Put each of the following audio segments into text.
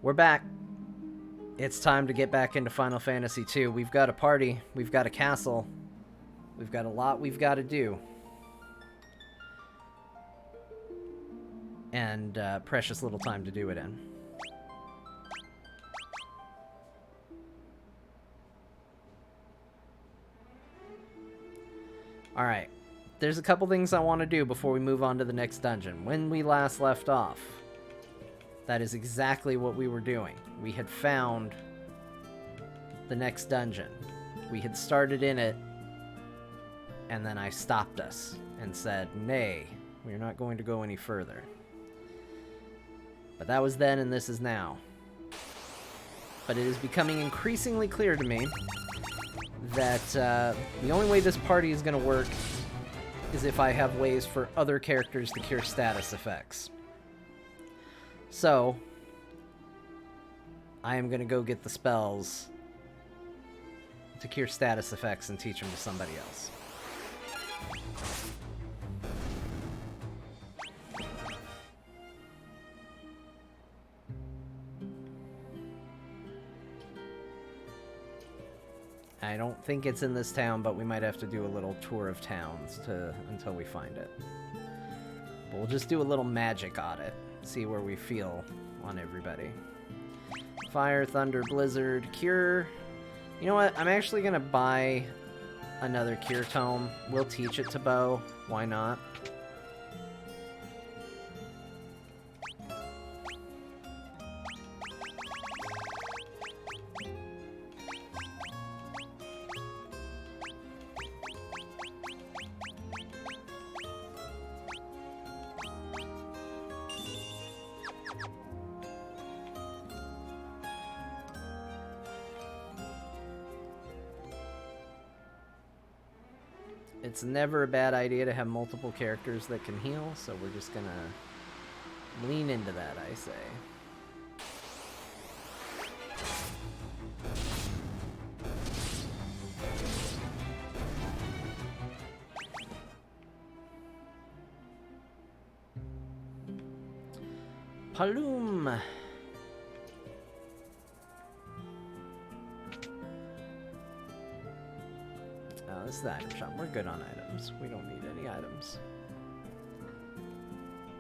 We're back. It's time to get back into Final Fantasy II. We've got a party. We've got a castle. We've got a lot we've got to do. And precious little time to do it in. Alright. There's a couple things I want to do before we move on to the next dungeon. When we last left off, that is exactly what we were doing. We had found the next dungeon. We had started in it, and then I stopped us and said, nay, we're not going to go any further. But that was then, and this is now. But it is becoming increasingly clear to me that the only way this party is going to work is if I have ways for other characters to cure status effects. So, I am going to go get the spells to cure status effects and teach them to somebody else. I don't think it's in this town, but we might have to do a little tour of towns until we find it. But we'll just do a little magic audit, see where we feel on everybody. Fire, Thunder, Blizzard, Cure. You know what? I'm actually going to buy another Cure Tome. We'll teach it to Bo. Why not? It's never a bad idea to have multiple characters that can heal, so we're just gonna lean into that, I say. Paloom! This is the item shop. We're good on items. We don't need any items.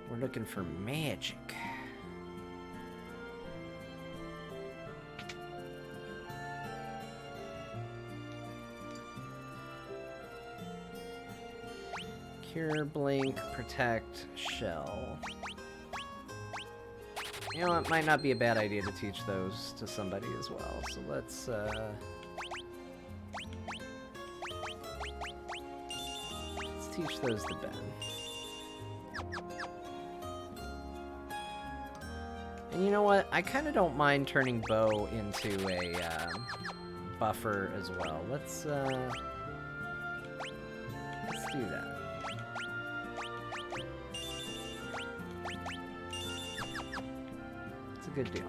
We're looking for magic. Cure, Blink, Protect, Shell. You know, it might not be a bad idea to teach those to somebody as well. So let's teach those to Ben. And you know what? I kind of don't mind turning Bo into a buffer as well. Let's do that. It's a good deal.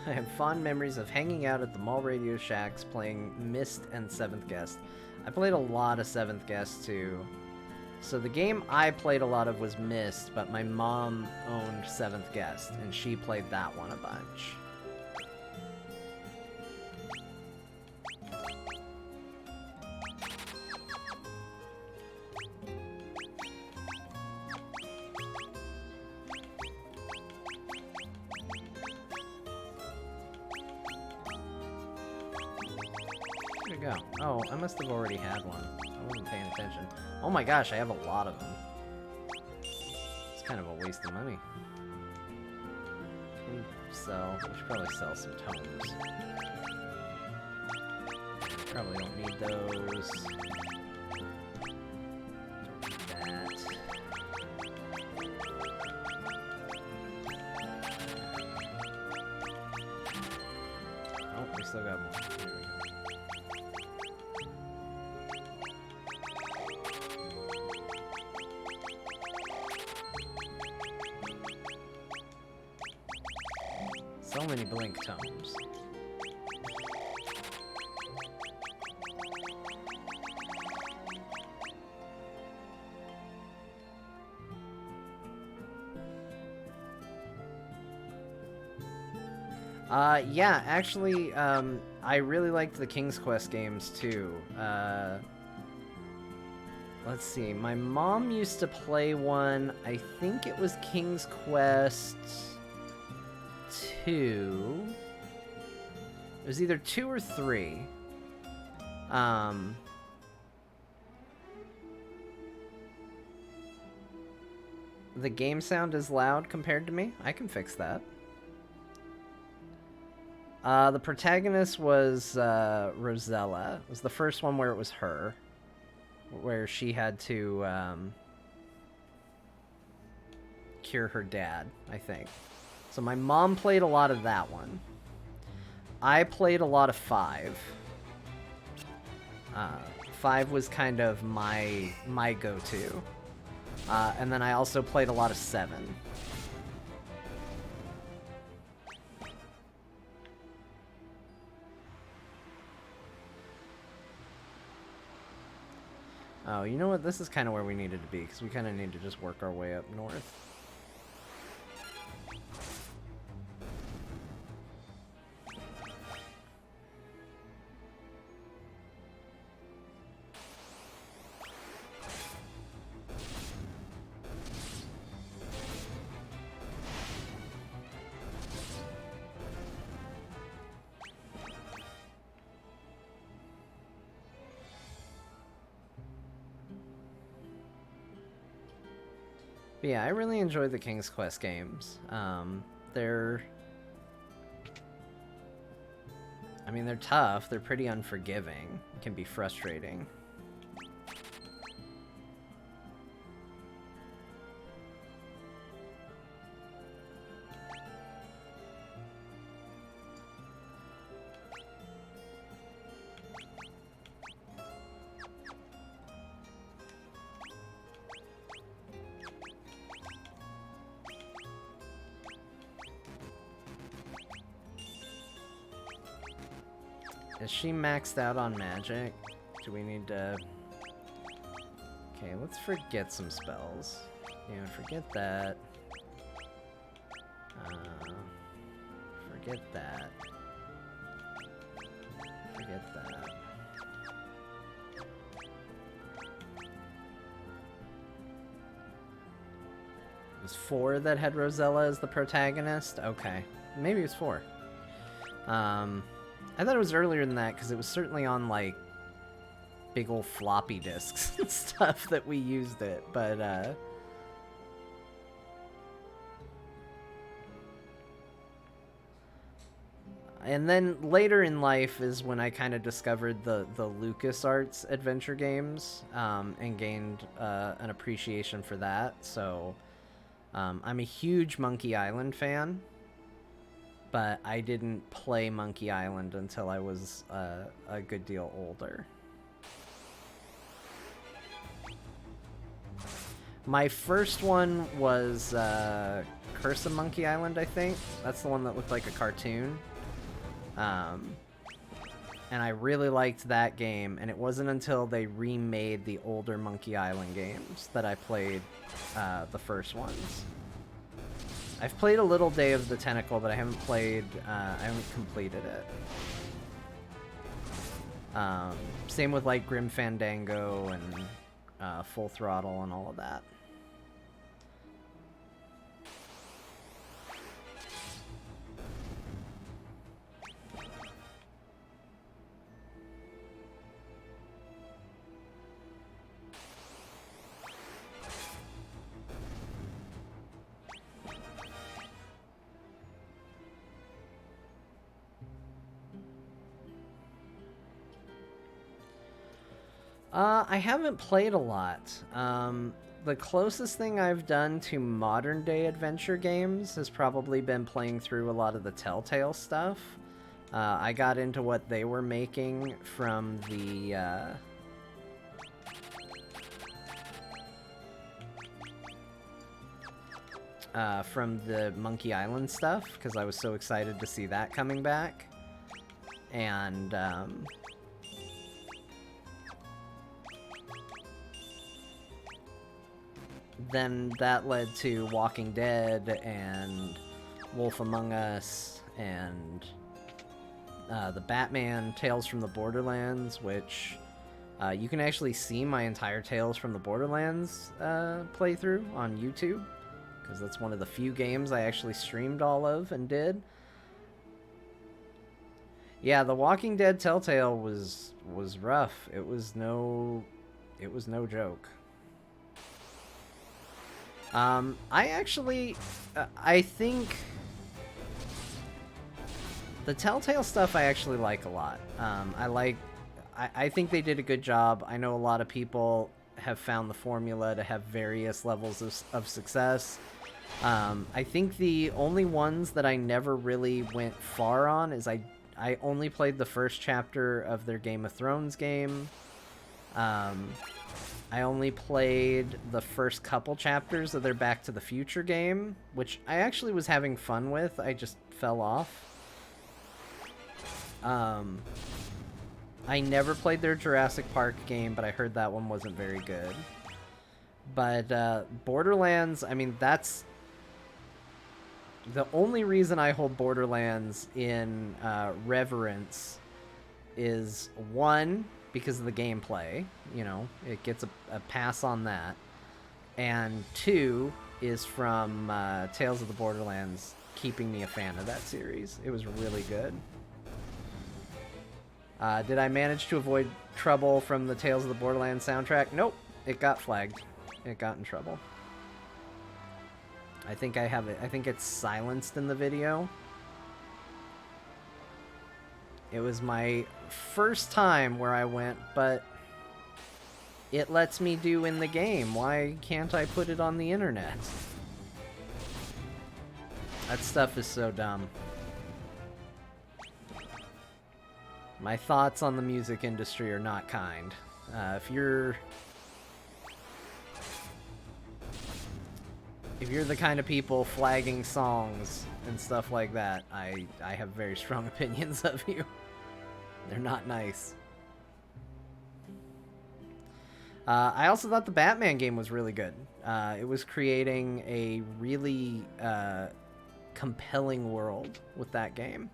I have fond memories of hanging out at the mall radio shacks playing Myst and 7th Guest. I played a lot of 7th Guest too. So the game I played a lot of was Myst, but my mom owned 7th Guest, and she played that one a bunch. Go. Oh, I must have already had one. I wasn't paying attention. Oh my gosh, I have a lot of them. It's kind of a waste of money. sell. We should probably sell some tomes. Probably don't need those. Don't need that. Oh, we still got more. There we go. So many blink tomes. Yeah, actually, I really liked the King's Quest games too. Let's see, my mom used to play one, I think it was King's Quest 2. It was either 2 or 3. The game sound is loud compared to me. I can fix that. The protagonist was Rosella. It was the first one where it was her. Where she had to cure her dad, I think. So my mom played a lot of that one. I played a lot of 5. 5 was kind of my go-to. And then I also played a lot of 7. Oh, you know what? This is kind of where we needed to be, because we kind of need to just work our way up north. But yeah, I really enjoyed the King's Quest games. They're tough. They're pretty unforgiving. It can be frustrating. Is she maxed out on magic? Do we need to... Okay, let's forget some spells. Yeah, forget that. Forget that. Forget that. It was 4 that had Rosella as the protagonist? Okay. Maybe it was 4. I thought it was earlier than that, because it was certainly on, like, big old floppy disks and stuff that we used it, but, And then later in life is when I kind of discovered the LucasArts adventure games, and gained an appreciation for that, so I'm a huge Monkey Island fan. But I didn't play Monkey Island until I was a good deal older. My first one was Curse of Monkey Island, I think. That's the one that looked like a cartoon. And I really liked that game, and it wasn't until they remade the older Monkey Island games that I played the first ones. I've played a little Day of the Tentacle, but I haven't completed it. Same with, like, Grim Fandango and Full Throttle and all of that. I haven't played a lot. The closest thing I've done to modern day adventure games has probably been playing through a lot of the Telltale stuff. I got into what they were making from the Monkey Island stuff, because I was so excited to see that coming back. And then that led to Walking Dead and Wolf Among Us and the Batman Tales from the Borderlands, which you can actually see my entire Tales from the Borderlands playthrough on YouTube, because that's one of the few games I actually streamed all of and did. Yeah, the Walking Dead Telltale was rough. It was no joke. I think the Telltale stuff I actually like a lot. I think they did a good job. I know a lot of people have found the formula to have various levels of success. I think the only ones that I never really went far on is I only played the first chapter of their Game of Thrones game. I only played the first couple chapters of their Back to the Future game, which I actually was having fun with. I just fell off. I never played their Jurassic Park game, but I heard that one wasn't very good. But Borderlands, I mean, that's the only reason I hold Borderlands in reverence is, one, because of the gameplay, you know, it gets a pass on that, and two is from Tales of the Borderlands keeping me a fan of that series. It was really good. Did I manage to avoid trouble from the Tales of the Borderlands soundtrack? Nope, it got flagged. It got in trouble. I think I have it. I think it's silenced in the video. It was my first time where I went, but it lets me do in the game. Why can't I put it on the internet? That stuff is so dumb. My thoughts on the music industry are not kind. If you're the kind of people flagging songs and stuff like that, I have very strong opinions of you. They're not nice. I also thought the Batman game was really good. It was creating a really compelling world with that game.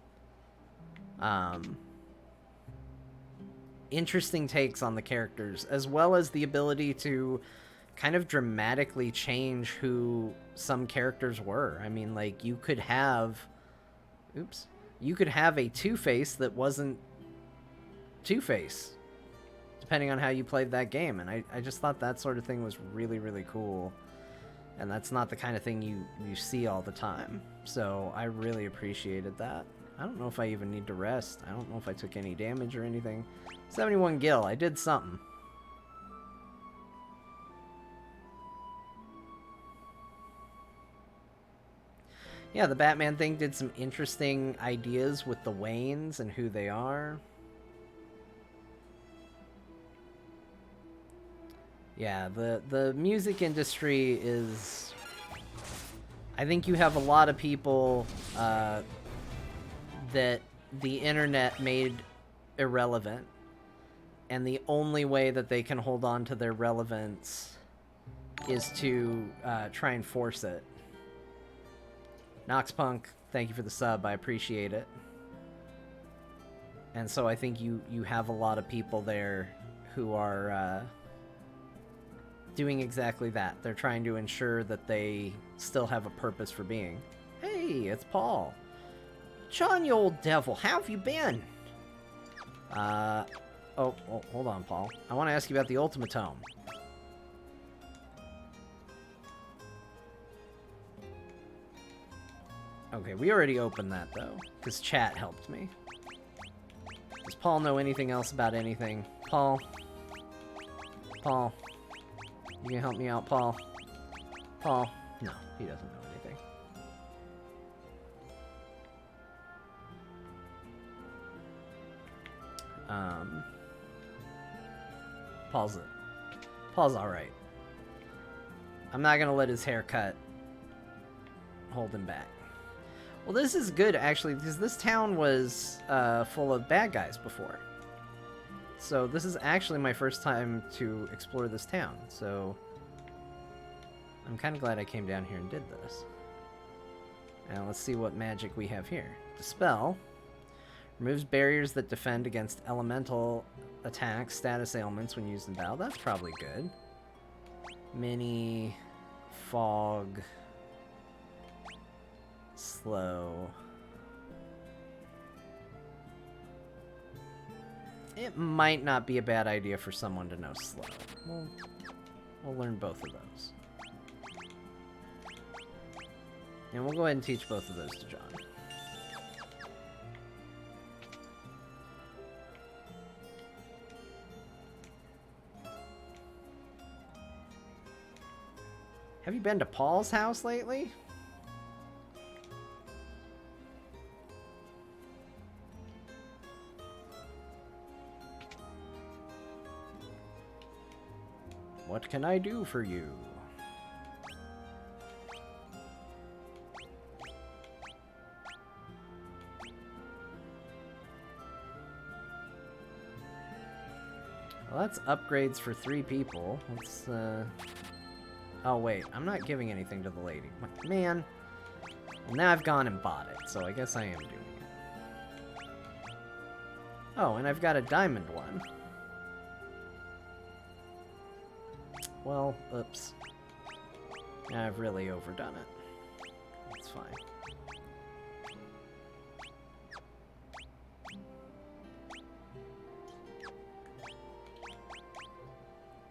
Interesting takes on the characters, as well as the ability to kind of dramatically change who some characters were. I mean, like, you could have a Two-Face that wasn't Two-Face, depending on how you played that game, and I just thought that sort of thing was really, really cool, and that's not the kind of thing you see all the time, so I really appreciated that. I don't know if I even need to rest. I don't know if I took any damage or anything. 71 gil, I did something. Yeah, the Batman thing did some interesting ideas with the Waynes and who they are. Yeah, the music industry is... I think you have a lot of people that the internet made irrelevant, and the only way that they can hold on to their relevance is to try and force it. Noxpunk, thank you for the sub, I appreciate it. And so I think you have a lot of people there who are doing exactly that. They're trying to ensure that they still have a purpose for being. Hey, it's Paul. John, you old devil, how have you been? Oh, hold on, Paul. I want to ask you about the Ultimatome. Okay, we already opened that, though, because chat helped me. Does Paul know anything else about anything? Paul? Paul. You can help me out, Paul. Paul. No, he doesn't know anything. Paul's alright. I'm not gonna let his haircut hold him back. Well, this is good, actually, because this town was full of bad guys before. So this is actually my first time to explore this town, so I'm kind of glad I came down here and did this. Now let's see what magic we have here. Dispel. Removes barriers that defend against elemental attacks, status ailments when used in battle. That's probably good. Mini. Fog. Slow. It might not be a bad idea for someone to know slow. We'll learn both of those. And we'll go ahead and teach both of those to John. Have you been to Paul's house lately? What can I do for you? Well, that's upgrades for 3 people. Let's, Oh, wait. I'm not giving anything to the lady. Man. Well, now I've gone and bought it, so I guess I am doing it. Oh, and I've got a diamond one. Well, oops. I've really overdone it. It's fine.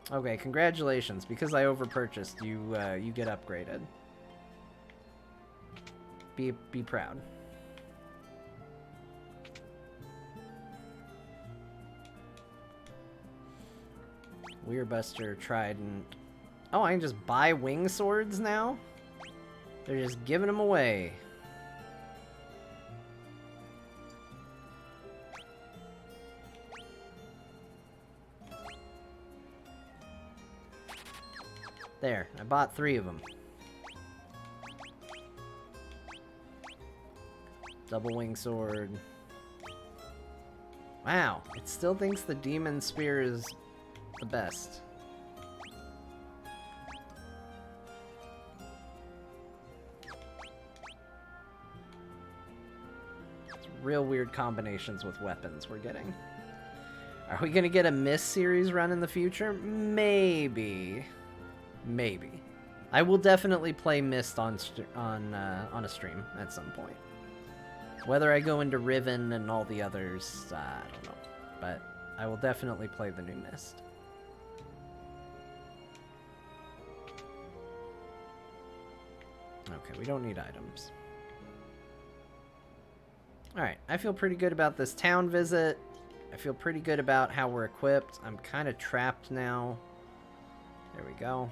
Okay, congratulations. Because I overpurchased, you get upgraded. Be proud. Weirbuster, Trident. Oh, I can just buy wing swords now? They're just giving them away. There, I bought 3 of them. Double wing sword. Wow, it still thinks the demon spear is the best. It's real weird combinations with weapons we're getting. Are we gonna get a Mist series run in the future? Maybe. Maybe. I will definitely play Mist on a stream at some point. Whether I go into Riven and all the others, I don't know. But I will definitely play the new Mist. Okay, we don't need items. Alright, I feel pretty good about this town visit. I feel pretty good about how we're equipped. I'm kind of trapped now. There we go.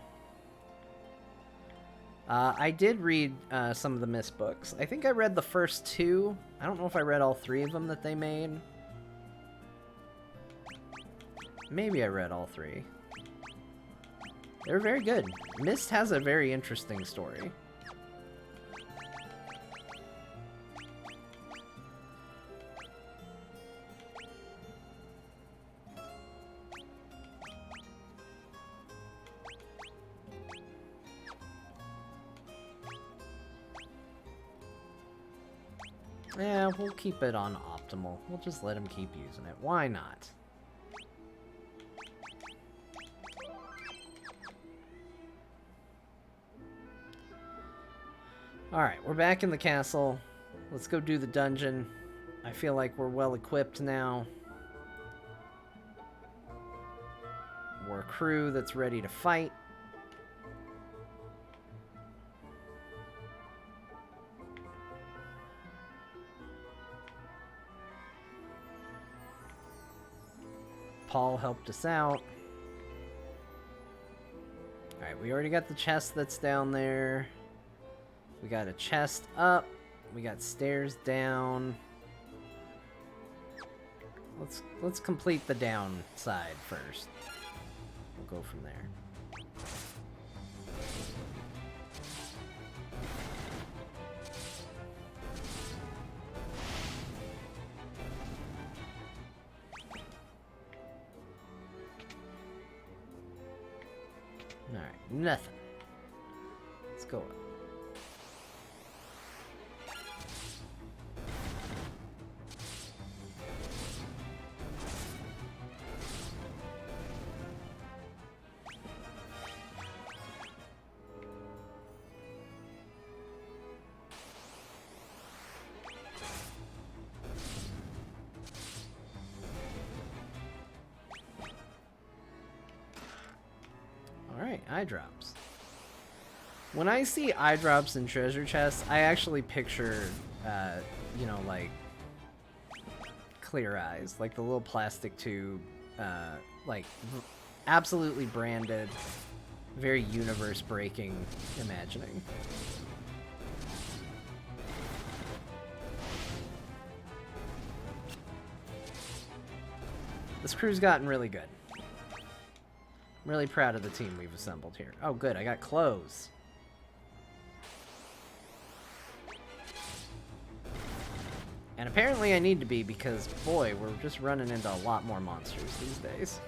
I did read some of the Mist books. I think I read the first 2. I don't know if I read all 3 of them that they made. Maybe I read all 3. They're very good. Mist has a very interesting story. Yeah, we'll keep it on optimal. We'll just let him keep using it. Why not? Alright, we're back in the castle. Let's go do the dungeon. I feel like we're well equipped now. We're a crew that's ready to fight. Paul helped us out. we already got the chest that's down there. We got a chest up. We got stairs down. Let's complete the down side first. We'll go from there. Alright, nothing. Let's go up. Alright, eye drops. When I see eye drops and treasure chests, I actually picture, you know, like, clear eyes. Like the little plastic tube, like, absolutely branded, very universe-breaking imagining. This crew's gotten really good. I'm really proud of the team we've assembled here. Oh, good. I got clothes. And apparently I need to be because, boy, we're just running into a lot more monsters these days.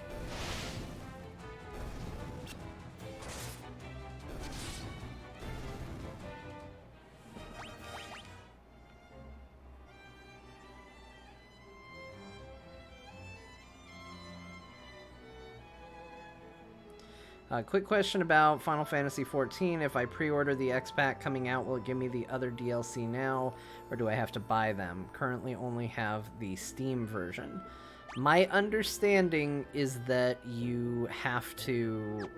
Quick question about Final Fantasy XIV. If I pre-order the X-Pack coming out, will it give me the other DLC now, or do I have to buy them? Currently only have the Steam version. My understanding is that you have to...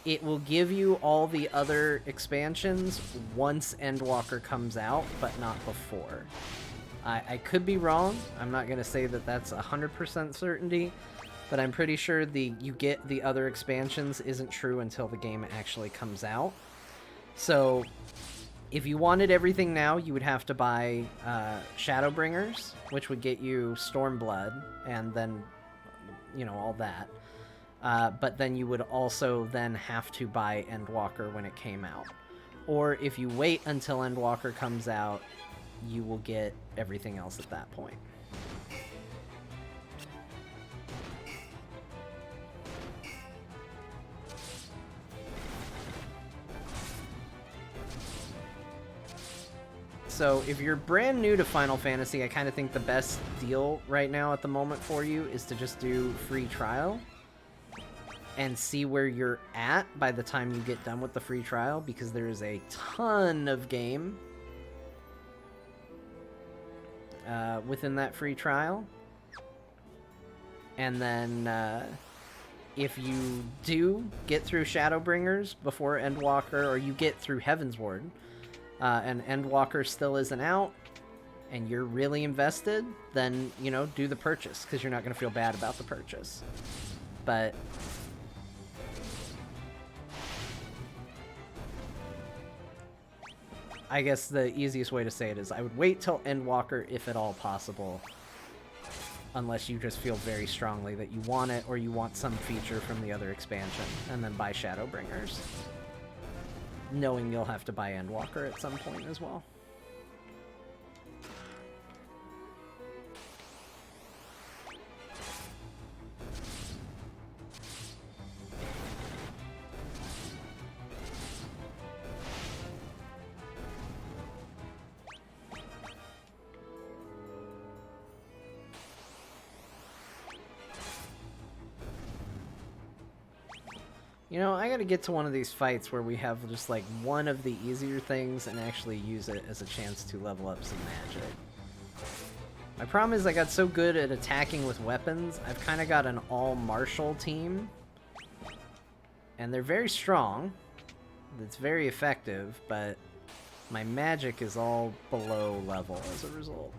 it will give you all the other expansions once Endwalker comes out, but not before. I could be wrong. I'm not going to say that that's 100% certainty. But I'm pretty sure you get the other expansions isn't true until the game actually comes out. So, if you wanted everything now, you would have to buy Shadowbringers, which would get you Stormblood, and then, you know, all that. But then you would also then have to buy Endwalker when it came out. Or if you wait until Endwalker comes out, you will get everything else at that point. So if you're brand new to Final Fantasy, I kind of think the best deal right now at the moment for you is to just do free trial and see where you're at by the time you get done with the free trial, because there is a ton of game within that free trial. And then if you do get through Shadowbringers before Endwalker, or you get through Heavensward, and Endwalker still isn't out, and you're really invested, then, you know, do the purchase, because you're not going to feel bad about the purchase. But I guess the easiest way to say it is I would wait till Endwalker, if at all possible, unless you just feel very strongly that you want it, or you want some feature from the other expansion, and then buy Shadowbringers, knowing you'll have to buy Endwalker at some point as well. You know, I gotta get to one of these fights where we have just, like, one of the easier things and actually use it as a chance to level up some magic. My problem is I got so good at attacking with weapons, I've kind of got an all-martial team. And they're very strong. It's very effective, but my magic is all below level as a result.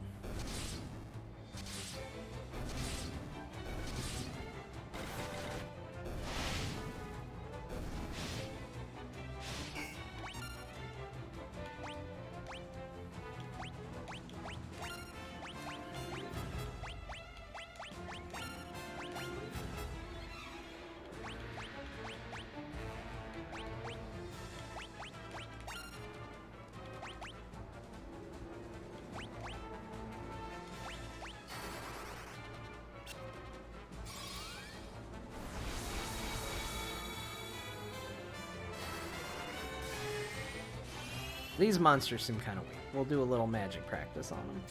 These monsters seem kind of weak. We'll do a little magic practice on them.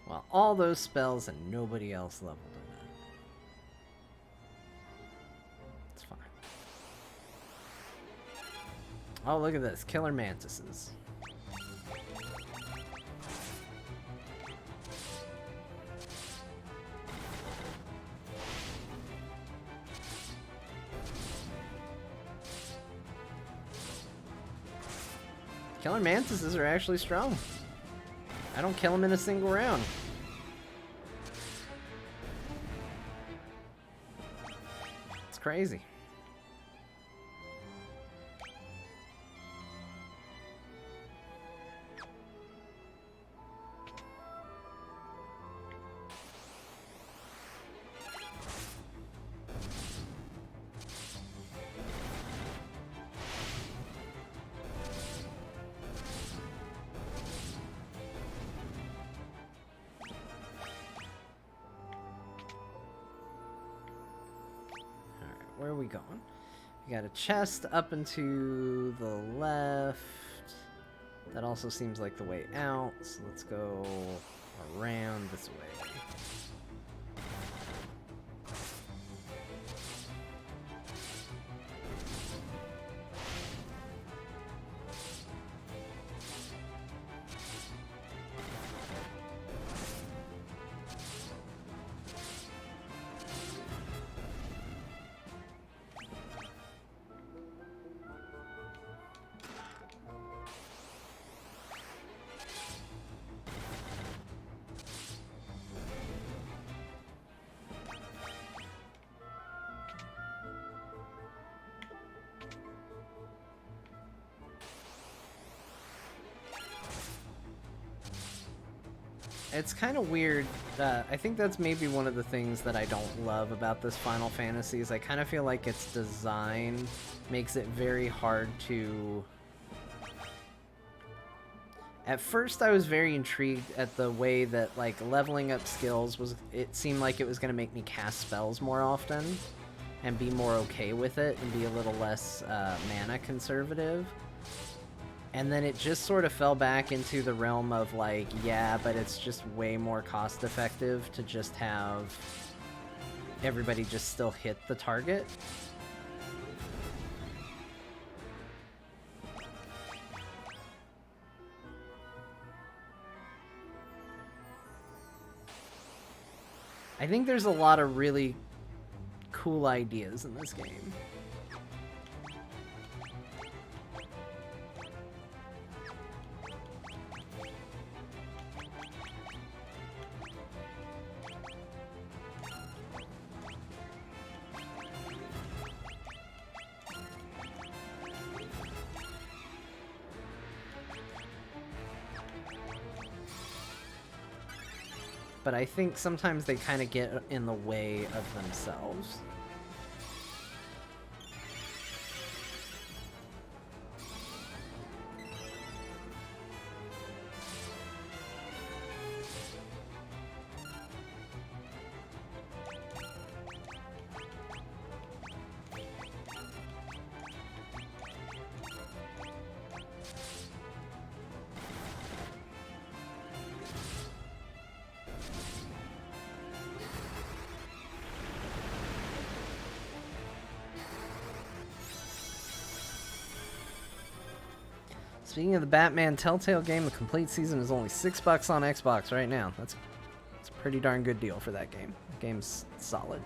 Well, all those spells and nobody else leveled it up. It's fine. Oh, look at this. Killer mantises. Killer mantises are actually strong. I don't kill them in a single round. It's crazy. Where are we going? We got a chest up and to the left. That also seems like the way out, so let's go around this way. It's kind of weird. I think that's maybe one of the things that I don't love about this Final Fantasy is I kind of feel like its design makes it very hard to... At first I was very intrigued at the way that like leveling up skills was, it seemed like it was going to make me cast spells more often and be more okay with it and be a little less mana conservative. And then it just sort of fell back into the realm of like, yeah, but it's just way more cost effective to just have everybody just still hit the target. I think there's a lot of really cool ideas in this game. but I think sometimes they kind of get in the way of themselves. Speaking of the Batman Telltale game, the complete season is only $6 on Xbox right now. That's a pretty darn good deal for that game. The game's solid.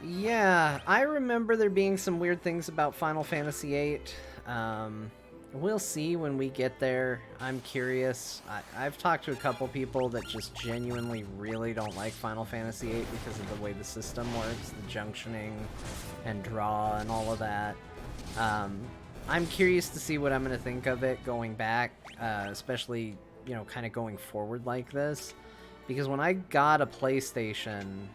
Yeah, I remember there being some weird things about Final Fantasy VIII. We'll see when we get there. I'm curious. I've talked to a couple people that just genuinely really don't like Final Fantasy VIII because of the way the system works, the junctioning and draw and all of that. I'm curious to see what I'm going to think of it going back, especially, you know, kind of going forward like this. Because when I got a PlayStation,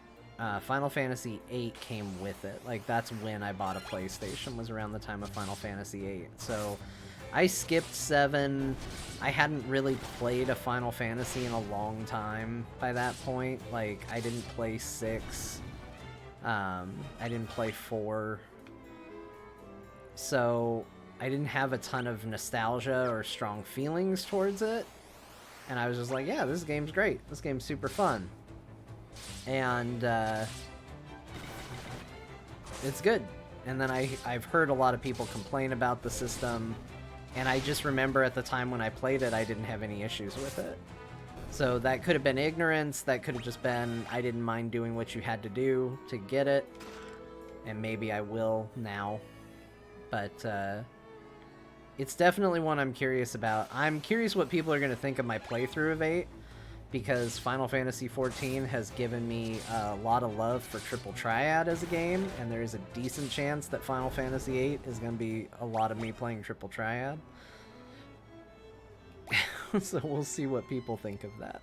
Final Fantasy VIII came with it. Like, that's when I bought a PlayStation, was around the time of Final Fantasy VIII. So, I skipped 7. I hadn't really played a Final Fantasy in a long time by that point. Like, I didn't play 6. I didn't play 4. So, I didn't have a ton of nostalgia or strong feelings towards it. And I was just like, yeah, this game's great. This game's super fun. And it's good. And then I've heard a lot of people complain about the system, and I just remember at the time when I played it, I didn't have any issues with it. So that could have been ignorance, that could have just been I didn't mind doing what you had to do to get it, and maybe I will now. But it's definitely one I'm curious about. I'm curious what people are going to think of my playthrough of 8. Because Final Fantasy XIV has given me a lot of love for Triple Triad as a game, and there is a decent chance that Final Fantasy VIII is going to be a lot of me playing Triple Triad. So we'll see what people think of that.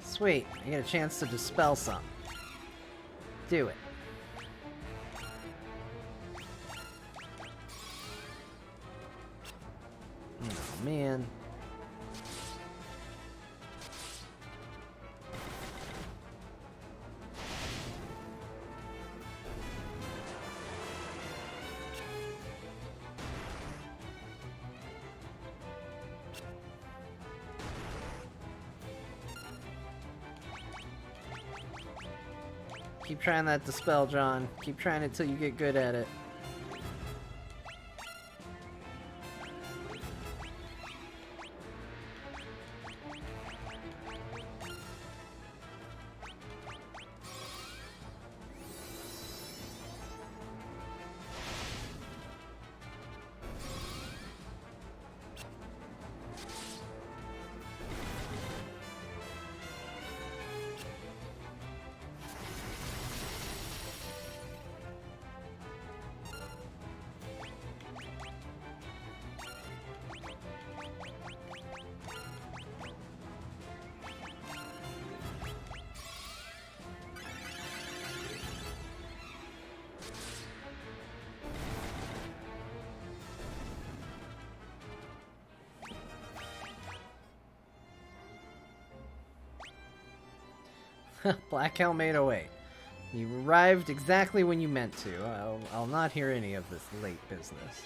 Sweet, I get a chance to dispel some. Do it. Oh, man. Keep trying that dispel, John. Keep trying it till you get good at it. Black Helm 808. You arrived exactly when you meant to. I'll not hear any of this late business.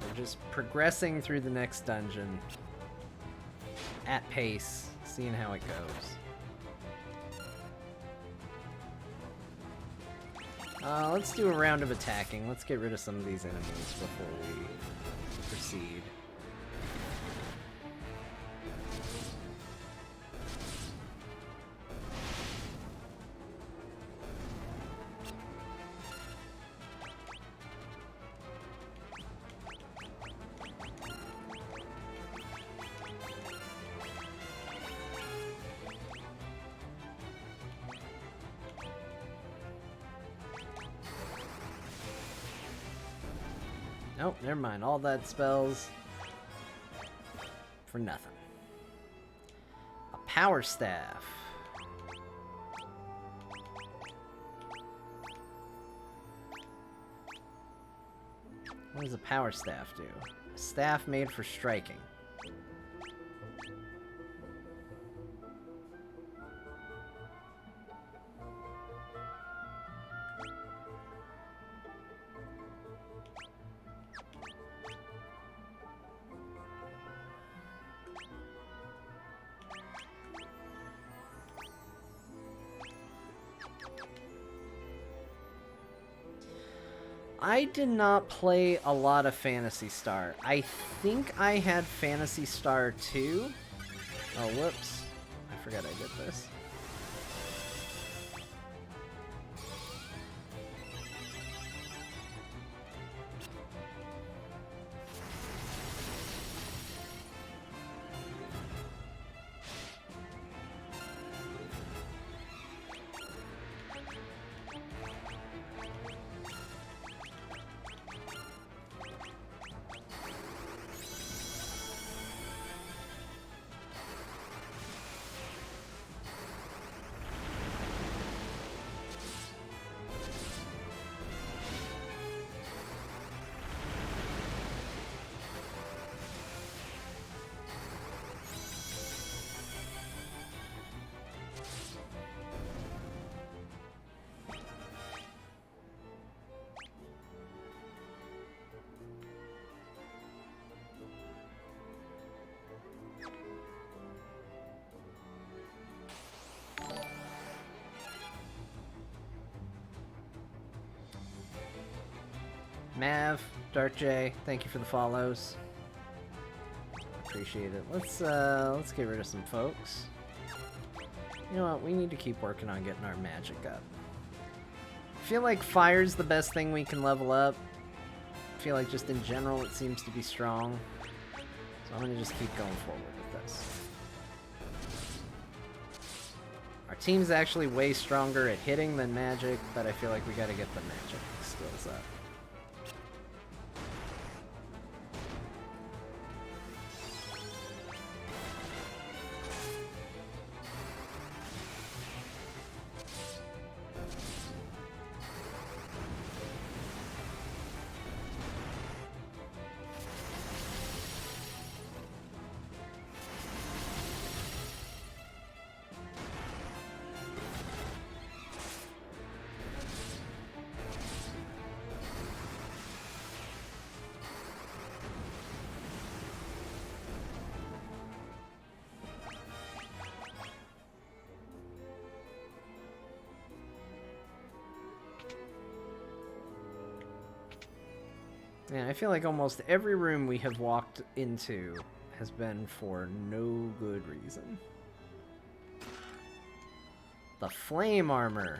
We're just progressing through the next dungeon at pace, seeing how it goes. Let's do a round of attacking. Let's get rid of some of these enemies before we proceed. Nope, never mind. All that spells for nothing. A power staff. What does a power staff do? A staff made for striking. I did not play a lot of Phantasy Star. I think I had Phantasy Star 2. Oh, whoops. I forgot I did this. Mav, Dark J, thank you for the follows. Appreciate it. Let's get rid of some folks. You know what? We need to keep working on getting our magic up. I feel like fire's the best thing we can level up. I feel like just in general it seems to be strong. So I'm gonna just keep going forward with this. Our team's actually way stronger at hitting than magic, but I feel like we gotta get the magic skills up. Yeah, I feel like almost every room we have walked into has been for no good reason. The flame armor.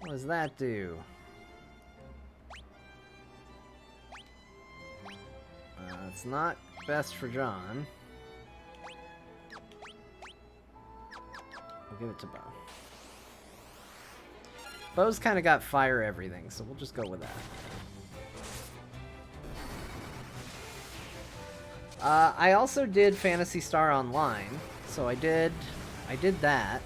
What does that do? It's not best for John. We'll give it to Bo. Bo's kind of got fire everything, so we'll just go with that. I also did Phantasy Star Online, so I did that.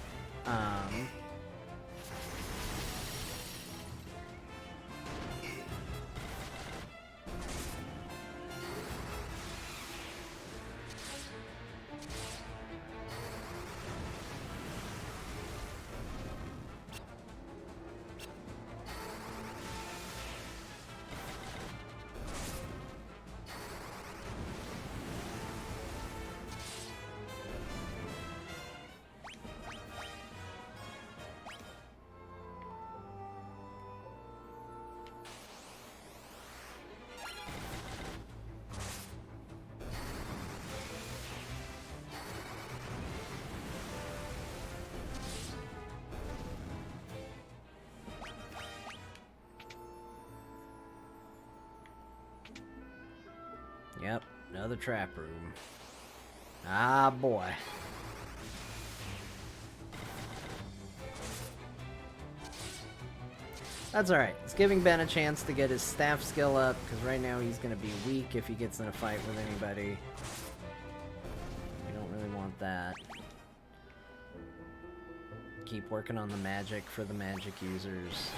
Another trap room. Ah, boy. That's alright. It's giving Ben a chance to get his staff skill up, because right now he's going to be weak if he gets in a fight with anybody. We don't really want that. Keep working on the magic for the magic users.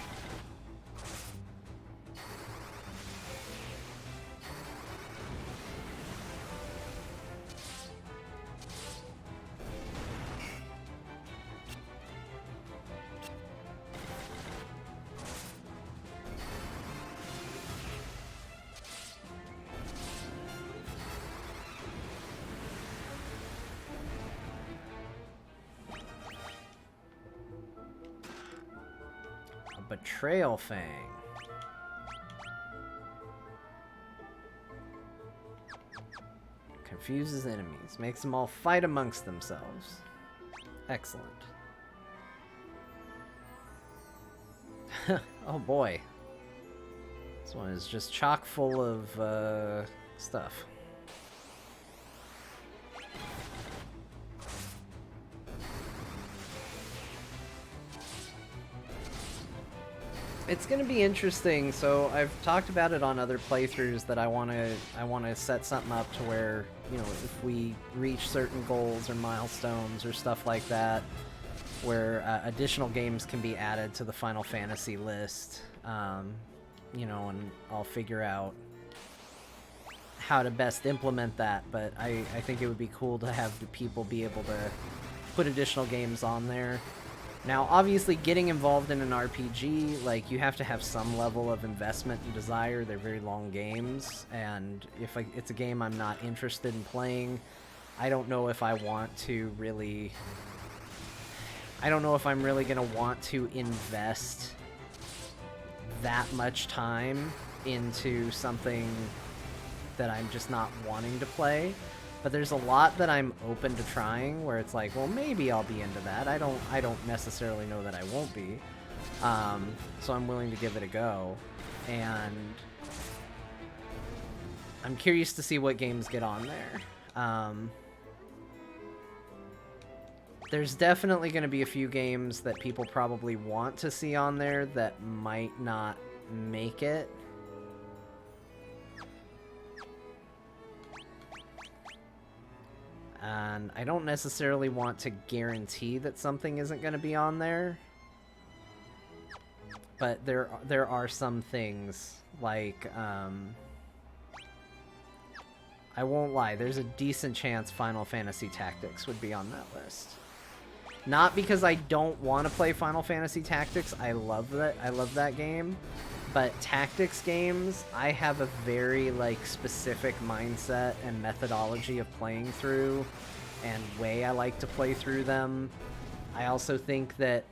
Betrayal Fang. Confuses enemies. Makes them all fight amongst themselves. Excellent. Oh boy. This one is just chock full of stuff. It's gonna be interesting. So I've talked about it on other playthroughs that I wanna set something up to where, you know, if we reach certain goals or milestones or stuff like that, where additional games can be added to the Final Fantasy list. You know, and I'll figure out how to best implement that. But I think it would be cool to have the people be able to put additional games on there. Now, obviously, getting involved in an RPG, like, you have to have some level of investment and desire. They're very long games, and if it's a game I'm not interested in playing, I don't know if I want to really... I don't know if I'm really going to want to invest that much time into something that I'm just not wanting to play. But there's a lot that I'm open to trying where it's like, well, maybe I'll be into that. I don't necessarily know that I won't be. So I'm willing to give it a go. And I'm curious to see what games get on there. There's definitely going to be a few games that people probably want to see on there that might not make it. And I don't necessarily want to guarantee that something isn't going to be on there. But there are some things, like, I won't lie, there's a decent chance Final Fantasy Tactics would be on that list. Not because I don't want to play Final Fantasy Tactics, I love that game. But tactics games, I have a very, like, specific mindset and methodology of playing through, and way I like to play through them. I also think that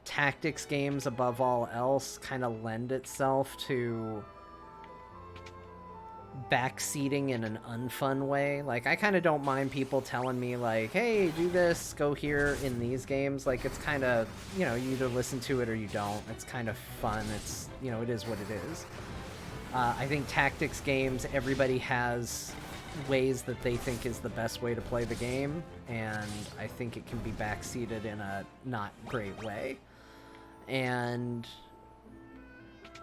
tactics games, above all else, kind of lend itself to backseating in an unfun way. Like, I kind of don't mind people telling me, like, hey, do this, go here in these games. Like, it's kind of, you know, you either listen to it or you don't. It's kind of fun. It's, you know, it is what it is. I think tactics games, everybody has ways that they think is the best way to play the game, and I think it can be backseated in a not great way. And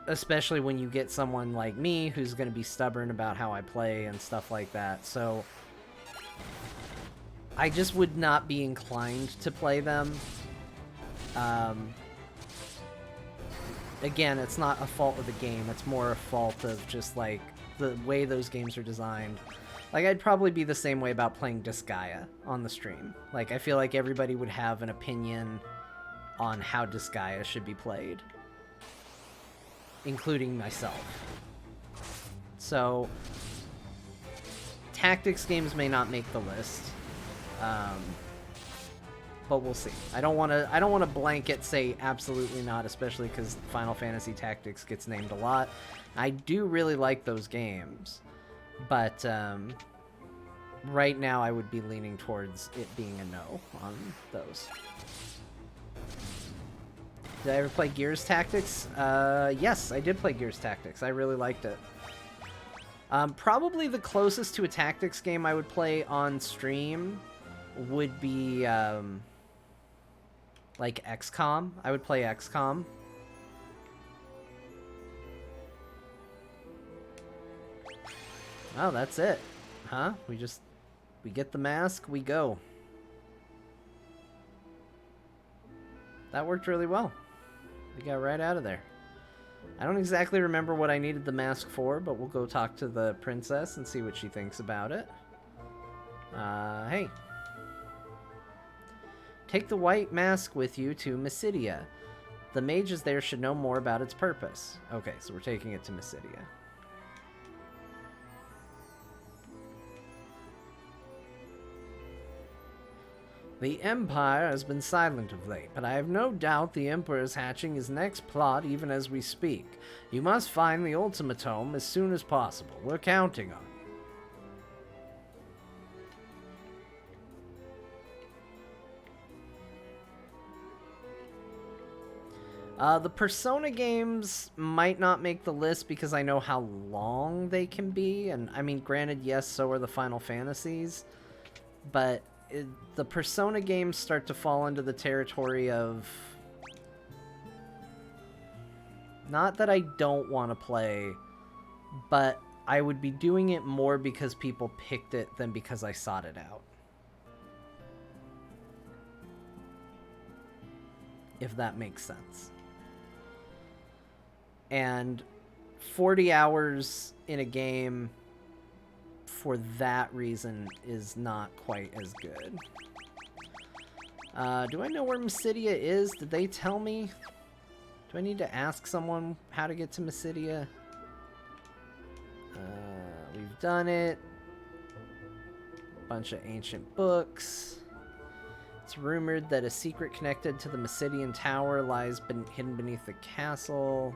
especially when you get someone like me who's going to be stubborn about how I play and stuff like that. So I just would not be inclined to play them. Again, it's not a fault of the game. It's more a fault of just, like, the way those games are designed. Like, I'd probably be the same way about playing Disgaea on the stream. Like, I feel like everybody would have an opinion on how Disgaea should be played, including myself. So, tactics games may not make the list, but we'll see. I don't want to blanket say absolutely not, especially because Final Fantasy Tactics gets named a lot. I do really like those games, but right now I would be leaning towards it being a no on those. Did I ever play Gears Tactics? Yes, I did play Gears Tactics. I really liked it. Probably the closest to a tactics game I would play on stream would be like XCOM. I would play XCOM. Oh, that's it. Huh? We get the mask, we go. That worked really well. We got right out of there. I don't exactly remember what I needed the mask for, but we'll go talk to the princess and see what she thinks about it. Hey. Take the white mask with you to Mysidia. The mages there should know more about its purpose. Okay, so we're taking it to Mysidia. The Empire has been silent of late, but I have no doubt the Emperor is hatching his next plot even as we speak. You must find the ultimatum as soon as possible. We're counting on you. The Persona games might not make the list because I know how long they can be, and I mean, granted, yes, so are the Final Fantasies, but the Persona games start to fall into the territory of... Not that I don't want to play, but I would be doing it more because people picked it than because I sought it out. If that makes sense. And 40 hours in a game for that reason is not quite as good. Do I know where Mysidia is? Did they tell me? Do I need to ask someone how to get to Mysidia? We've done it. Bunch of ancient books. It's rumored that a secret connected to the Mysidian Tower lies hidden beneath the castle.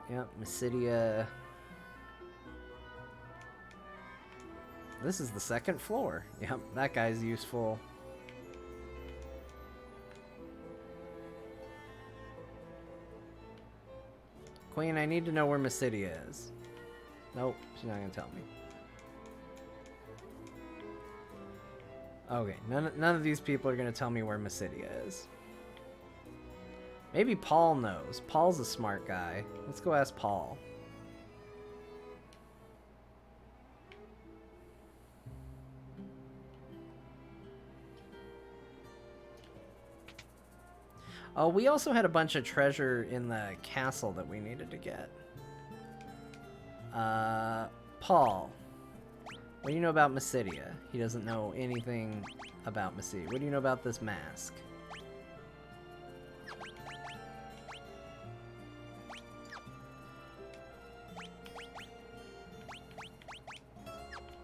Yep, Mysidia. This is the second floor. Yep, that guy's useful. Queen, I need to know where Mysidia is. Nope, she's not gonna tell me. Okay, none of these people are gonna tell me where Mysidia is. Maybe Paul knows. Paul's a smart guy. Let's go ask Paul. Oh, we also had a bunch of treasure in the castle that we needed to get. Paul. What do you know about Mysidia? He doesn't know anything about Mysidia. What do you know about this mask?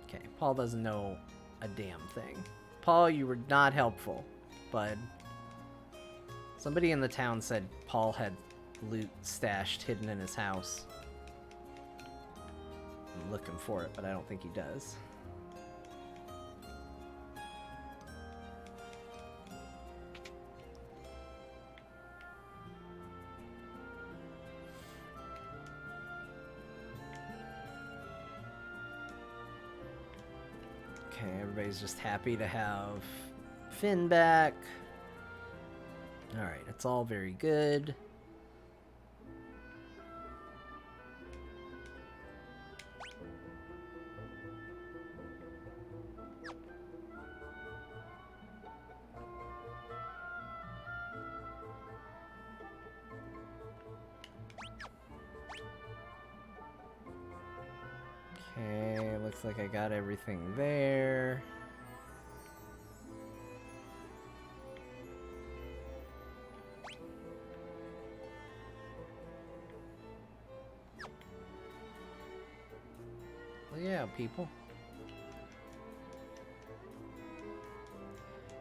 Okay, Paul doesn't know a damn thing. Paul, you were not helpful, bud. Somebody in the town said Paul had loot stashed hidden in his house. I'm looking for it, but I don't think he does. Okay, everybody's just happy to have Finn back. Alright, it's all very good. Okay, looks like I got everything there. Yeah, people.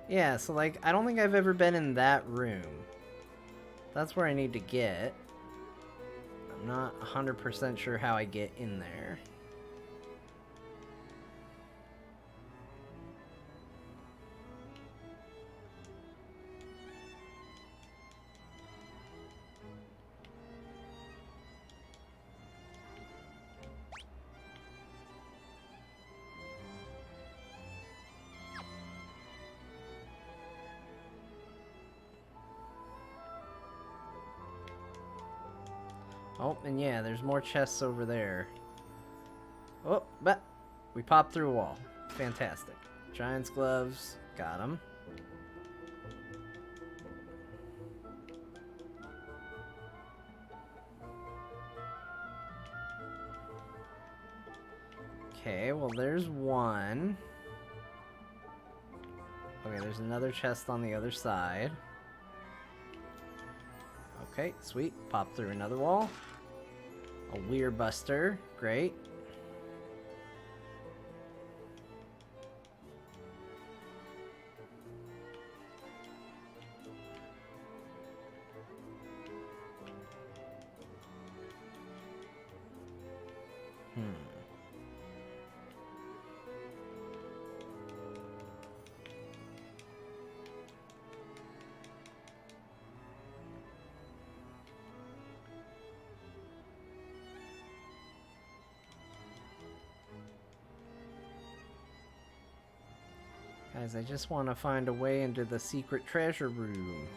Yeah, so like, I don't think I've ever been in that room. That's where I need to get. I'm not 100% sure how I get in there. Oh, and yeah, there's more chests over there. Oh, but we popped through a wall. Fantastic. Giant's gloves. Got them. Okay, well, there's one. Okay, there's another chest on the other side. Okay, sweet. Pop through another wall. A weird buster. Great. Guys, I just want to find a way into the secret treasure room.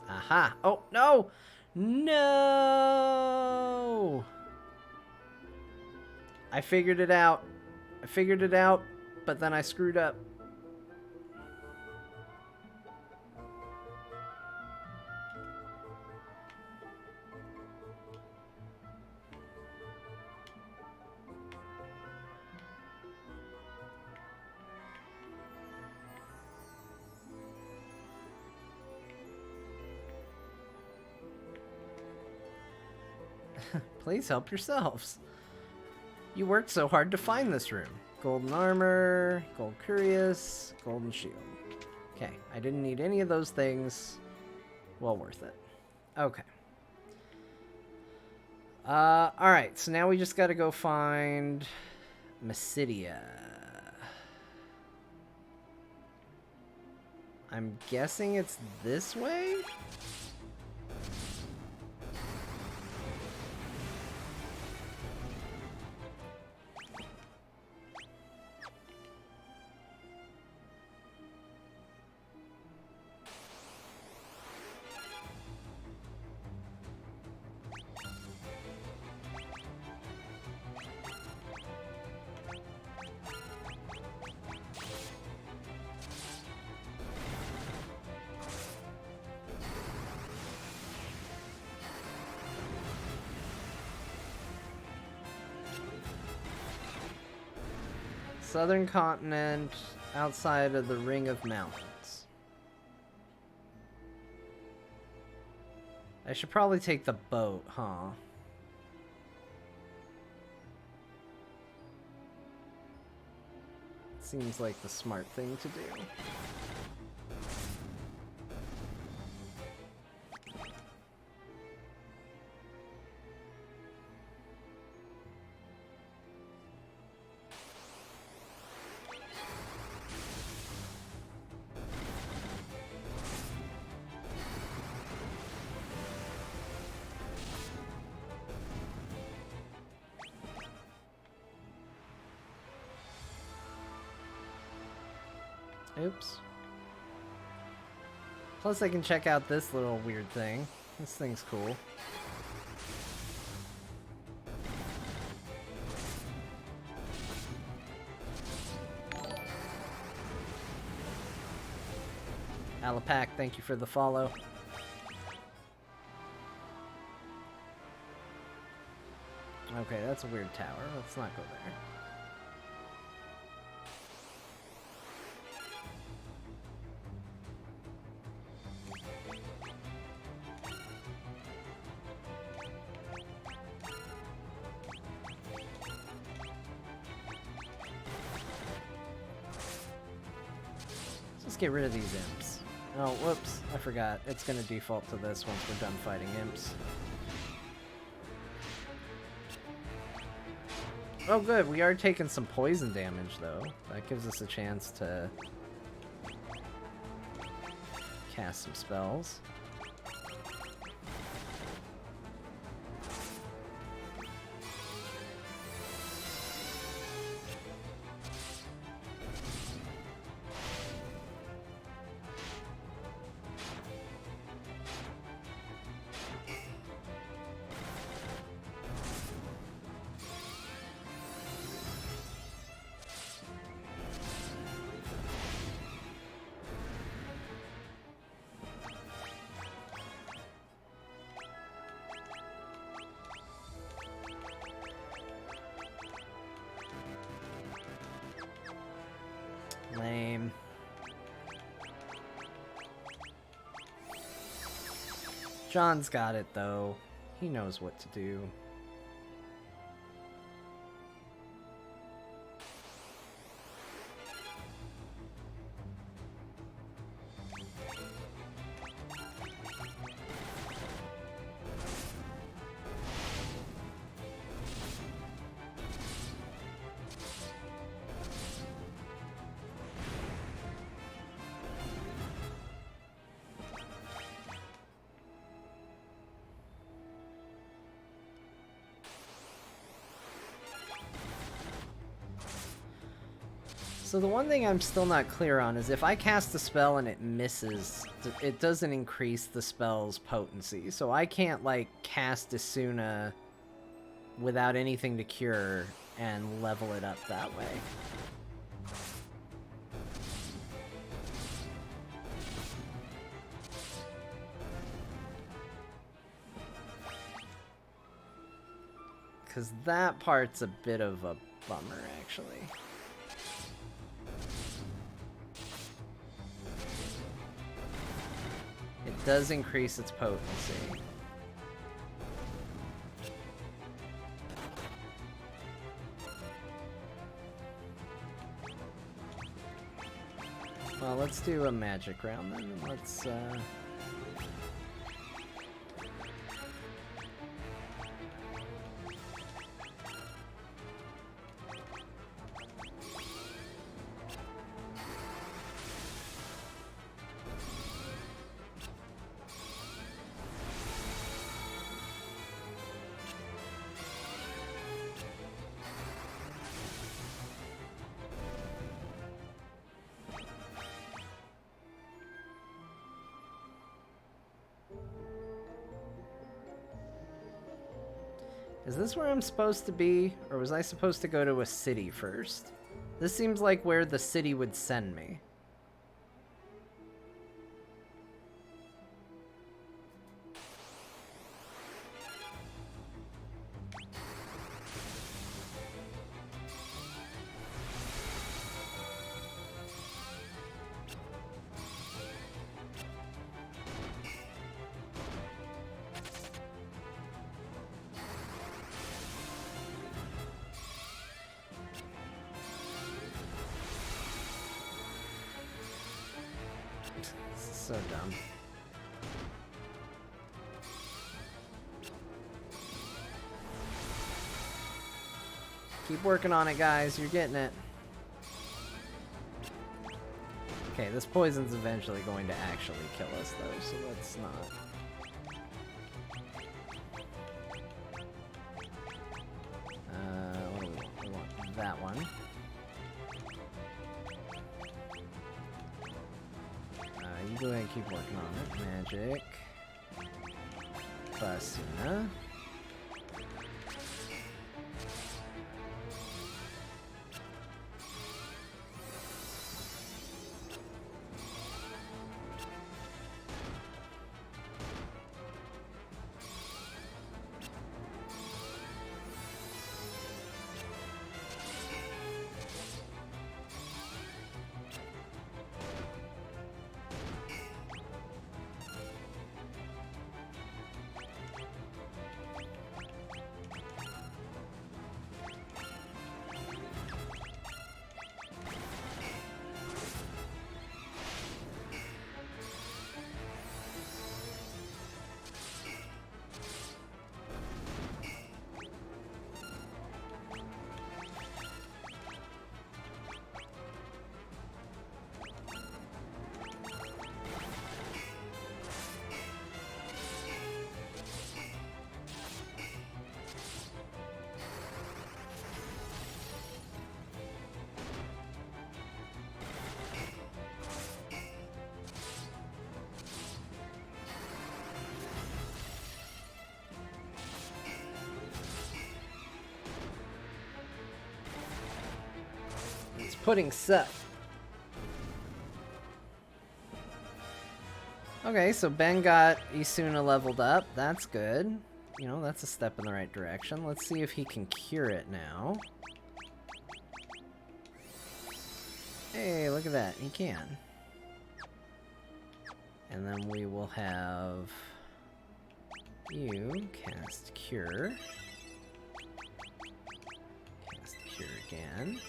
Aha! Oh, no! No! I figured it out. I figured it out, but then I screwed up. Please help yourselves. You worked so hard to find this room. Golden armor, gold curious, golden shield. Okay, I didn't need any of those things. Well worth it. Okay. Alright, so now we just gotta go find Mysidia. I'm guessing it's this way? Southern continent, outside of the Ring of Mountains. I should probably take the boat, huh? Seems like the smart thing to do. Oops. Plus I can check out this little weird thing. This thing's cool. Alapac, thank you for the follow. Okay, that's a weird tower. Let's not go there. Get rid of these imps. Oh, whoops. I forgot. It's going to default to this once we're done fighting imps. Oh, good. We are taking some poison damage, though. That gives us a chance to cast some spells. John's got it, though. He knows what to do. So the one thing I'm still not clear on is if I cast a spell and it misses, it doesn't increase the spell's potency. So I can't, like, cast Asuna without anything to cure and level it up that way. Because that part's a bit of a bummer, actually. It does increase its potency. Well, let's do a magic round then. Let's, Is this where I'm supposed to be? Or was I supposed to go to a city first? This seems like where the city would send me. So dumb. Keep working on it, guys. You're getting it. Okay, this poison's eventually going to actually kill us, though, so let's not. What do we want? We want that one. You go ahead and keep working on it. Magic. Basuna. Pudding set. Okay, so Ben got Isuna leveled up. That's good. You know, that's a step in the right direction. Let's see if he can cure it now. Hey, look at that. He can. And then we will have You cast Cure. Cast Cure again.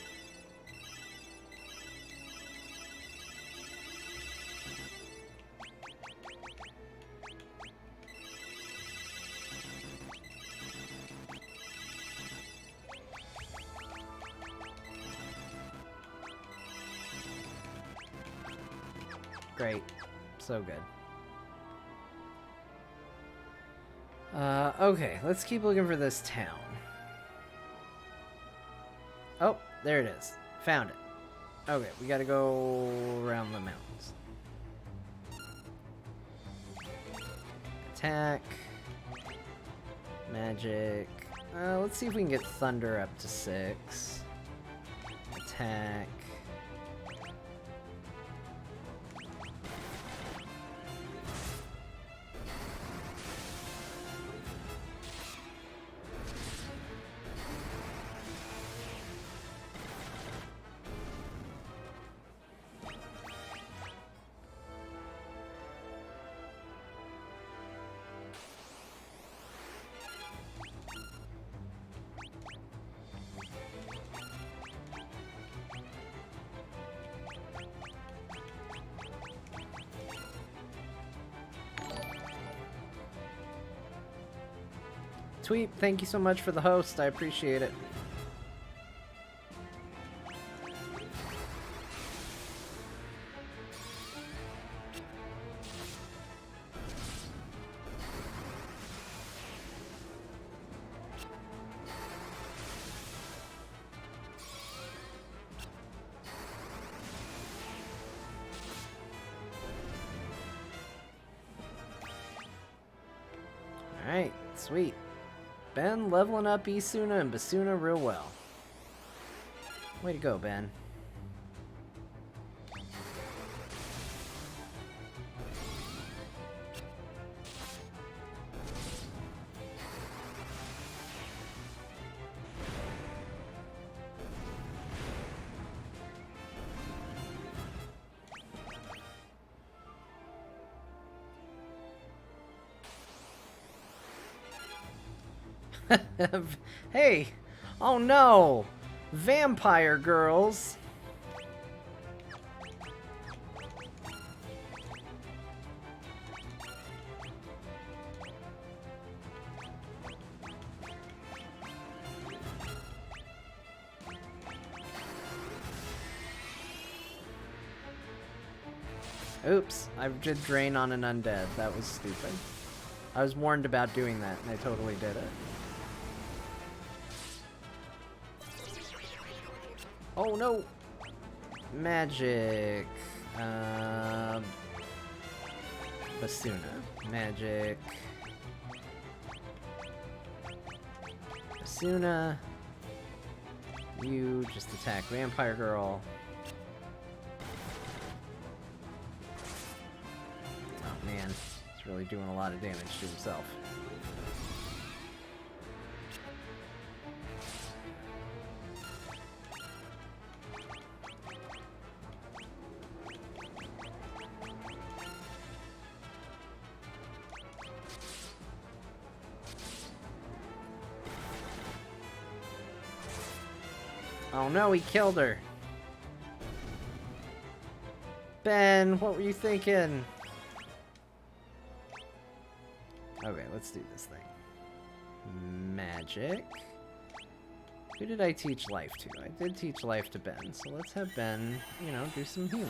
Great. So good. Okay, let's keep looking for this town. Oh, there it is. Found it. Okay, we gotta go around the mountains. Attack. Magic. Let's see if we can get Thunder up to 6. Attack. Tweet, thank you so much for the host. I appreciate it. Alright, sweet. Ben leveling up Isuna and Basuna real well. Way to go, Ben. Hey! Oh no! Vampire girls! Oops, I did drain on an undead. That was stupid. I was warned about doing that, and I totally did it. Oh no! Magic. Basuna. Magic. Basuna. You just attack Vampire Girl. Oh man, he's really doing a lot of damage to himself. Oh no, he killed her. Ben, what were you thinking? Okay, let's do this thing. Magic. Who did I teach life to? I did teach life to Ben, so let's have Ben, you know, do some healing.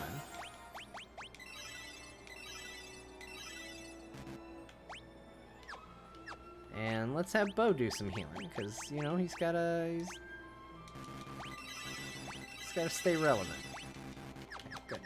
And let's have Bo do some healing, because, you know, he's gotta stay relevant. Good.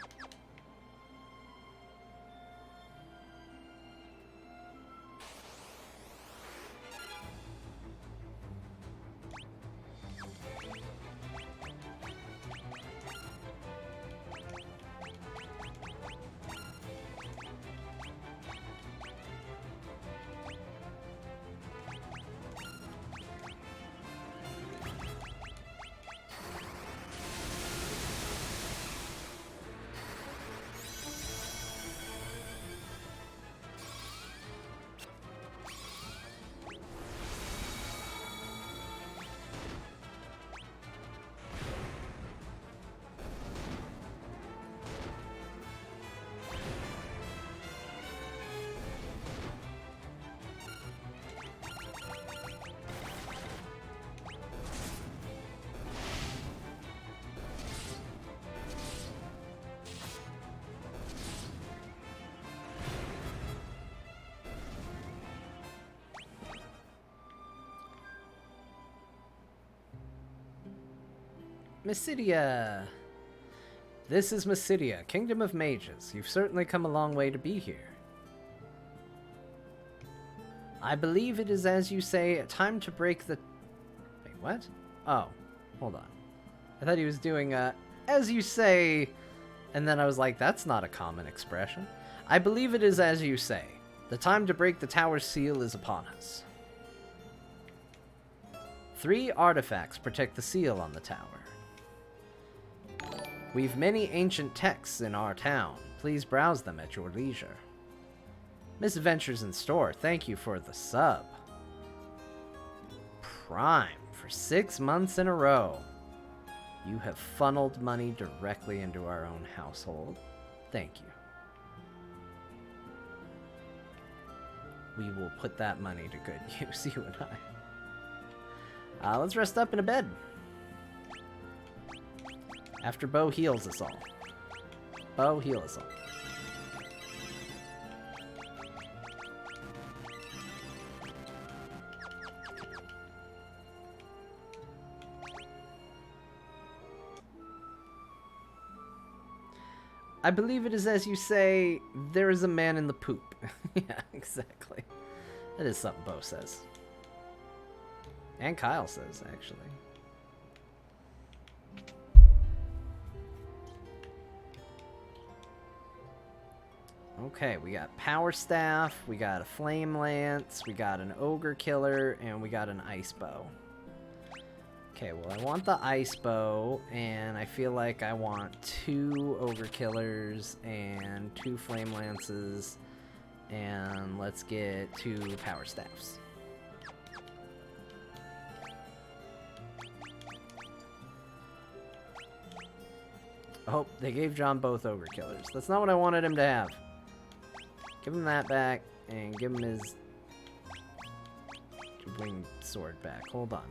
Mysidia! This is Mysidia, Kingdom of Mages. You've certainly come a long way to be here. I believe it is, as you say, time to break the... Wait, what? Oh, hold on. I thought he was doing, as you say... And then I was like, that's not a common expression. I believe it is as you say. The time to break the tower's seal is upon us. 3 artifacts protect the seal on the tower. We've many ancient texts in our town. Please browse them at your leisure. Misadventures in store, thank you for the sub. Prime for 6 months in a row. You have funneled money directly into our own household. Thank you. We will put that money to good use, you and I. Let's rest up in a bed. After Bo heals us all. Bo, heal us all. I believe it is as you say, there is a man in the poop. Yeah, exactly. That is something Bo says. And Kyle says, actually. Okay, we got Power Staff, we got a Flame Lance, we got an Ogre Killer, and we got an Ice Bow. Okay, well I want the Ice Bow, and I feel like I want 2 Ogre Killers and 2 Flame Lances, and let's get 2 Power Staffs. Oh, they gave John both Ogre Killers. That's not what I wanted him to have. Give him that back, and give him his winged sword back. Hold on.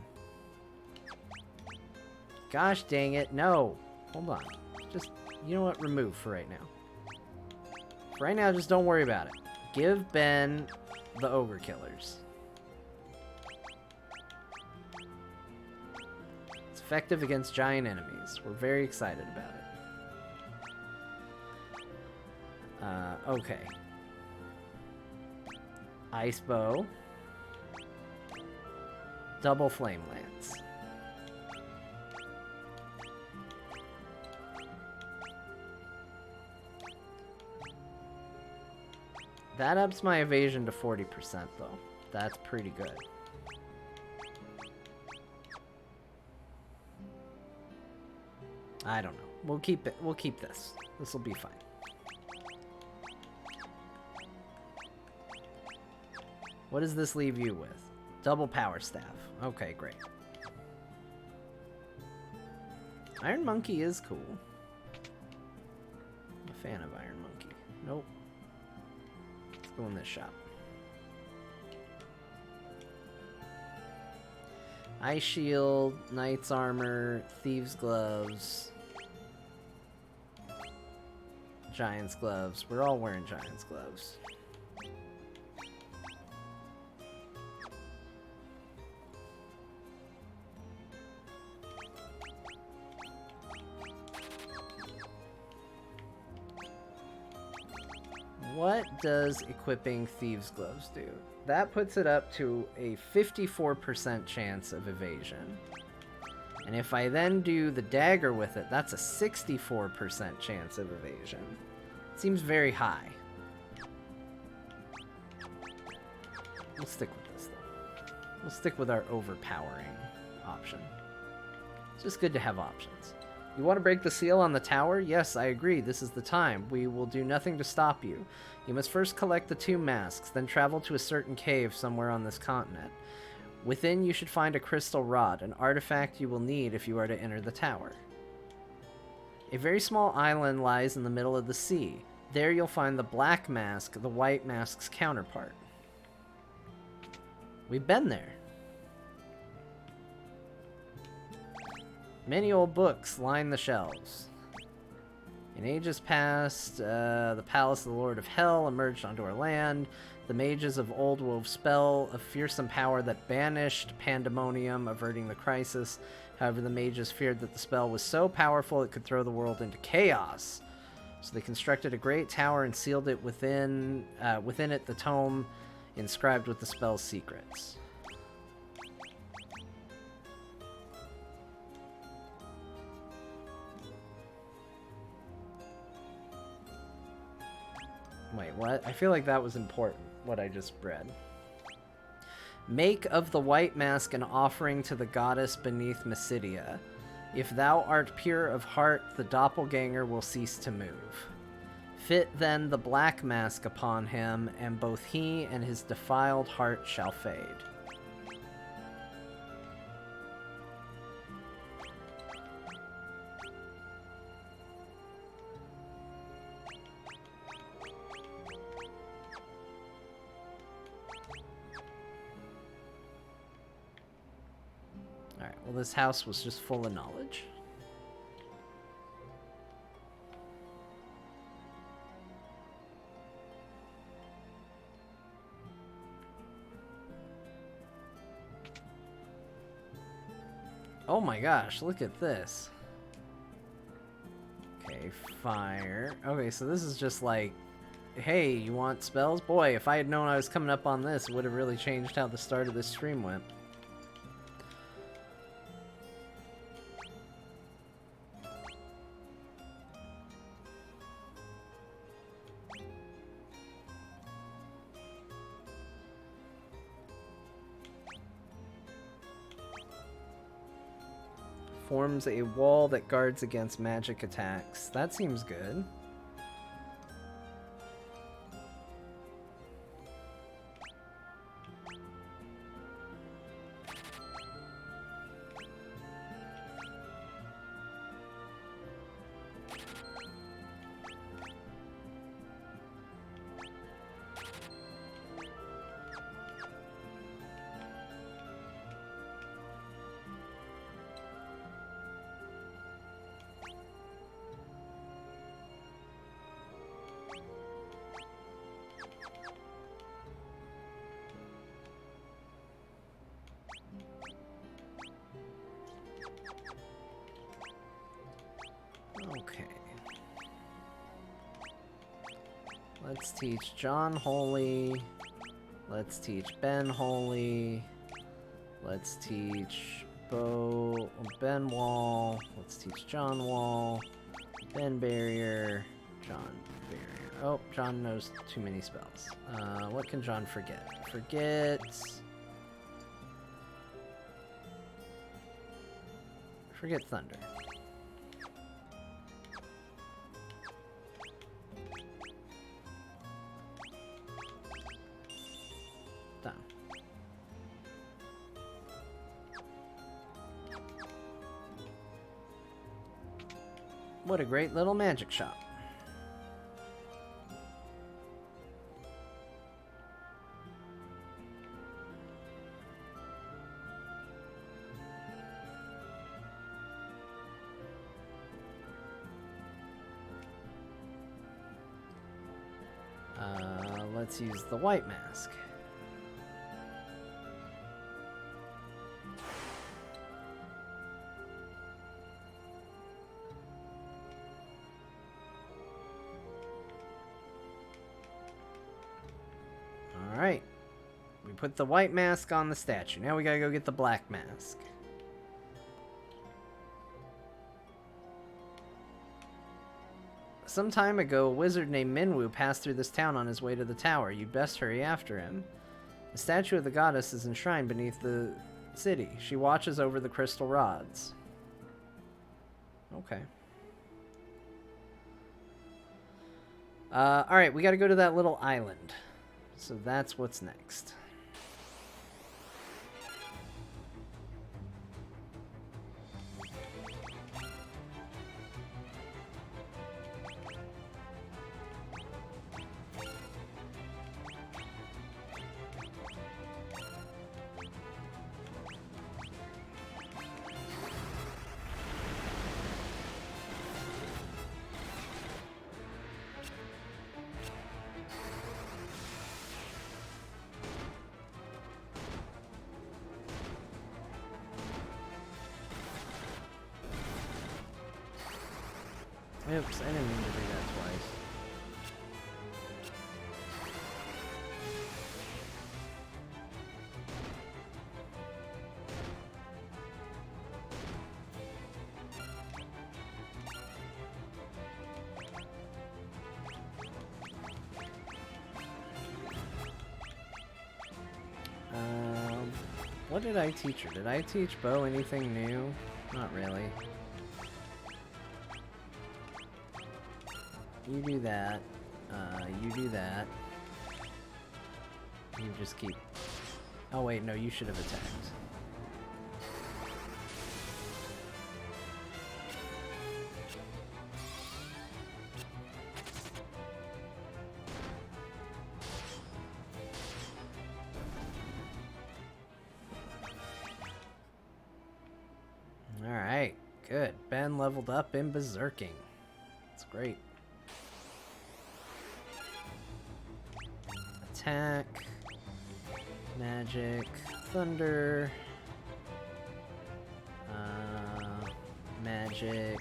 Gosh dang it, no! Hold on. Just, you know what, remove for right now. For right now, just don't worry about it. Give Ben the Ogre Killers. It's effective against giant enemies. We're very excited about it. Okay. Ice Bow. Double Flame Lance. That ups my evasion to 40% though. That's pretty good. I don't know. We'll keep it. We'll keep this. This will be fine. What does this leave you with? Double Power Staff. Okay, great. Iron Monkey is cool. I'm a fan of Iron Monkey. Nope. Let's go in this shop. Ice Shield, Knight's Armor, Thieves Gloves, Giant's Gloves. We're all wearing Giant's Gloves. What does equipping Thieves Gloves do? That puts it up to a 54% chance of evasion. And if I then do the dagger with it, that's a 64% chance of evasion. Seems very high. We'll stick with this though. We'll stick with our overpowering option. It's just good to have options. You want to break the seal on the tower? Yes, I agree. This is the time. We will do nothing to stop you. You must first collect the 2 masks, then travel to a certain cave somewhere on this continent. Within, you should find a crystal rod, an artifact you will need if you are to enter the tower. A very small island lies in the middle of the sea. There you'll find the black mask, the white mask's counterpart. We've been there. Many old books line the shelves. In ages past, the palace of the Lord of Hell emerged onto our land. The mages of old wove spell a fearsome power that banished pandemonium, averting the crisis. However, the mages feared that the spell was so powerful it could throw the world into chaos. So they constructed a great tower and sealed it within it the tome inscribed with the spell's secrets. Wait, what? I feel like that was important, what I just read. Make of the white mask an offering to the goddess beneath Mysidia. If thou art pure of heart, the doppelganger will cease to move. Fit then the black mask upon him, and both he and his defiled heart shall fade. Alright, well, this house was just full of knowledge. Oh my gosh, look at this. Okay, fire. Okay, so this is just like, hey, you want spells? Boy, if I had known I was coming up on this, it would have really changed how the start of this stream went. Forms a wall that guards against magic attacks. That seems good. Okay. Let's teach John Holy. Let's teach Ben Holy. Let's teach Ben Wall. Let's teach John Wall. Ben Barrier. John Barrier. Oh, John knows too many spells. What can John forget? Forget Thunder. Done. What a great little magic shop. Let's use the white mask. Alright. We put the white mask on the statue. Now we gotta go get the black mask. Some time ago, a wizard named Minwu passed through this town on his way to the tower. You'd best hurry after him. The statue of the goddess is enshrined beneath the city. She watches over the crystal rods. Okay. Alright, we gotta go to that little island. So that's what's next. Oops, I didn't mean to do that twice. What did I teach her? Did I teach Bo anything new? Not really. You do that. You do that. You just keep... Oh wait, no, you should have attacked. Alright, good. Ben leveled up in Berserking. That's great. Attack, magic, thunder, magic,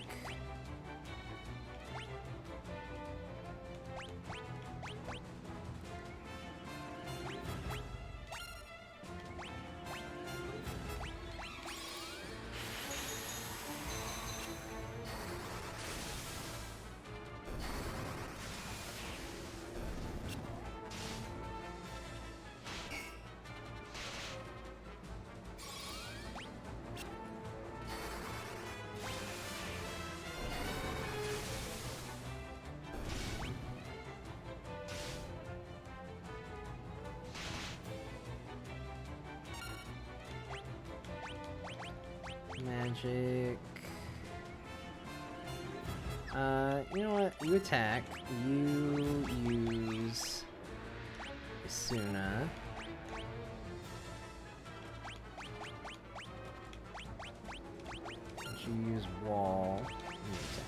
magic. You know what? You attack. You use Isuna. You use wall. You attack.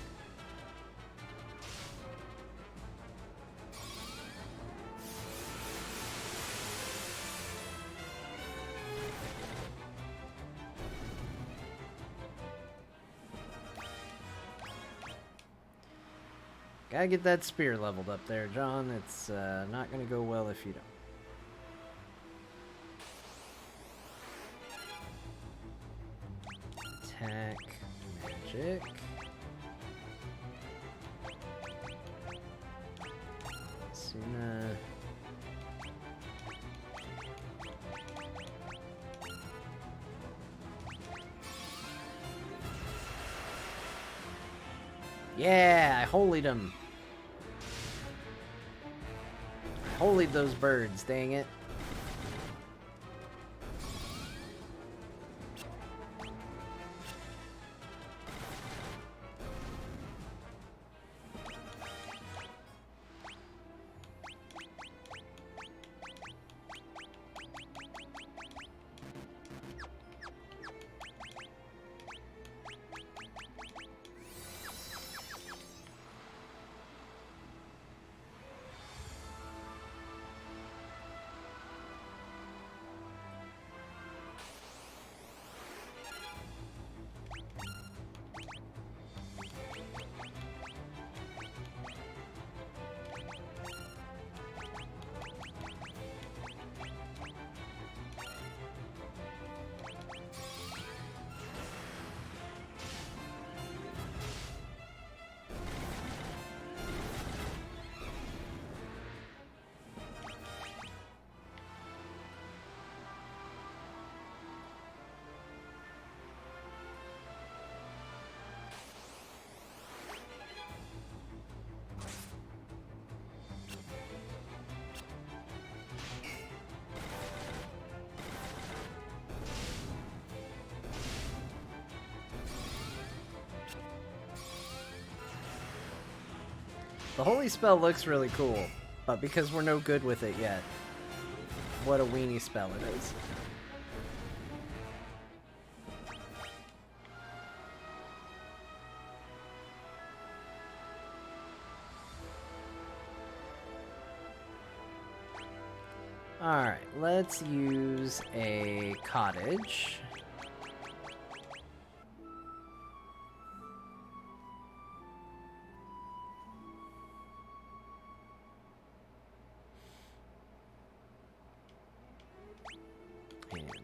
Gotta get that spear leveled up there, John. It's not gonna go well if you don't. Attack, magic. Suna. Yeah, I holied him. I holied those birds, dang it. The holy spell looks really cool, but because we're no good with it yet, what a weenie spell it is. Alright, let's use a cottage.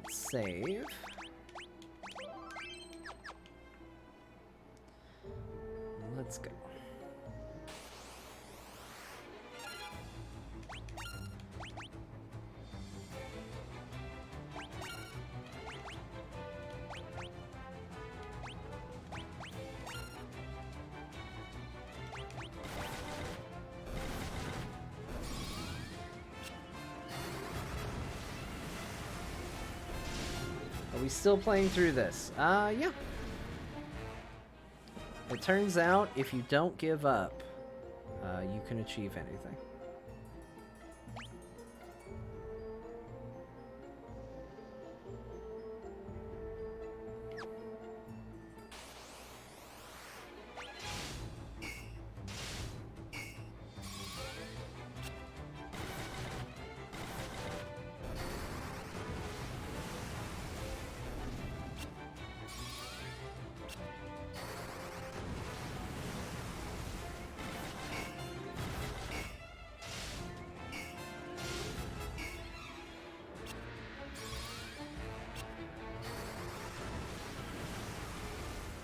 Let's save. Let's go. Are we still playing through this? Yeah. It turns out, if you don't give up, you can achieve anything.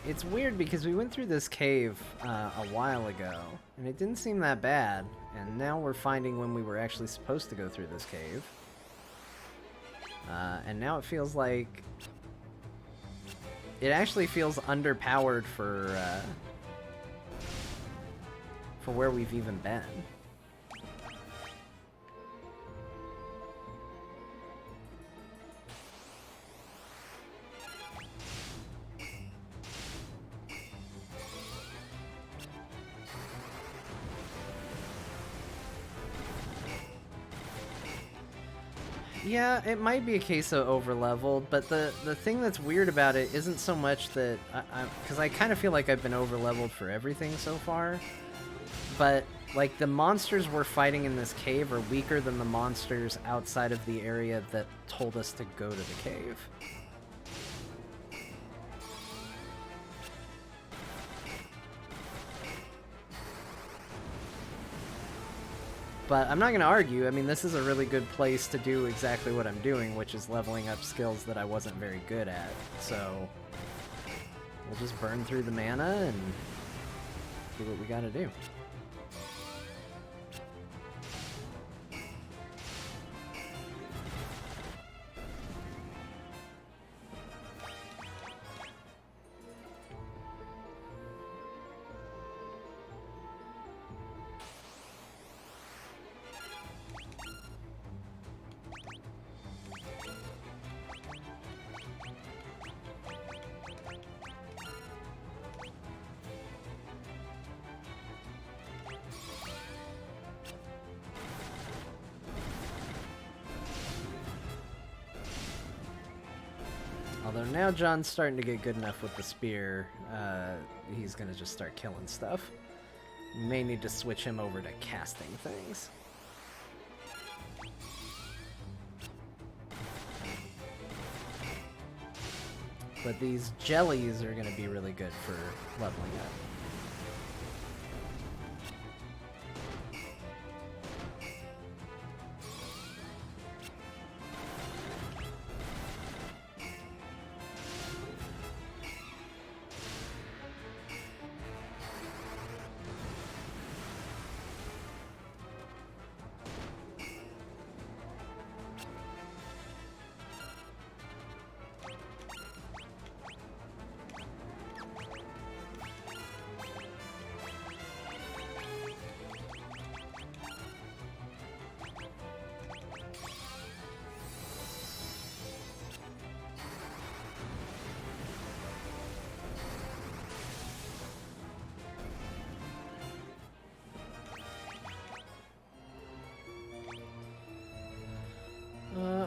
It's weird because we went through this cave a while ago, and it didn't seem that bad, and now we're finding when we were actually supposed to go through this cave. And now it feels like... It actually feels underpowered for where we've even been. Yeah, it might be a case of overleveled, but the thing that's weird about it isn't so much that because I kind of feel like I've been overleveled for everything so far, but like the monsters we're fighting in this cave are weaker than the monsters outside of the area that told us to go to the cave. But I'm not going to argue. I mean, this is a really good place to do exactly what I'm doing, which is leveling up skills that I wasn't very good at. So we'll just burn through the mana and do what we got to do. Although now John's starting to get good enough with the spear, he's gonna just start killing stuff. We may need to switch him over to casting things. But these jellies are gonna be really good for leveling up.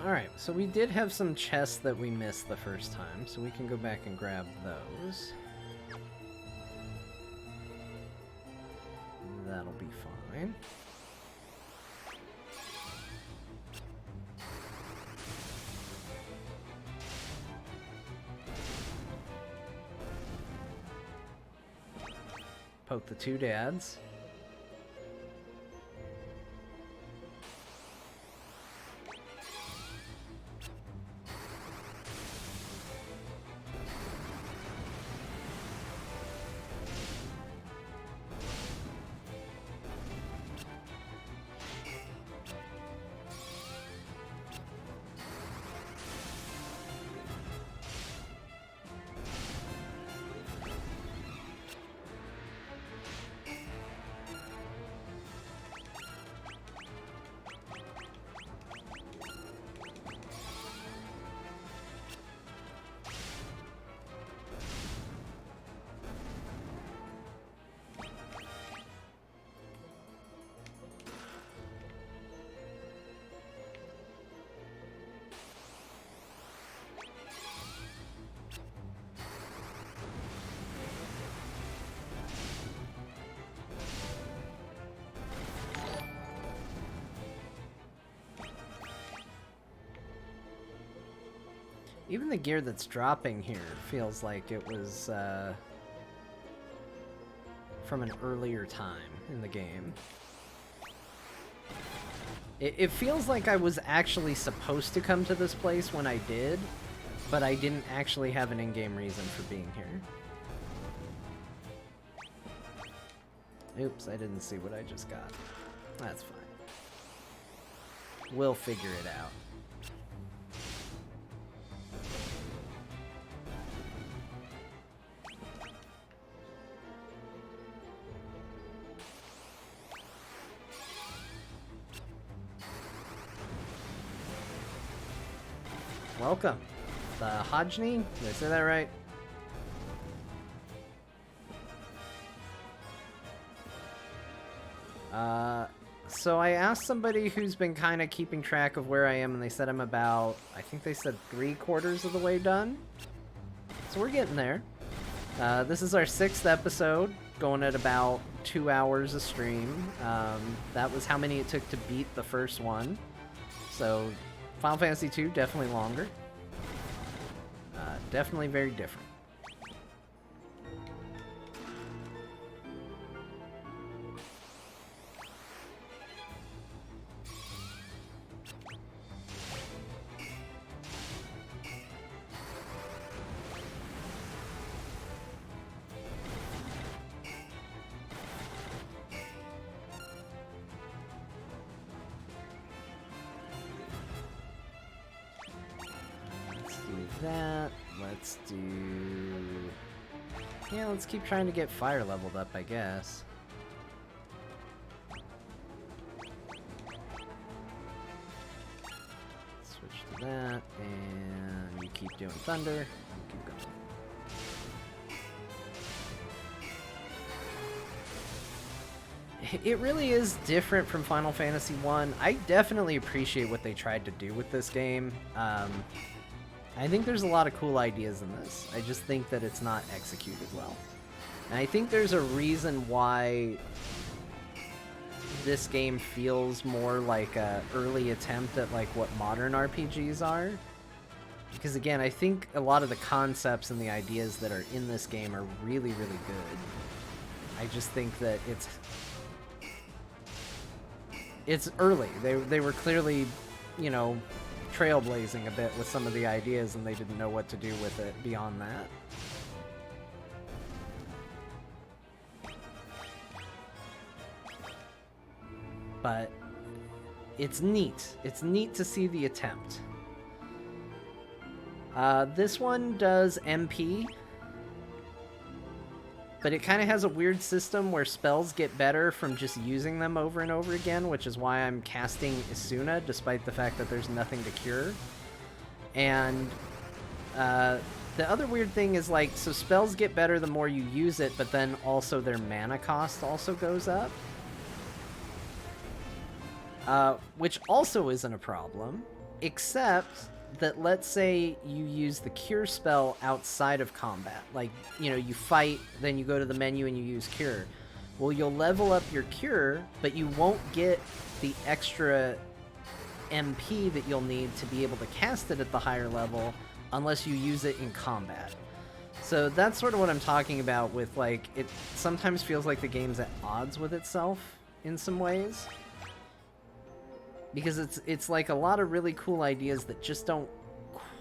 Alright, so we did have some chests that we missed the first time, so we can go back and grab those. That'll be fine. Poke the two dads. Even the gear that's dropping here feels like it was from an earlier time in the game. It feels like I was actually supposed to come to this place when I did, but I didn't actually have an in-game reason for being here. Oops, I didn't see what I just got. That's fine. We'll figure it out. Welcome. The Hajni? Did I say that right? So I asked somebody who's been kind of keeping track of where I am, and they said I'm about, I think they said 3/4 of the way done. So we're getting there. This is our 6th episode, going at about 2 hours a stream. That was how many it took to beat the first one. So Final Fantasy II, definitely longer. Definitely very different. That. Let's do... Yeah, let's keep trying to get fire leveled up, I guess. Switch to that, and you keep doing thunder. Keep going. It really is different from Final Fantasy 1. I definitely appreciate what they tried to do with this game. I think there's a lot of cool ideas in this. I just think that it's not executed well. And I think there's a reason why this game feels more like an early attempt at like what modern RPGs are. Because again, I think a lot of the concepts and the ideas that are in this game are really, really good. I just think that it's early. They were clearly, you know, trailblazing a bit with some of the ideas, and they didn't know what to do with it beyond that. But it's neat. It's neat to see the attempt. This one does MP, but it kind of has a weird system where spells get better from just using them over and over again, which is why I'm casting Isuna, despite the fact that there's nothing to cure. And the other weird thing is, like, so spells get better the more you use it, but then also their mana cost also goes up. Which also isn't a problem, except that let's say you use the cure spell outside of combat. Like, you know, you fight, then you go to the menu and you use cure. Well, you'll level up your cure, but you won't get the extra MP that you'll need to be able to cast it at the higher level unless you use it in combat. So that's sort of what I'm talking about with, like, it sometimes feels like the game's at odds with itself in some ways. Because it's like a lot of really cool ideas that just don't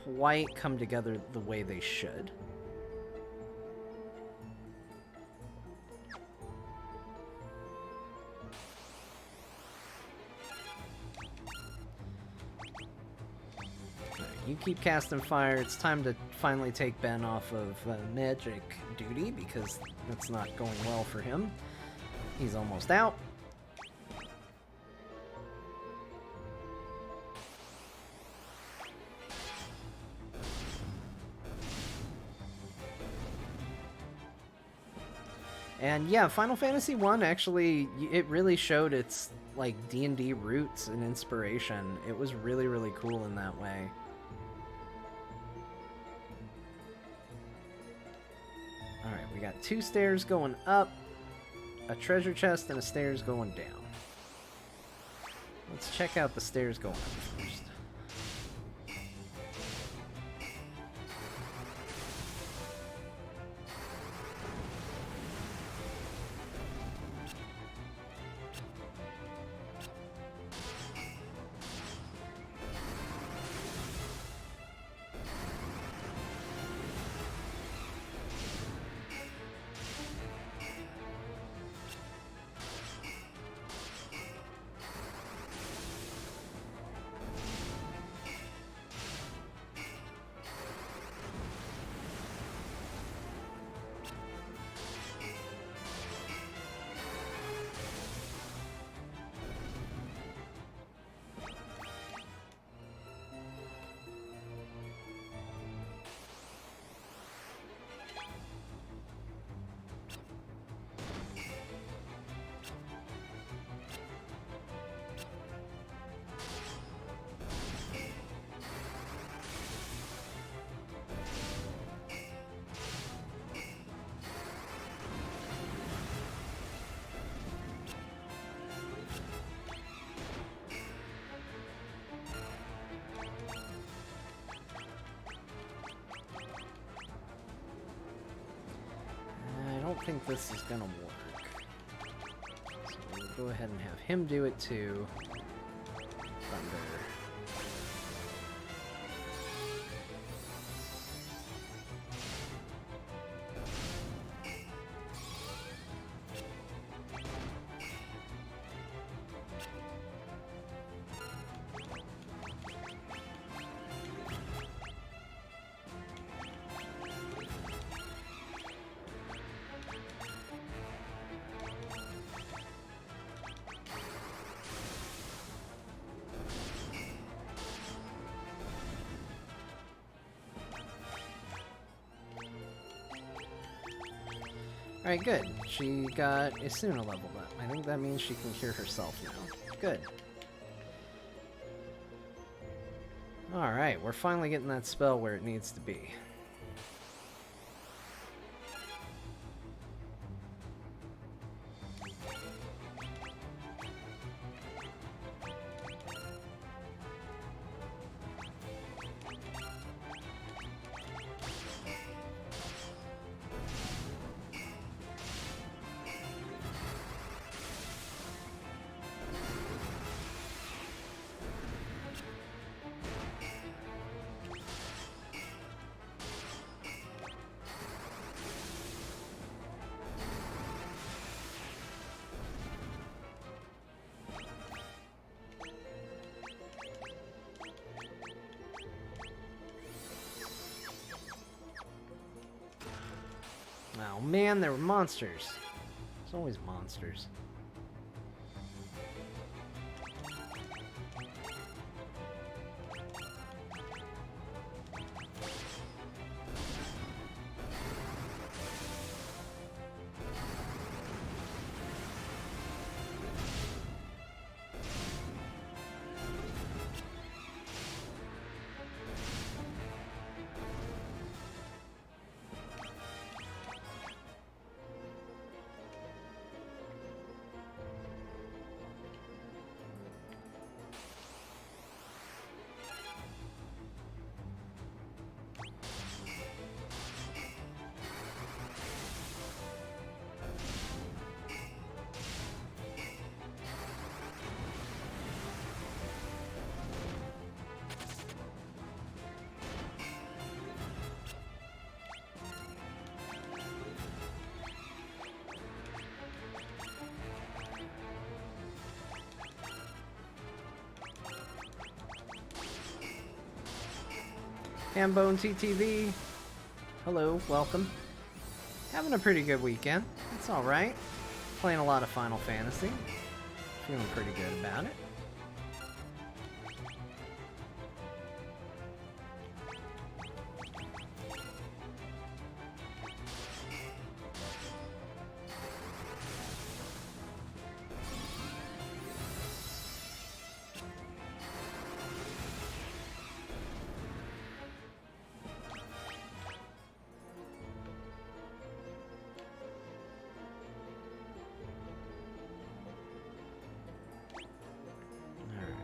quite come together the way they should. You keep casting fire. It's time to finally take Ben off of magic duty, because that's not going well for him. He's almost out. And yeah, Final Fantasy 1 actually, it really showed its like D&D roots and inspiration. It was really, really cool in that way. Alright, we got 2 stairs going up, a treasure chest, and a stairs going down. Let's check out the stairs going up first. think this is gonna work. So we'll go ahead and have him do it too. Thunder. Alright, good. She got Isuna leveled up. I think that means she can cure herself now. Good. Alright, we're finally getting that spell where it needs to be. Oh man, there were monsters. There's always monsters. Hambone TTV, hello, welcome. Having a pretty good weekend. It's alright. Playing a lot of Final Fantasy. Feeling pretty good about it.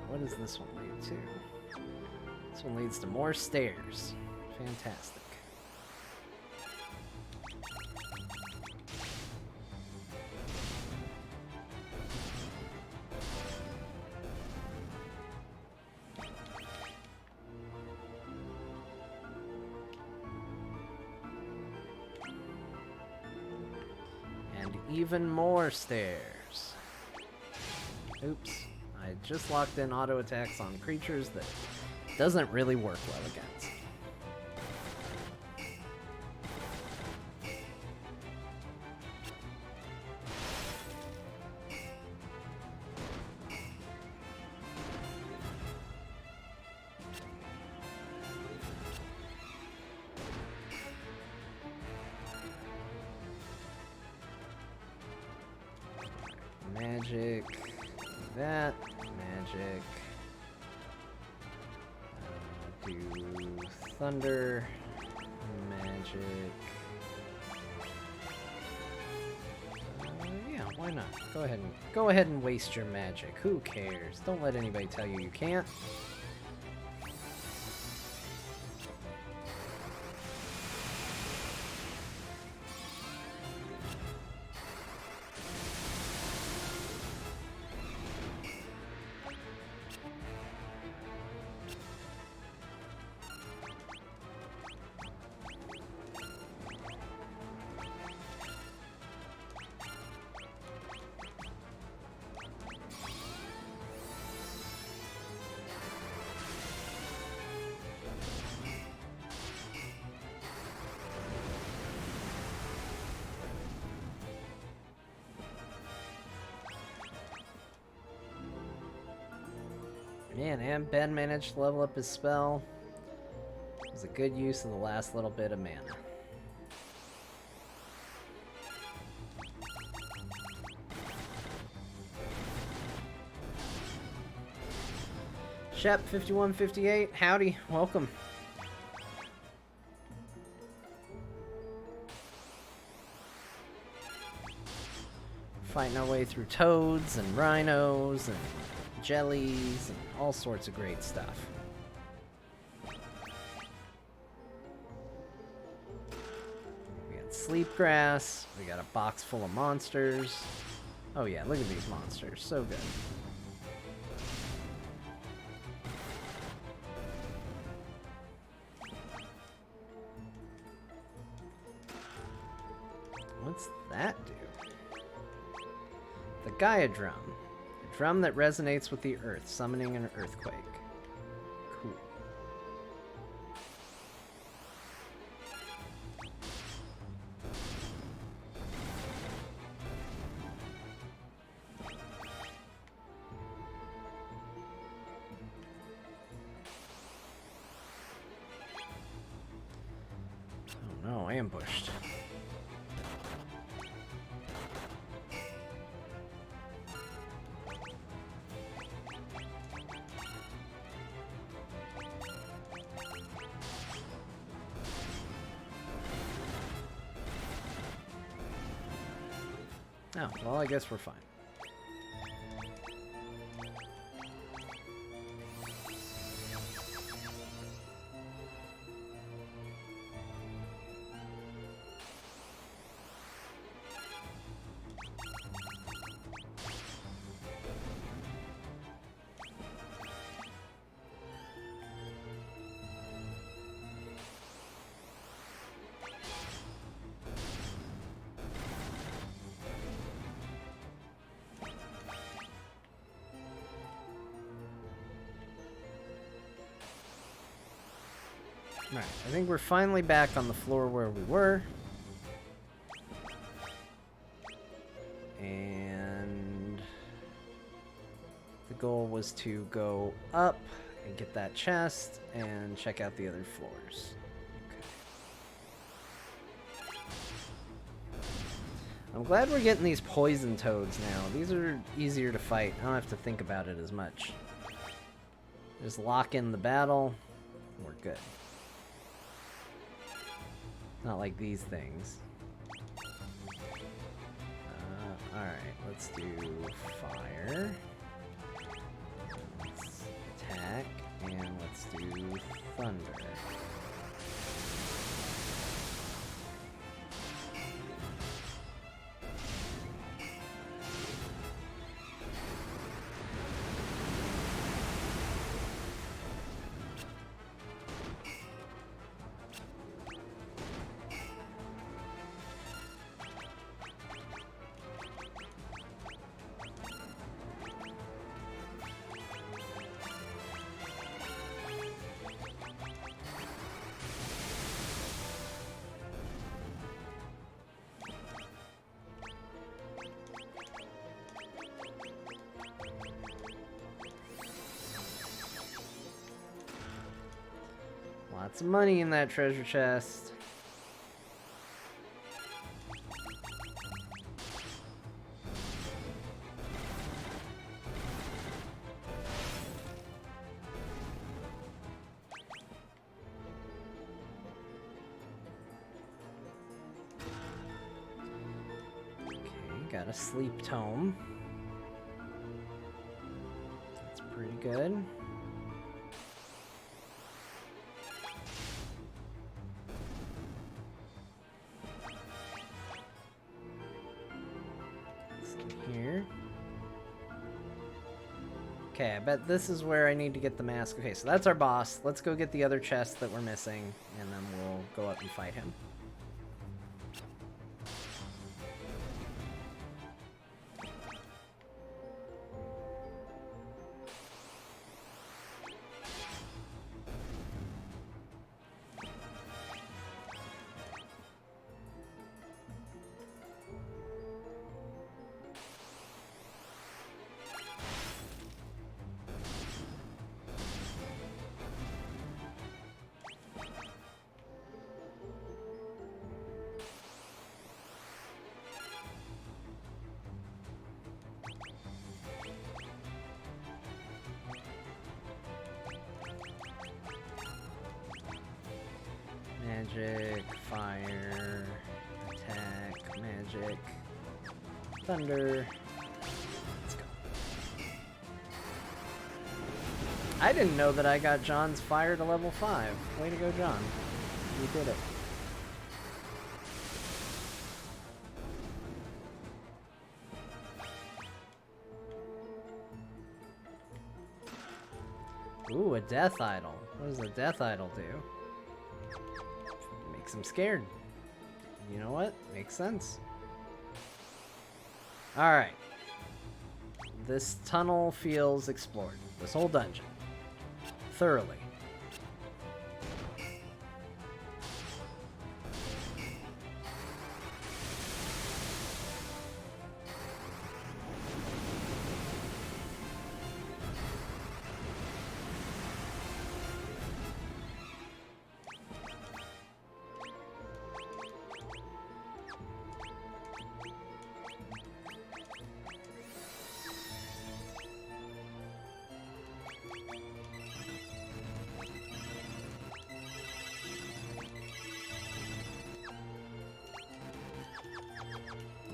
What does this one lead to? This one leads to more stairs. Fantastic. And even more stairs. Oops. I just locked in auto attacks on creatures that doesn't really work well against. Magic. That. Magic. Do thunder. Magic. Yeah, why not? Go ahead and waste your magic. Who cares? Don't let anybody tell you you can't. Man, and Ben managed to level up his spell. It was a good use of the last little bit of mana. Shep5158, howdy, welcome. Fighting our way through toads and rhinos and jellies and all sorts of great stuff. We got sleepgrass, we got a box full of monsters. Oh yeah, look at these monsters, so good. What's that do? The Gaia drum. A drum that resonates with the earth, summoning an earthquake. Cool. Oh no, ambushed. Oh, well, I guess we're fine. Alright, I think we're finally back on the floor where we were. And the goal was to go up and get that chest and check out the other floors. Okay. I'm glad we're getting these poison toads now. These are easier to fight. I don't have to think about it as much. Just lock in the battle. We're good. Not like these things. Alright, let's do fire. Let's attack, and let's do thunder. Lots of money in that treasure chest. Okay, got a sleep tome. That's pretty good. Here. Okay, I bet this is where I need to get the mask. Okay, so that's our boss. Let's go get the other chest that we're missing, and then we'll go up and fight him. magic, fire, attack, magic, thunder. Let's go. I didn't know that I got John's fire to level 5. Way to go, John. You did it. Ooh, a death idol. What does a death idol do? Makes him scared. You know what? Makes sense. Alright. This tunnel feels explored. This whole dungeon. Thoroughly.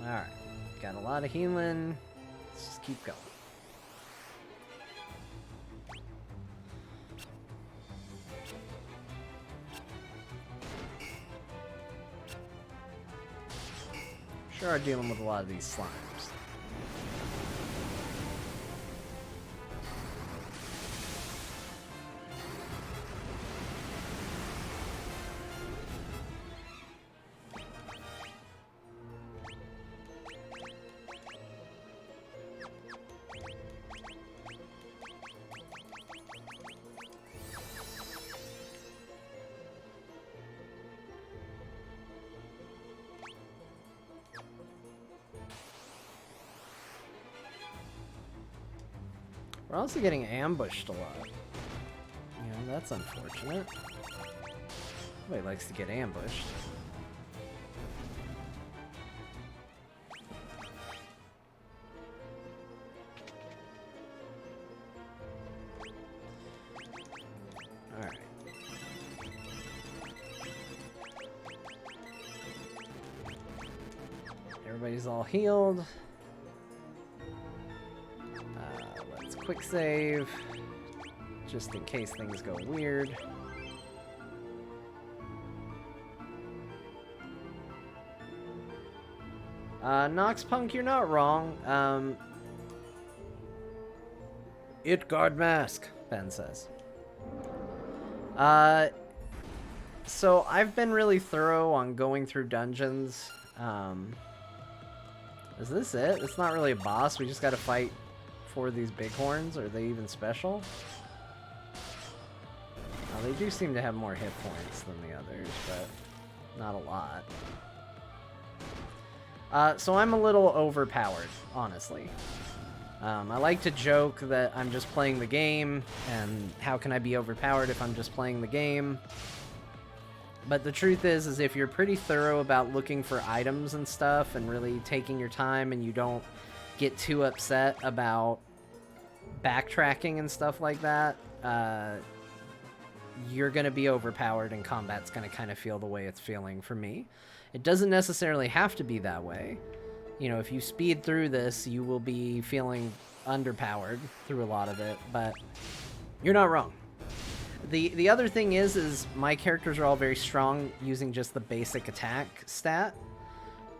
Alright, got a lot of healing. Let's just keep going. Sure are dealing with a lot of these slimes. We're also getting ambushed a lot. You know, that's unfortunate. Nobody likes to get ambushed. Alright. Everybody's all healed. Quick save, just in case things go weird. Noxpunk, you're not wrong. It guard mask, Ben says. So I've been really thorough on going through dungeons. Is this it? It's not really a boss, we just gotta fight for these bighorns. Are they even special? They do seem to have more hit points than the others, but not a lot. So I'm a little overpowered, honestly. I like to joke that I'm just playing the game, and how can I be overpowered if I'm just playing the game? But the truth is if you're pretty thorough about looking for items and stuff, and really taking your time, and you don't get too upset about backtracking and stuff like that, you're going to be overpowered, and combat's going to kind of feel the way it's feeling for me. It doesn't necessarily have to be that way. You know, if you speed through this, you will be feeling underpowered through a lot of it, but you're not wrong. The other thing is my characters are all very strong using just the basic attack stat,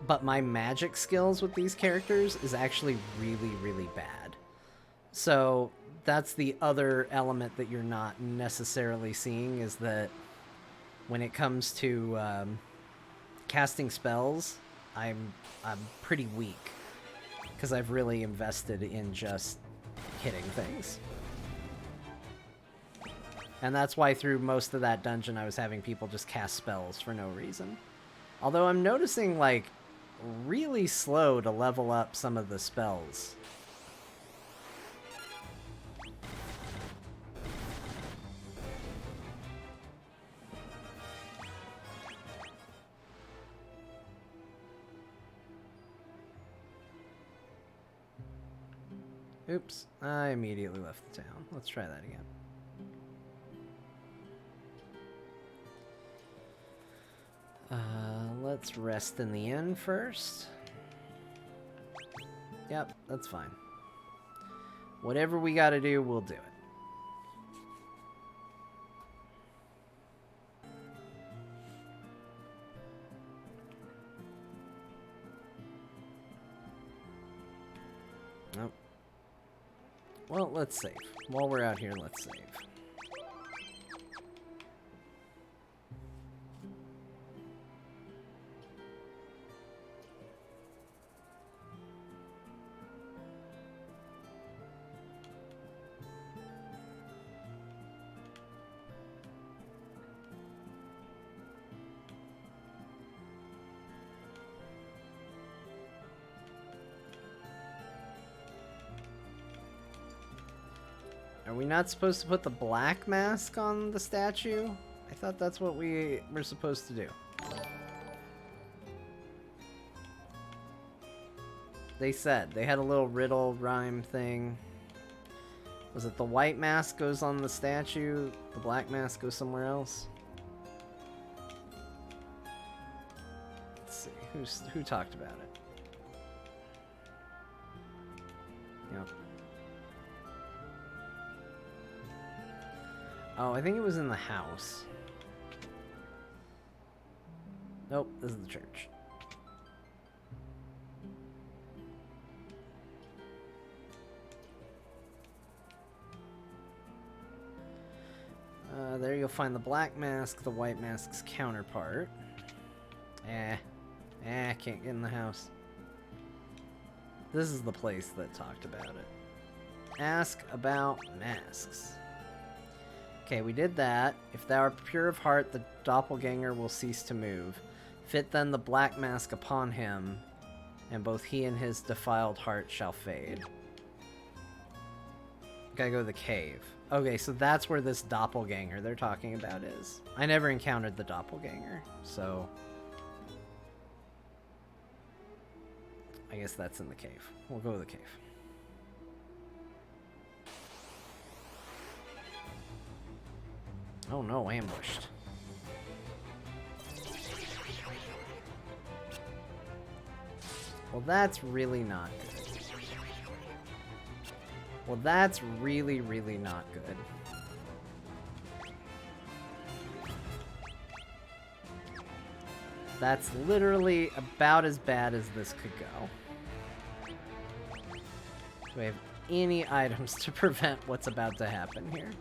but my magic skills with these characters is actually really, really bad. So that's the other element that you're not necessarily seeing, is that when it comes to casting spells, I'm pretty weak because I've really invested in just hitting things. And that's why through most of that dungeon I was having people just cast spells for no reason. Although I'm noticing, like, really slow to level up some of the spells. Oops, I immediately left the town. Let's try that again. Let's rest in the inn first. Yep, that's fine. Whatever we gotta do, we'll do it. Nope. Well, let's save. While we're out here, let's save. Are we not supposed to put the black mask on the statue? I thought that's what we were supposed to do. They said. They had a little riddle rhyme thing. Was it the white mask goes on the statue, the black mask goes somewhere else? Let's see. Who talked about it? Yep. Oh, I think it was in the house. Nope, this is the church. There you'll find the black mask, the white mask's counterpart. Can't get in the house. This is the place that talked about it. Ask about masks. Okay, we did that. If thou art pure of heart, the doppelganger will cease to move. Fit then the black mask upon him, and both he and his defiled heart shall fade. Gotta go to the cave. Okay, so that's where this doppelganger they're talking about is. I never encountered the doppelganger, so... I guess that's in the cave. We'll go to the cave. Oh no, ambushed. Well, that's really not good. Well, that's really, really not good. That's literally about as bad as this could go. Do we have any items to prevent what's about to happen here?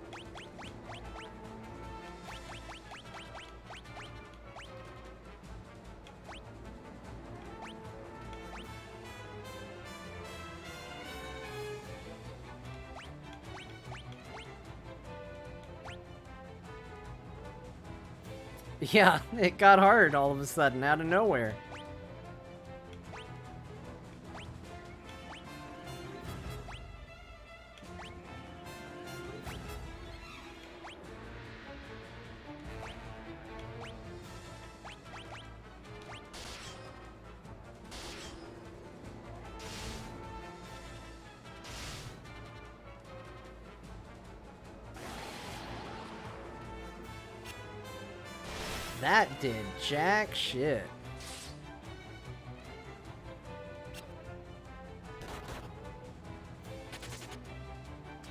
Yeah, it got hard all of a sudden, out of nowhere. That did jack shit.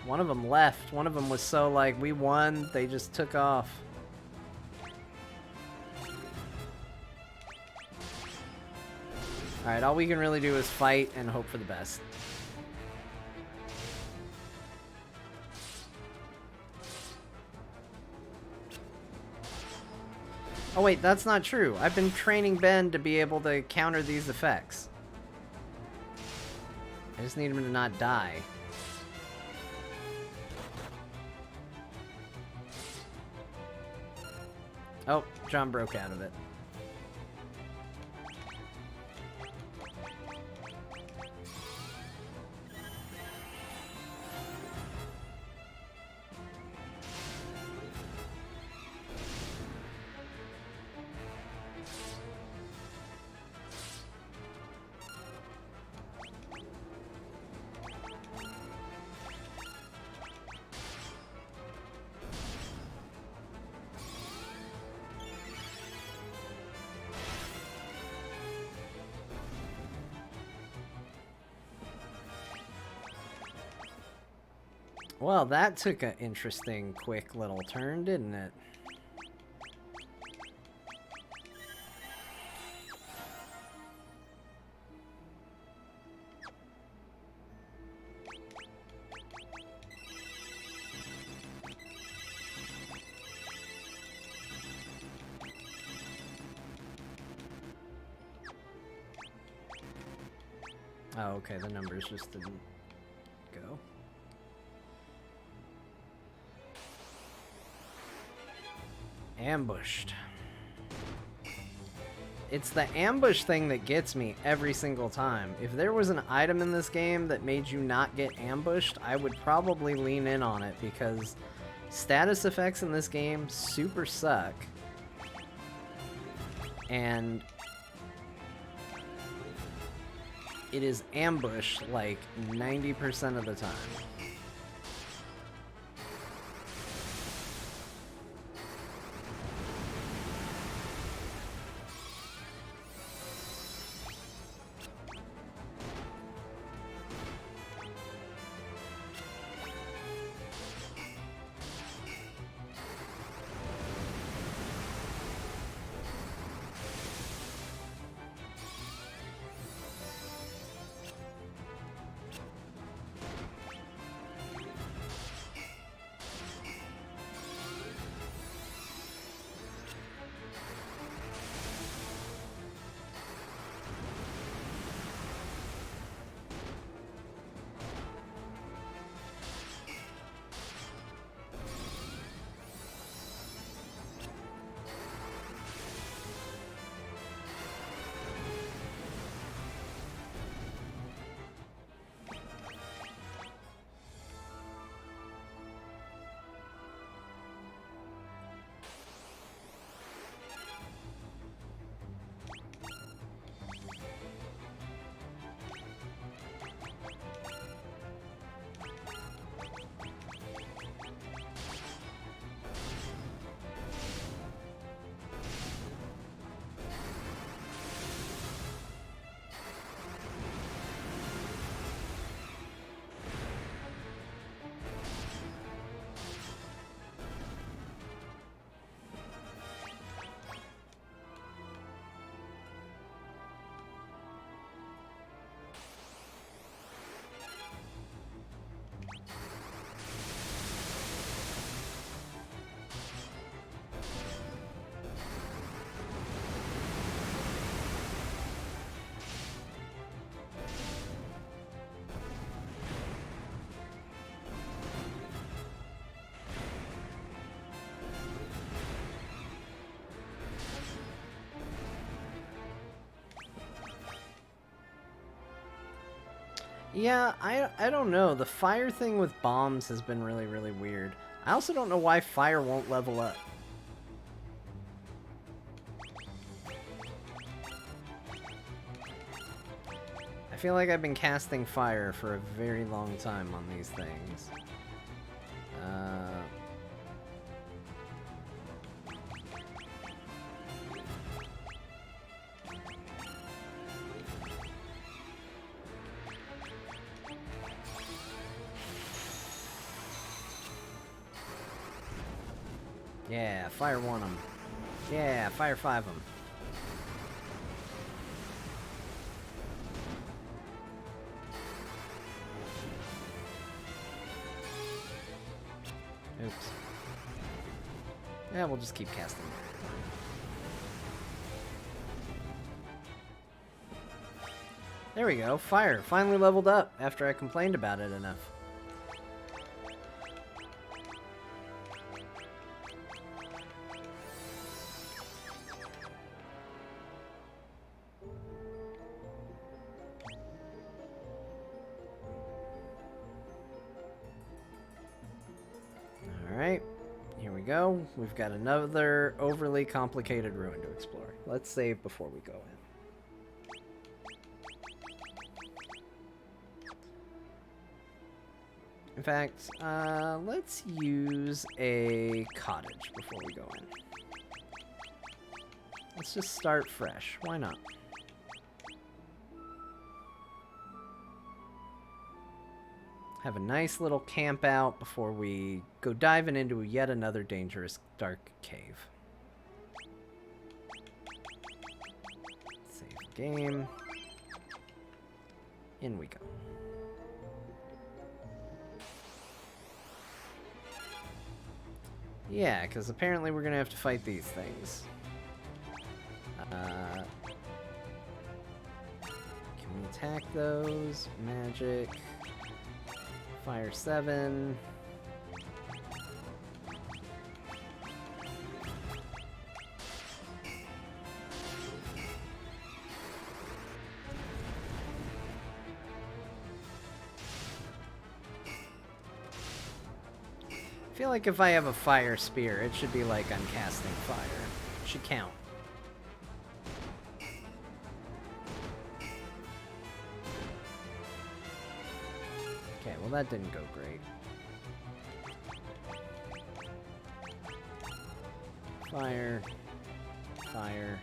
One of them left. One of them was so like, we won, they just took off. Alright, all we can really do is fight and hope for the best. Oh wait, that's not true. I've been training Ben to be able to counter these effects. I just need him to not die. Oh, John broke out of it. Well, that took an interesting, quick little turn, didn't it? Oh, okay, the numbers just didn't go. Ambushed. It's the ambush thing that gets me every single time. If there was an item in this game that made you not get ambushed, I would probably lean in on it, because status effects in this game super suck. And it is ambush like 90% of the time. Yeah, I don't know. The fire thing with bombs has been really, really weird. I also don't know why fire won't level up. I feel like I've been casting fire for a very long time on these things. Yeah, fire 1 them. Yeah, fire 5 them. Oops. Yeah, we'll just keep casting. There we go. Fire finally leveled up after I complained about it enough. Alright, here we go. We've got another overly complicated ruin to explore. Let's save before we go in. In fact, let's use a cottage before we go in. Let's just start fresh. Why not? have a nice little camp out before we go diving into yet another dangerous dark cave. Save game. In we go. Yeah, because apparently we're going to have to fight these things. Can we attack those? Magic. Fire 7. I feel like if I have a fire spear, it should be like I'm casting fire. It should count. Okay, well that didn't go great. Fire. Fire.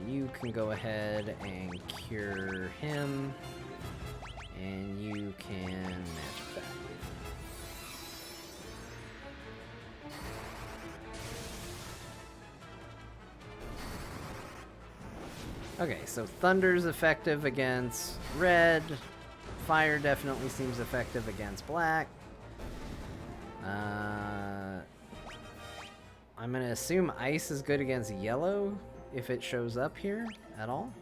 You can go ahead and cure him. And you can magic that. Okay, so Thunder's effective against red. Fire definitely seems effective against black. I'm gonna assume ice is good against yellow if it shows up here at all.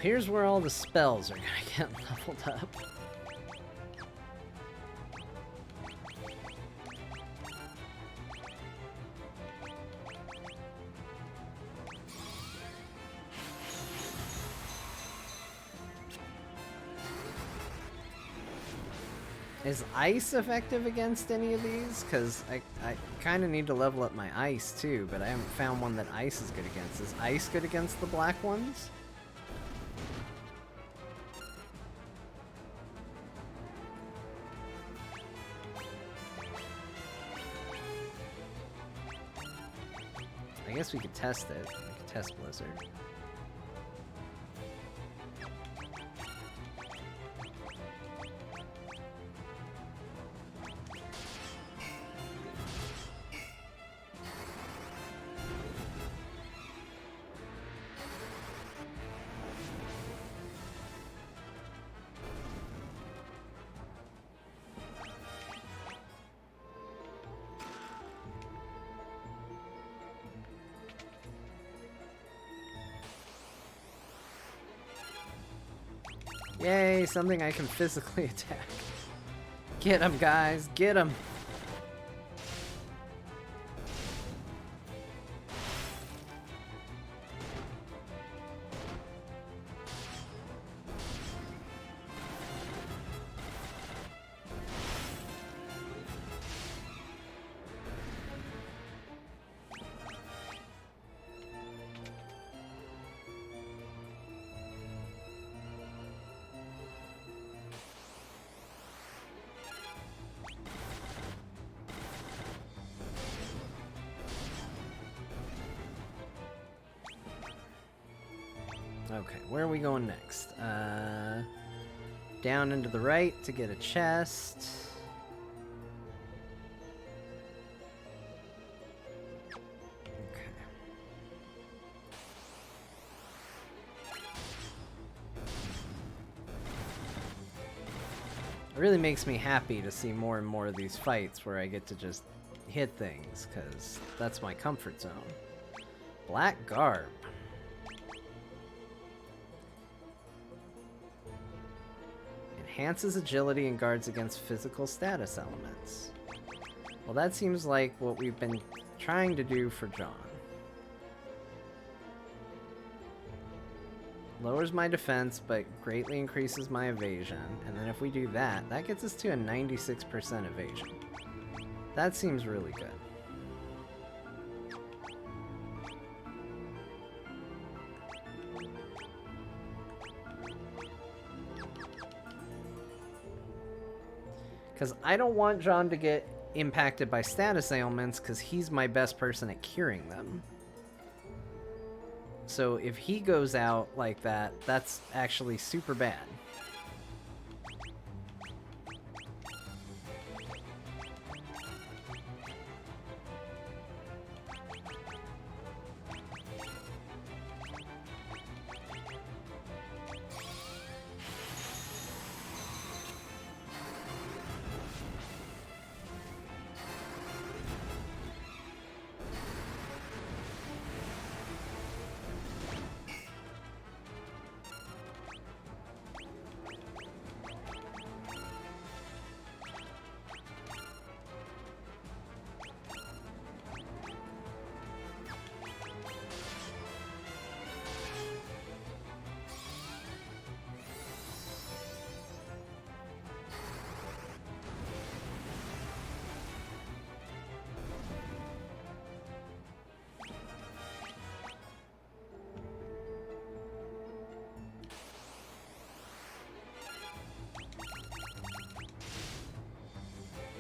Here's where all the spells are gonna get leveled up. Is ice effective against any of these? Because I kind of need to level up my ice too, but I haven't found one that ice is good against. Is ice good against the black ones? I guess we could test it. We could test Blizzard. Yay, something I can physically attack. Get him, guys, get him. Okay, where are we going next? Down into the right to get a chest. Okay. It really makes me happy to see more and more of these fights where I get to just hit things, because that's my comfort zone. Black Garb. Enhances agility and guards against physical status elements. Well, that seems like what we've been trying to do for John. Lowers my defense, but greatly increases my evasion. And then if we do that, that gets us to a 96% evasion. That seems really good. Because I don't want John to get impacted by status ailments, because he's my best person at curing them. So if he goes out like that, that's actually super bad.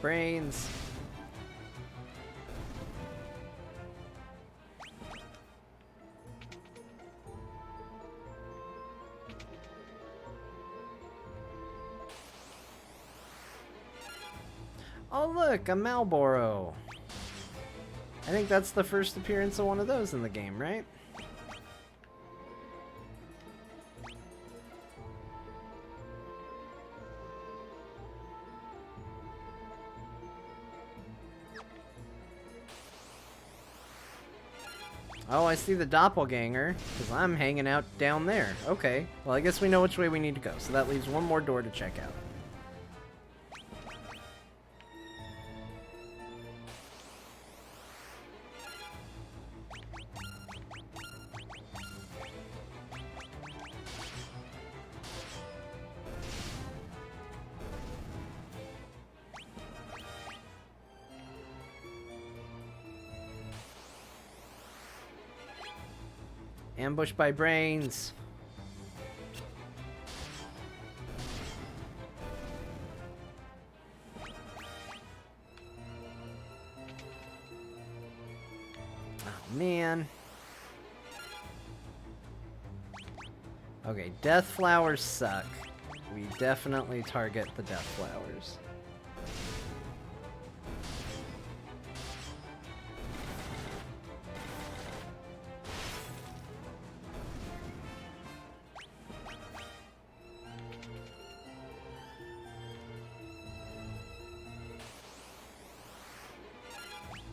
Brains. Oh look, a Malboro. I think that's the first appearance of one of those in the game, right? Oh, I see the doppelganger, because I'm hanging out down there. Okay, well I guess we know which way we need to go, so that leaves one more door to check out. Ambushed by brains. Oh, man. Okay, death flowers suck. We definitely target the death flowers.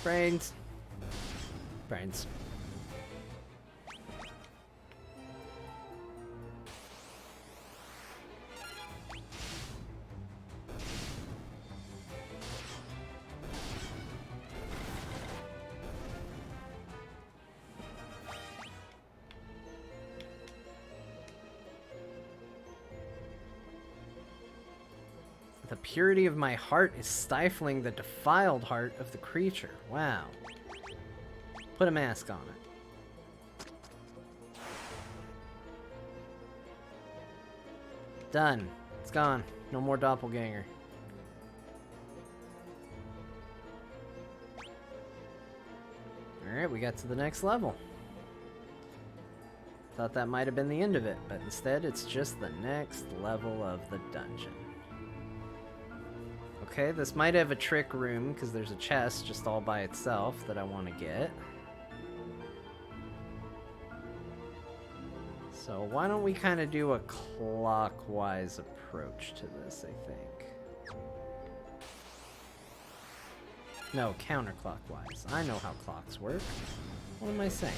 Brains. Brains. The purity of my heart is stifling the defiled heart of the creature. Wow. Put a mask on it. Done. It's gone. No more doppelganger. Alright, we got to the next level. Thought that might have been the end of it, but instead it's just the next level of the dungeon. Okay, this might have a trick room because there's a chest just all by itself that I want to get. So why don't we kind of do a clockwise approach to this, I think. No, counterclockwise. I know how clocks work. What am I saying?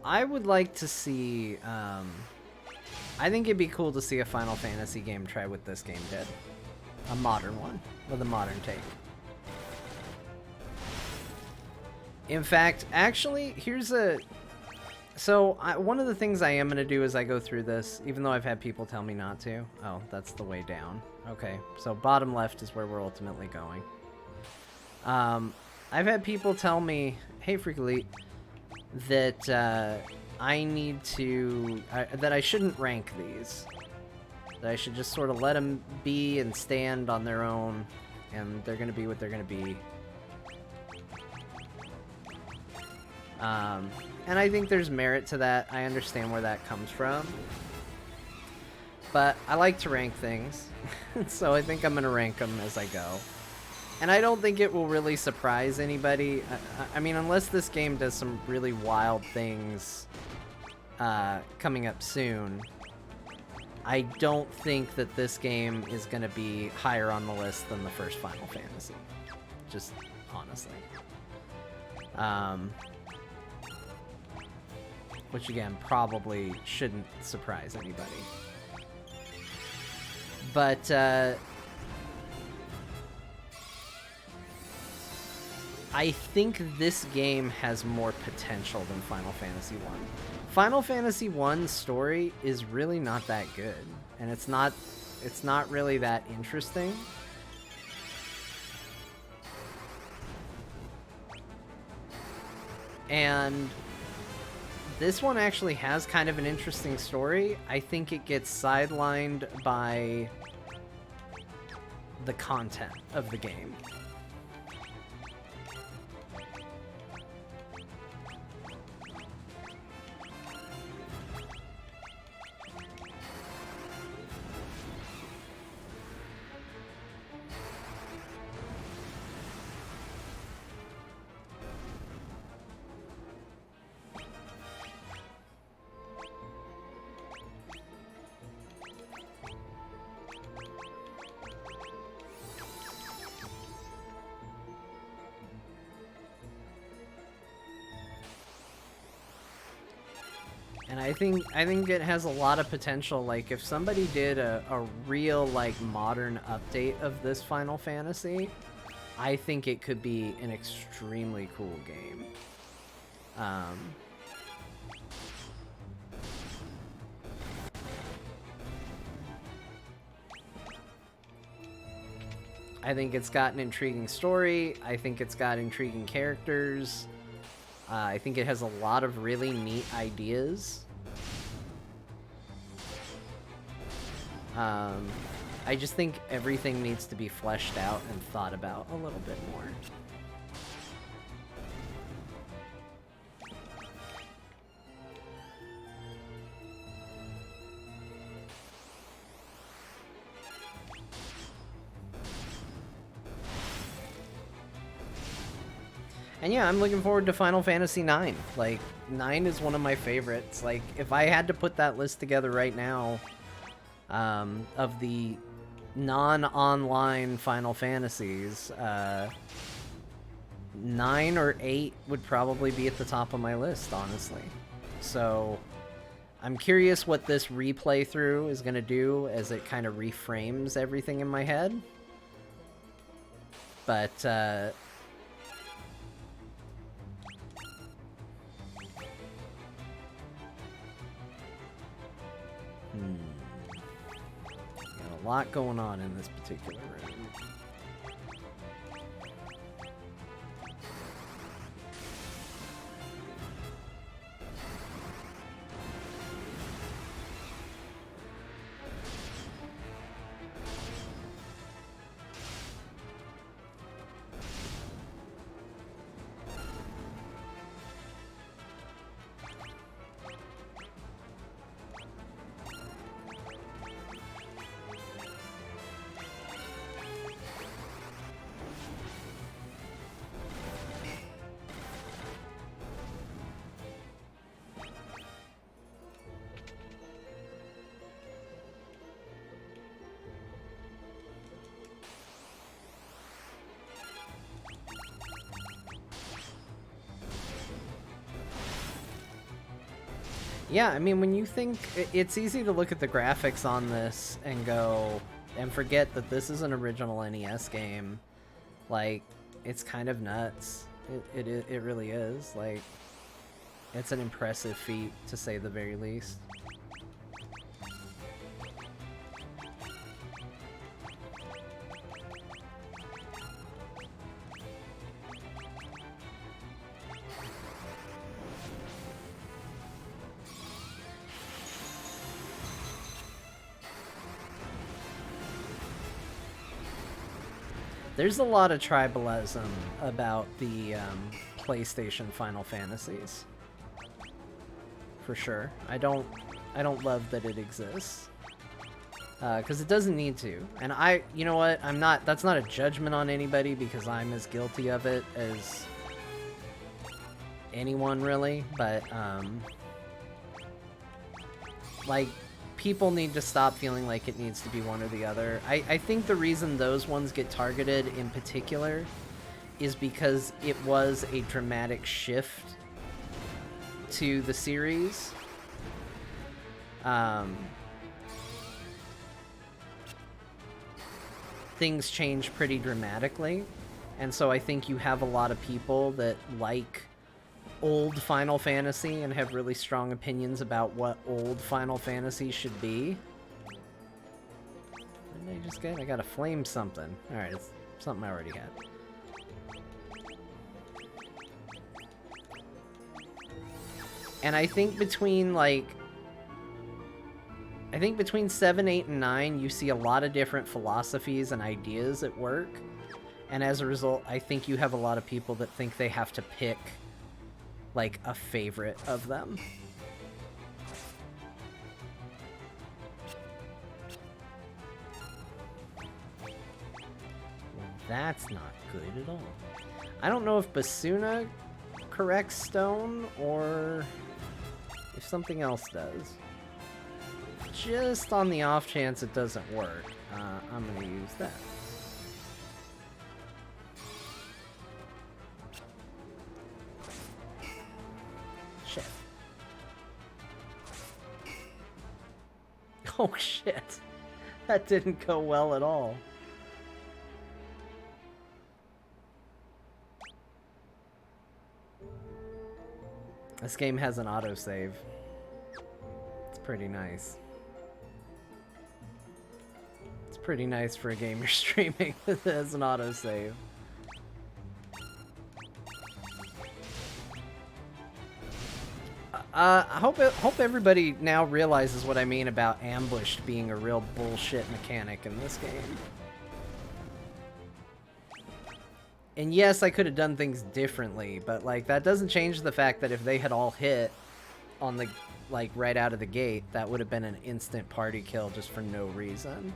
I would like to see, I think it'd be cool to see a Final Fantasy game try what this game did. A modern one, with a modern take. In fact, actually, here's a... So, one of the things I am going to do as I go through this, even though I've had people tell me not to. Oh, that's the way down. Okay, so bottom left is where we're ultimately going. I've had people tell me, hey, Freakily, that I need to... that I shouldn't rank these. That I should just sort of let them be and stand on their own, and they're going to be what they're going to be. And I think there's merit to that. I understand where that comes from. But I like to rank things, so I think I'm going to rank them as I go. And I don't think it will really surprise anybody. I mean, unless this game does some really wild things coming up soon, I don't think that this game is going to be higher on the list than the first Final Fantasy. Just honestly. Which, again, probably shouldn't surprise anybody. But, I think this game has more potential than Final Fantasy 1. Final Fantasy 1's story is really not that good, and it's not really that interesting. And this one actually has kind of an interesting story. I think it gets sidelined by the content of the game. And I think it has a lot of potential. Like, if somebody did a real, like, modern update of this Final Fantasy, I think it could be an extremely cool game. I think it's got an intriguing story. I think it's got intriguing characters. I think it has a lot of really neat ideas. I just think everything needs to be fleshed out and thought about a little bit more. And yeah, I'm looking forward to Final Fantasy IX. Like, 9 is one of my favorites. Like, if I had to put that list together right now, of the non-online Final Fantasies, 9 or 8 would probably be at the top of my list, honestly. So, I'm curious what this replay through is going to do as it kind of reframes everything in my head. But, got a lot going on in this particular room. Yeah, I mean, when you think... It's easy to look at the graphics on this and go... And forget that this is an original NES game. Like, it's kind of nuts. It really is. Like, it's an impressive feat, to say the very least. There's a lot of tribalism about the PlayStation Final Fantasies, for sure. I don't love that it exists, because it doesn't need to. And you know what? That's not a judgment on anybody, because I'm as guilty of it as anyone, really. But like, people need to stop feeling like it needs to be one or the other. I think the reason those ones get targeted in particular is because it was a dramatic shift to the series. Things change pretty dramatically, and so I think you have a lot of people that like old Final Fantasy and have really strong opinions about what old Final Fantasy should be. What did I just get? I got a flame something. Alright, it's something I already had. And I think between, like... I think between 7, 8, and 9, you see a lot of different philosophies and ideas at work. And as a result, I think you have a lot of people that think they have to pick like a favorite of them. Well, that's not good at all. I don't know if Basuna corrects stone or if something else does. Just on the off chance it doesn't work, I'm gonna use that. Shit. Oh shit. That didn't go well at all. This game has an autosave. It's pretty nice. It's pretty nice for a game you're streaming that has an autosave. I hope everybody now realizes what I mean about ambushed being a real bullshit mechanic in this game. And yes, I could have done things differently, but like that doesn't change the fact that if they had all hit on the like right out of the gate, that would have been an instant party kill just for no reason.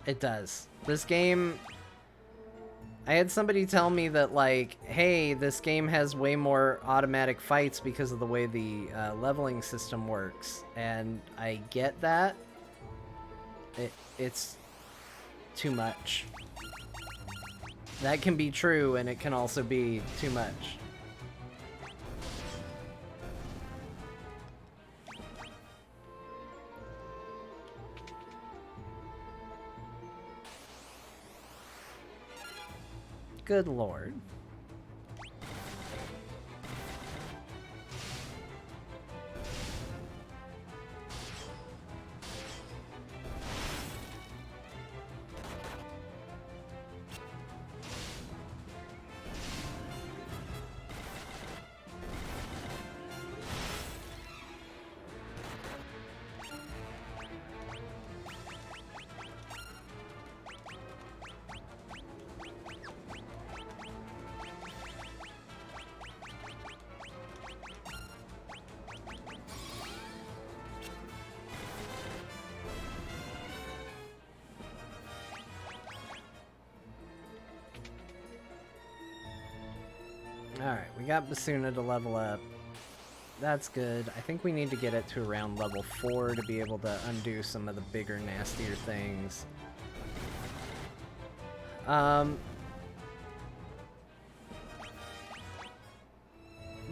It does. This game... I had somebody tell me that, like, hey, this game has way more automatic fights because of the way the leveling system works. And I get that. It's too much. That can be true, and it can also be too much. Good lord. Alright, we got Basuna to level up. That's good. I think we need to get it to around level 4 to be able to undo some of the bigger, nastier things. But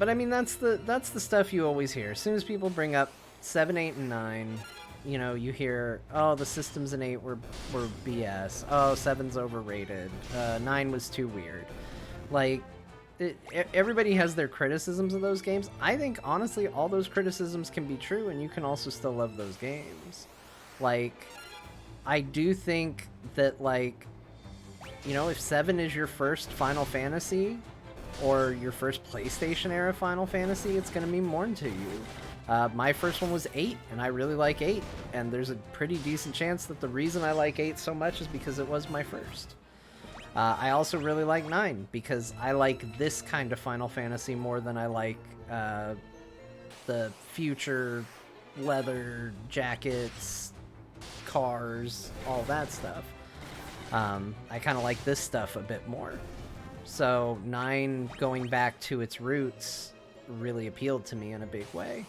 I mean, that's the stuff you always hear. As soon as people bring up 7, 8, and 9, you know, you hear, oh, the systems in 8 were BS. Oh, 7's overrated. 9 was too weird. Like, everybody has their criticisms of those games. I think, honestly, all those criticisms can be true, and you can also still love those games. Like, I do think that, like, you know, if 7 is your first Final Fantasy, or your first PlayStation era Final Fantasy, it's going to mean more to you. My first one was 8, and I really like 8, and there's a pretty decent chance that the reason I like 8 so much is because it was my first. I also really like 9, because I like this kind of Final Fantasy more than I like the future leather jackets, cars, all that stuff. I kind of like this stuff a bit more. So 9 going back to its roots really appealed to me in a big way.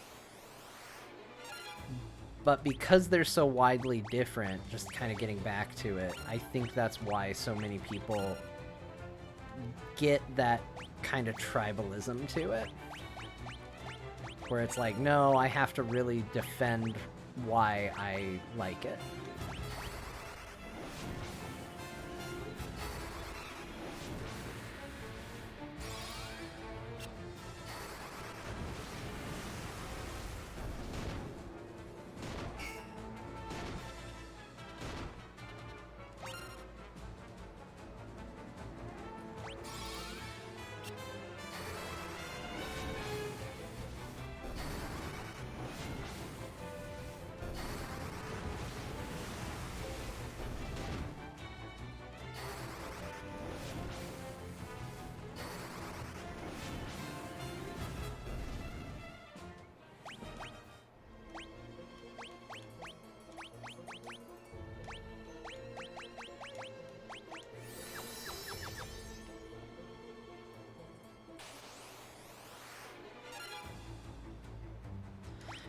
But because they're so widely different, just kind of getting back to it, I think that's why so many people get that kind of tribalism to it. Where it's like, no, I have to really defend why I like it.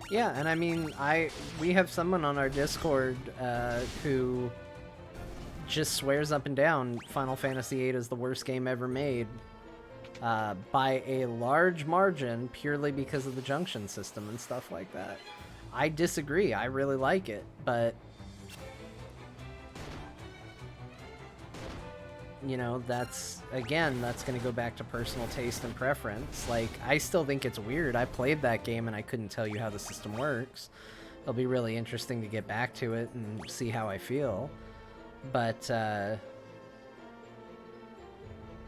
Yeah, and I mean, we have someone on our Discord who just swears up and down Final Fantasy VIII is the worst game ever made by a large margin, purely because of the junction system and stuff like that. I disagree. I really like it, but you know, that's going to go back to personal taste and preference. Like, I still think it's weird. I played that game and I couldn't tell you how the system works. It'll be really interesting to get back to it and see how I feel. But,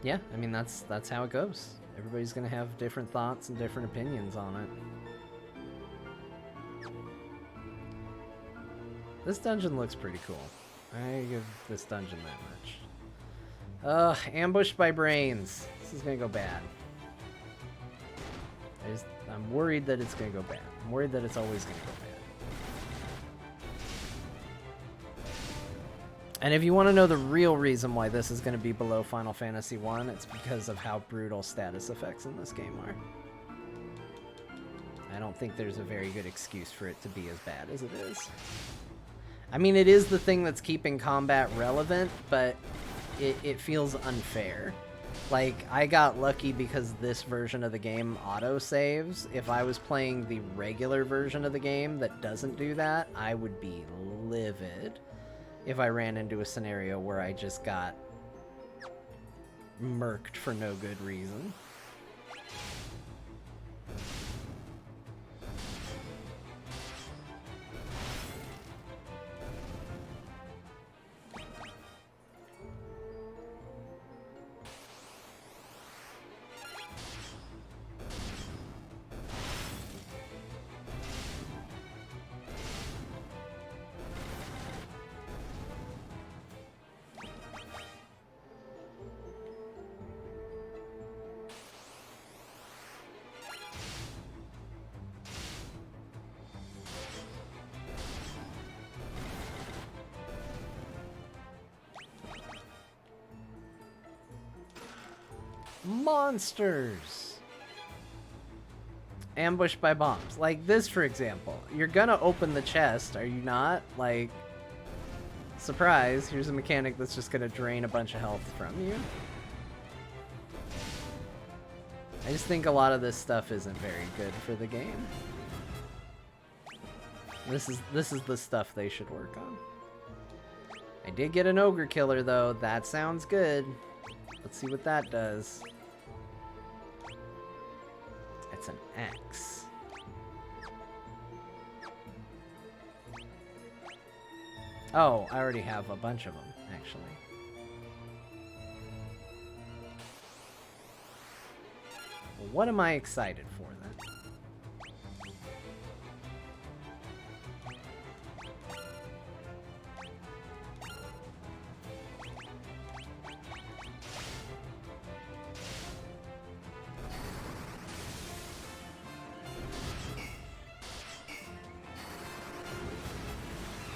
yeah, I mean, that's how it goes. Everybody's going to have different thoughts and different opinions on it. This dungeon looks pretty cool. I give this dungeon that much. Ambushed by brains. This is gonna go bad. I'm worried that it's gonna go bad. I'm worried that it's always gonna go bad. And if you want to know the real reason why this is gonna be below Final Fantasy 1, it's because of how brutal status effects in this game are. I don't think there's a very good excuse for it to be as bad as it is. I mean, it is the thing that's keeping combat relevant, but it feels unfair. Like, I got lucky because this version of the game auto-saves. If I was playing the regular version of the game that doesn't do that, I would be livid if I ran into a scenario where I just got murked for no good reason. monsters. Ambushed by bombs. Like this, for example. You're gonna open the chest, are you not? Like, surprise, here's a mechanic that's just gonna drain a bunch of health from you. I just think a lot of this stuff isn't very good for the game. This is the stuff they should work on. I did get an ogre killer though. That sounds good. Let's see what that does. It's an axe. Oh, I already have a bunch of them, actually. Well, what am I excited for then?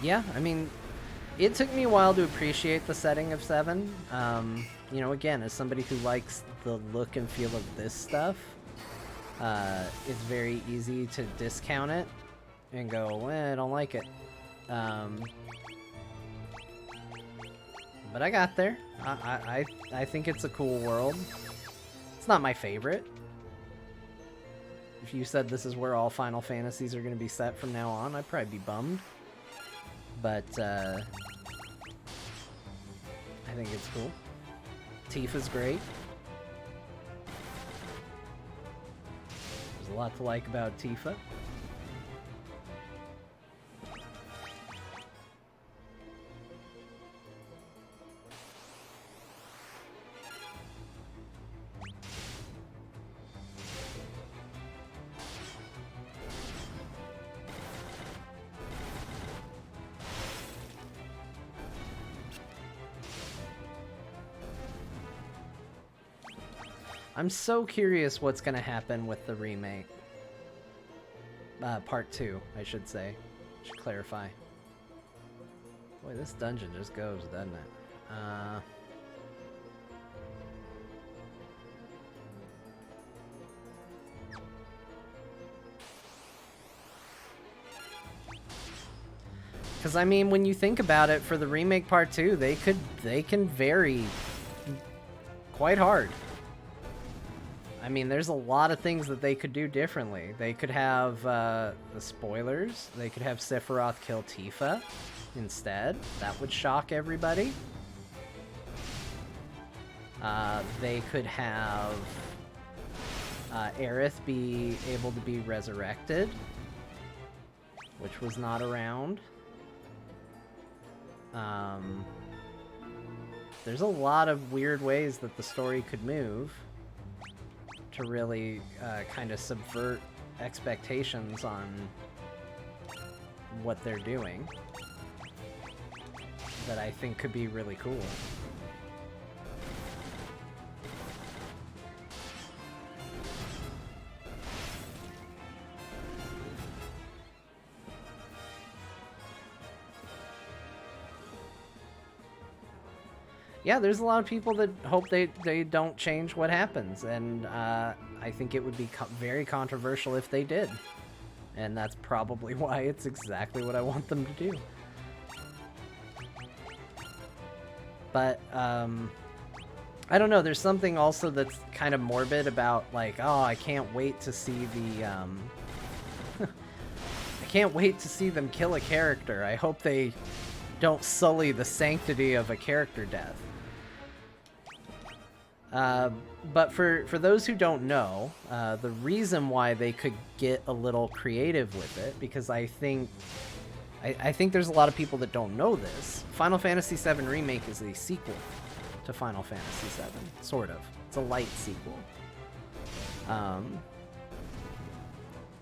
Yeah, I mean, it took me a while to appreciate the setting of 7. You know, again, as somebody who likes the look and feel of this stuff, it's very easy to discount it and go, I don't like it. But I got there. I think it's a cool world. It's not my favorite. If you said this is where all Final Fantasies are going to be set from now on, I'd probably be bummed. But, I think it's cool. Tifa's great. There's a lot to like about Tifa. I'm so curious what's going to happen with the remake. Part 2, I should say. Should clarify. Boy, this dungeon just goes, doesn't it? Because, I mean, when you think about it, for the remake Part 2, they can vary quite hard. I mean, there's a lot of things that they could do differently. They could have, the spoilers, they could have Sephiroth kill Tifa instead. That would shock everybody. They could have Aerith be able to be resurrected, which was not around. There's a lot of weird ways that the story could move to really kind of subvert expectations on what they're doing that I think could be really cool. Yeah, there's a lot of people that hope they don't change what happens, and I think it would be very controversial if they did. And that's probably why it's exactly what I want them to do. But, I don't know, there's something also that's kind of morbid about, like, oh, I can't wait to see the, I can't wait to see them kill a character. I hope they don't sully the sanctity of a character death. But for those who don't know, the reason why they could get a little creative with it, because I think there's a lot of people that don't know this. Final Fantasy VII Remake is a sequel to Final Fantasy VII, sort of. It's a light sequel.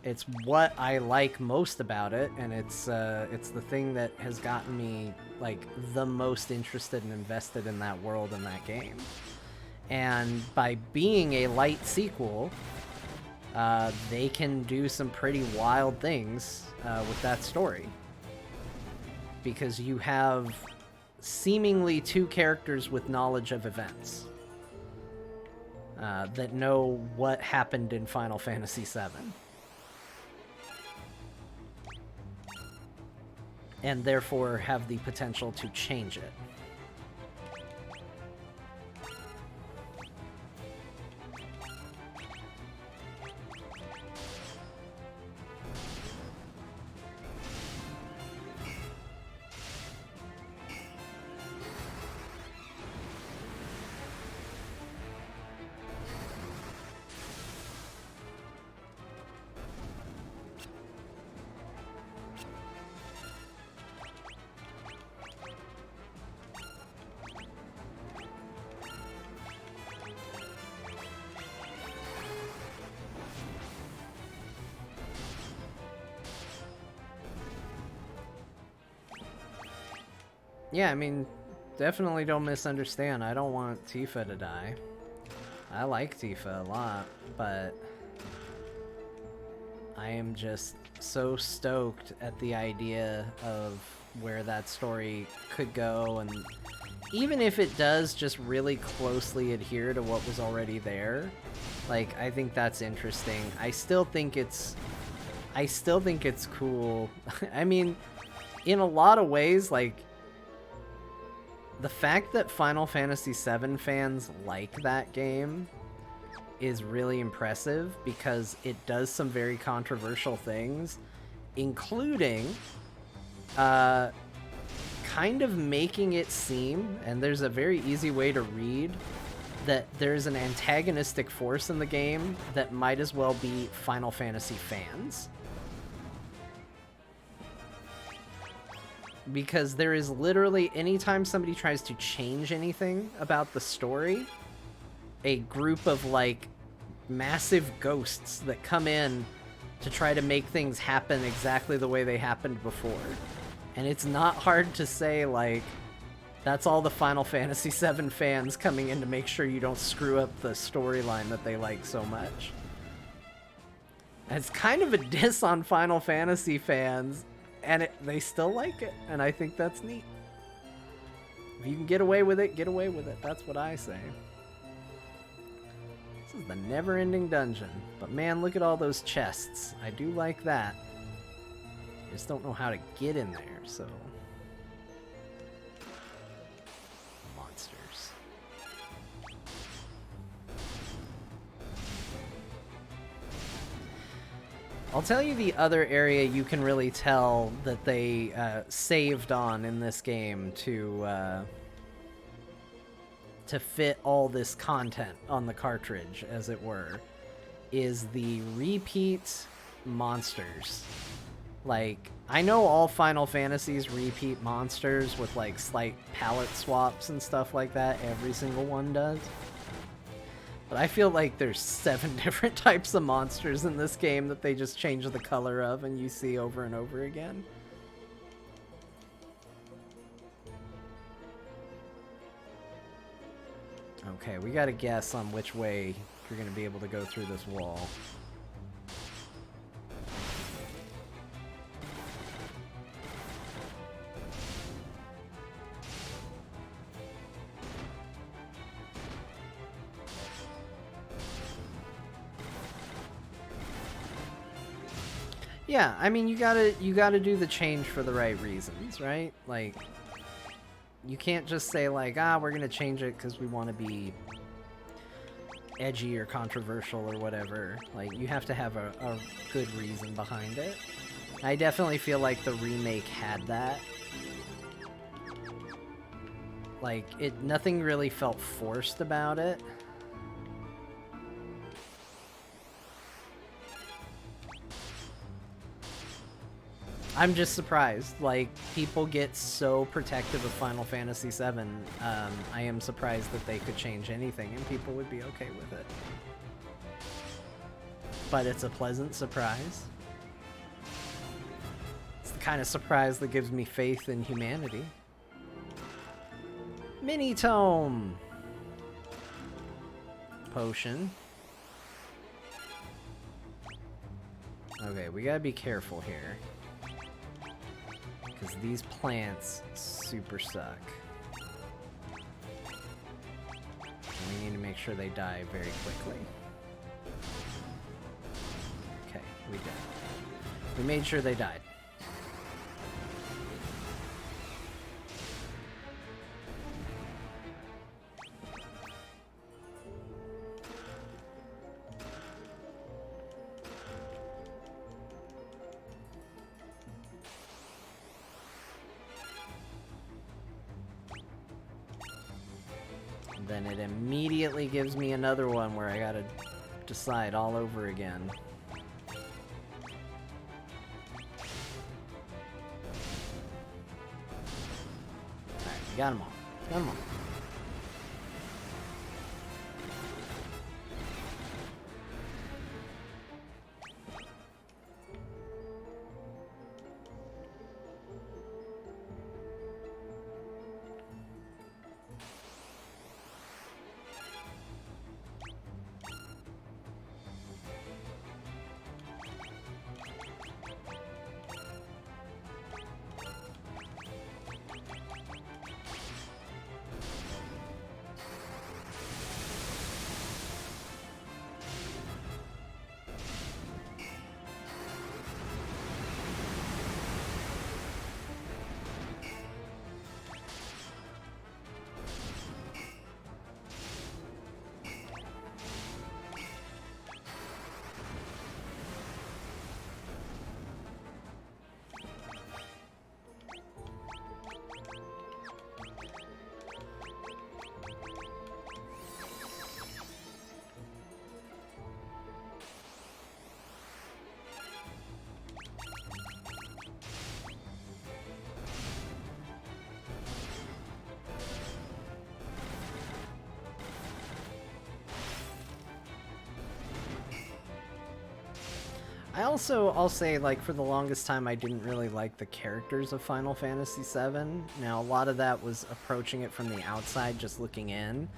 It's what I like most about it, and it's the thing that has gotten me like the most interested and invested in that world and that game. And by being a light sequel, they can do some pretty wild things with that story. Because you have seemingly two characters with knowledge of events. that know what happened in Final Fantasy VII. And therefore have the potential to change it. Yeah, I mean, definitely don't misunderstand. I don't want Tifa to die. I like Tifa a lot, but I am just so stoked at the idea of where that story could go, and even if it does just really closely adhere to what was already there, like, I think that's interesting. I still think it's cool. I mean, in a lot of ways, like, the fact that Final Fantasy VII fans like that game is really impressive because it does some very controversial things, including kind of making it seem, and there's a very easy way to read, that there's an antagonistic force in the game that might as well be Final Fantasy fans. Because there is literally, anytime somebody tries to change anything about the story, a group of, like, massive ghosts that come in to try to make things happen exactly the way they happened before. And it's not hard to say, like, that's all the Final Fantasy VII fans coming in to make sure you don't screw up the storyline that they like so much. And it's kind of a diss on Final Fantasy fans, and they still like it, and I think that's neat. If you can get away with it, get away with it. That's what I say. This is the never-ending dungeon. But man, look at all those chests. I do like that. I just don't know how to get in there, so... Monsters. I'll tell you the other area you can really tell that they saved on in this game to fit all this content on the cartridge, as it were, is the repeat monsters. Like, I know all Final Fantasies repeat monsters with, like, slight palette swaps and stuff like that. Every single one does. But I feel like there's 7 different types of monsters in this game that they just change the color of and you see over and over again. Okay, we gotta guess on which way you're gonna be able to go through this wall. Yeah, I mean, you gotta do the change for the right reasons, right? Like, you can't just say, like, we're gonna change it because we want to be edgy or controversial or whatever. Like, you have to have a good reason behind it. I definitely feel like the remake had that. Like, nothing really felt forced about it. I'm just surprised. Like, people get so protective of Final Fantasy VII. I am surprised that they could change anything and people would be okay with it. But it's a pleasant surprise. It's the kind of surprise that gives me faith in humanity. Mini Tome! Potion. Okay, we gotta be careful here. Because these plants super suck. We need to make sure they die very quickly. Okay, we did. We made sure they died. Then it immediately gives me another one where I gotta decide all over again. Alright, got them all. Got them all. I'll say, like, for the longest time, I didn't really like the characters of Final Fantasy VII. Now, a lot of that was approaching it from the outside, just looking in.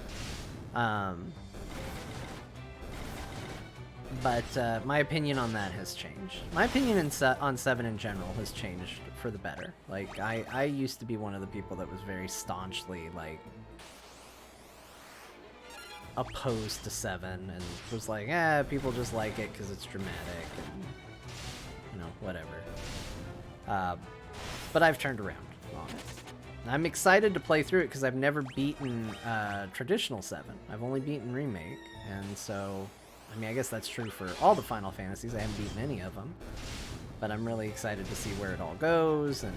But my opinion on that has changed. My opinion on 7 in general has changed for the better. Like, I used to be one of the people that was very staunchly, like, opposed to 7 and was like, people just like it because it's dramatic and, you know, whatever. But I've turned around on it. I'm excited to play through it because I've never beaten traditional 7. I've only beaten Remake, and so, I mean, I guess that's true for all the Final Fantasies. I haven't beaten any of them, but I'm really excited to see where it all goes, and,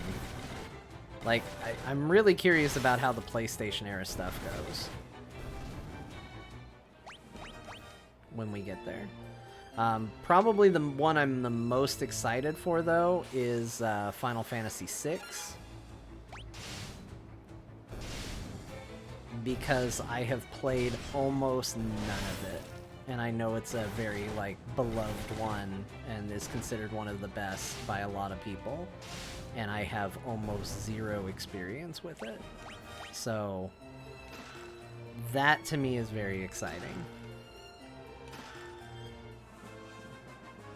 like, I'm really curious about how the PlayStation era stuff goes when we get there. Probably the one I'm the most excited for, though, is Final Fantasy VI. Because I have played almost none of it. And I know it's a very, like, beloved one and is considered one of the best by a lot of people. And I have almost zero experience with it. So that, to me, is very exciting.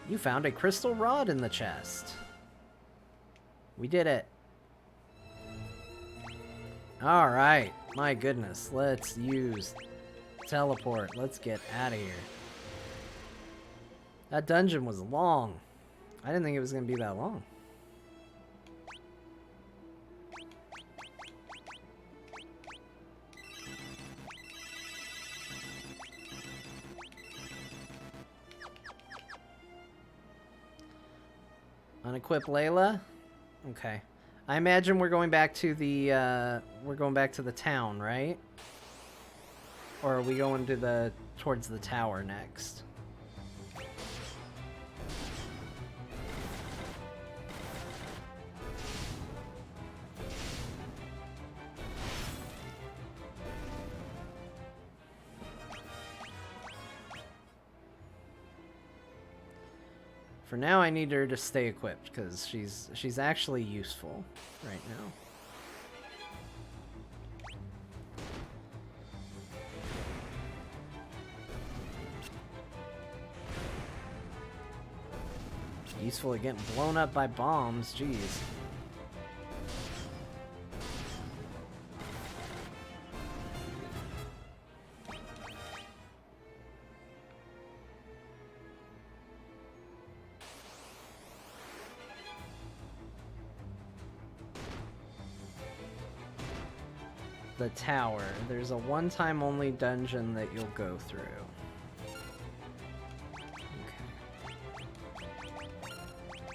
You found a crystal rod in the chest. We did it. Alright. My goodness. Let's use teleport. Let's get out of here. That dungeon was long. I didn't think it was going to be that long. Unequip Layla? Okay. I imagine we're going back to the town, right? Or are we going to towards the tower next? For now, I need her to stay equipped because she's actually useful right now. Useful at getting blown up by bombs, jeez. the tower, there's a one-time only dungeon that you'll go through. Okay.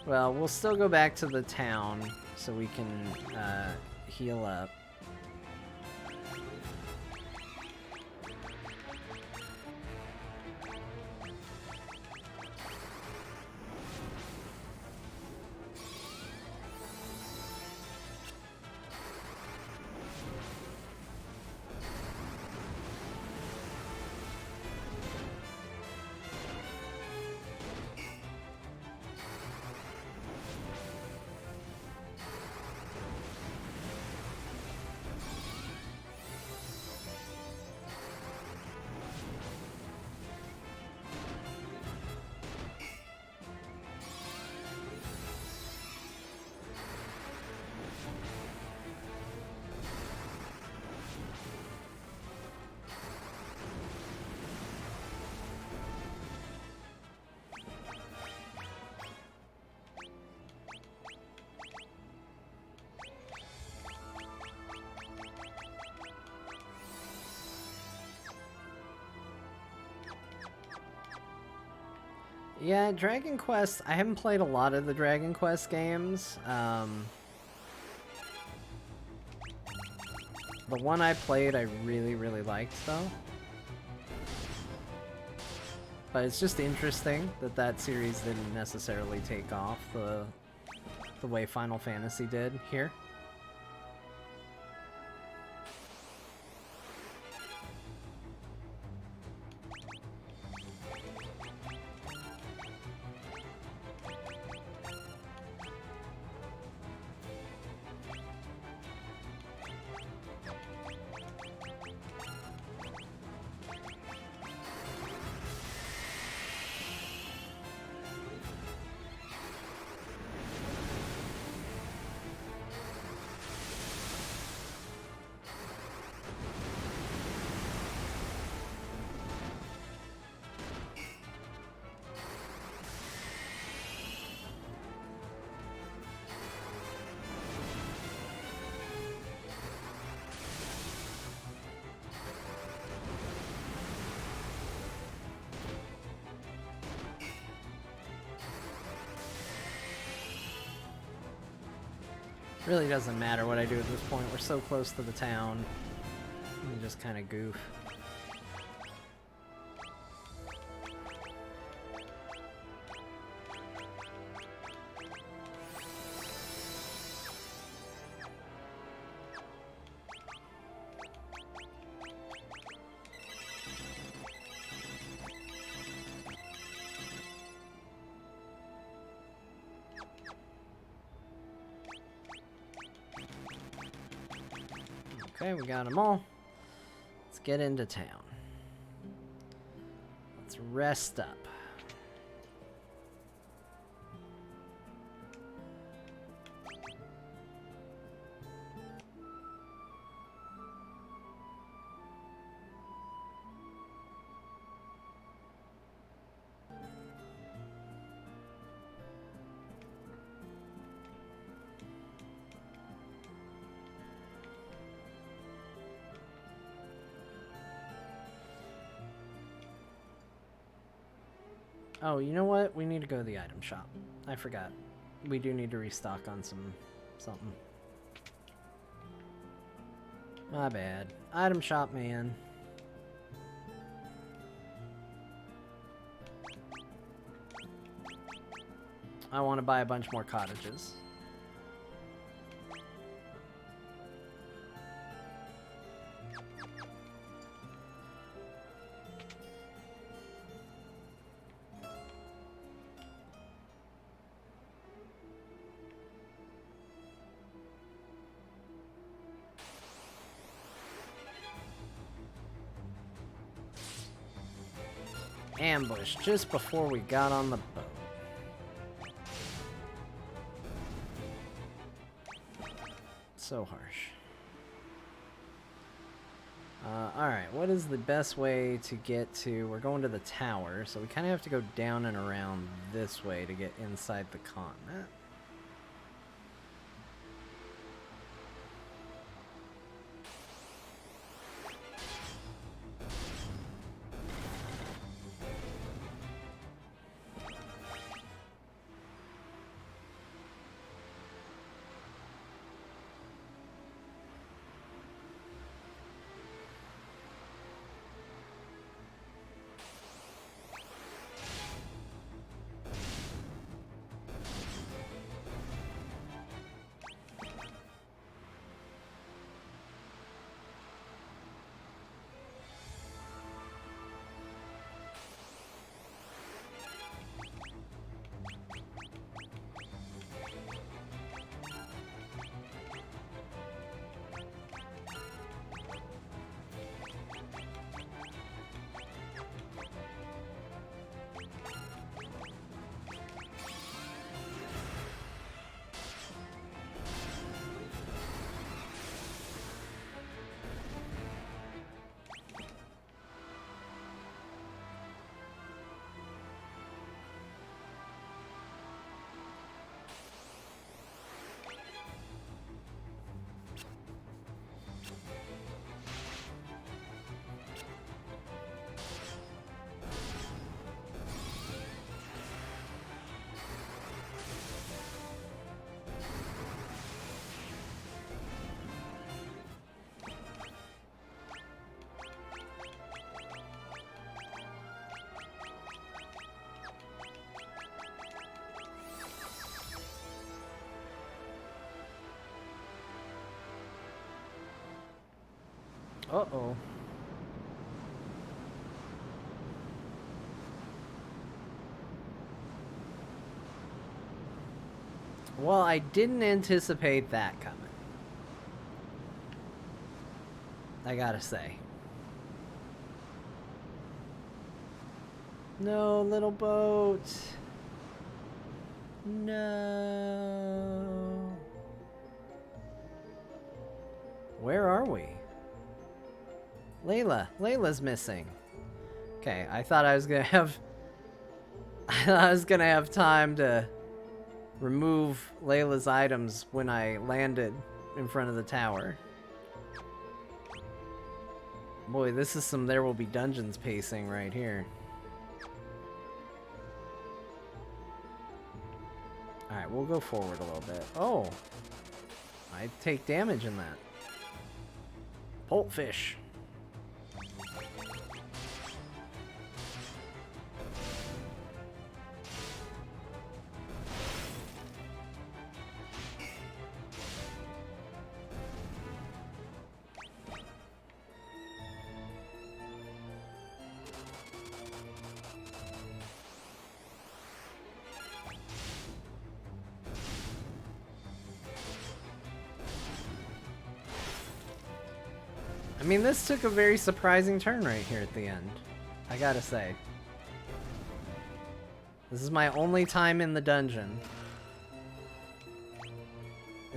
Well, we'll still go back to the town so we can heal up. Yeah, Dragon Quest, I haven't played a lot of the Dragon Quest games. The one I played I really, really liked, though. But it's just interesting that that series didn't necessarily take off the way Final Fantasy did here. Really doesn't matter what I do at this point. We're so close to the town. We just kind of goof. Okay, we got them all. Let's get into town. Let's rest up. Oh, you know what? We need to go to the item shop. I forgot. We do need to restock on something. My bad. Item shop, man. I want to buy a bunch more cottages. Ambush just before we got on the boat. So harsh. Alright, what is the best way to get to... We're going to the tower, so we kind of have to go down and around this way to get inside the continent. Uh-oh. Well, I didn't anticipate that coming. I gotta say. No, little boat. No. Where are we? Layla. Layla's missing. Okay, I thought I was gonna have... I was gonna have time to remove Layla's items when I landed in front of the tower. Boy, this is some There Will Be Dungeons pacing right here. Alright, we'll go forward a little bit. Oh! I take damage in that. Pulpfish. I mean, this took a very surprising turn right here at the end. I gotta say. This is my only time in the dungeon.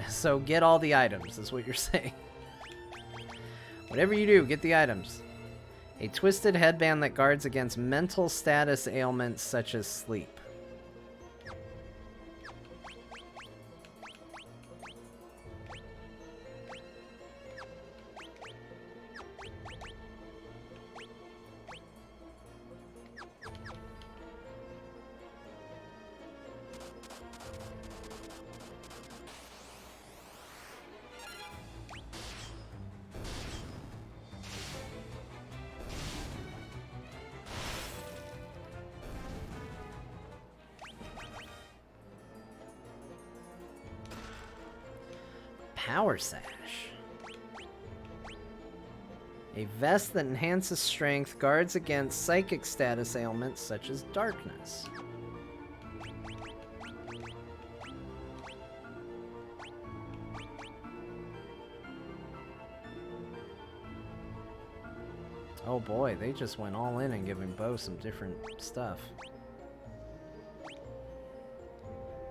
So get all the items, is what you're saying. Whatever you do, get the items. A twisted headband that guards against mental status ailments such as sleep. Power Sash. A vest that enhances strength, guards against psychic status ailments such as darkness. Oh boy, they just went all in and giving Bo some different stuff.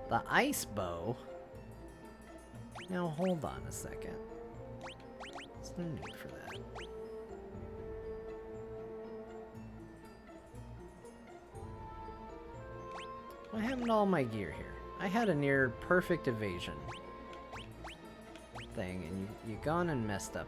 The Ice Bow? Now hold on a second. There's no need for that. What happened to all my gear here? I had a near perfect evasion thing, and you gone and messed it up.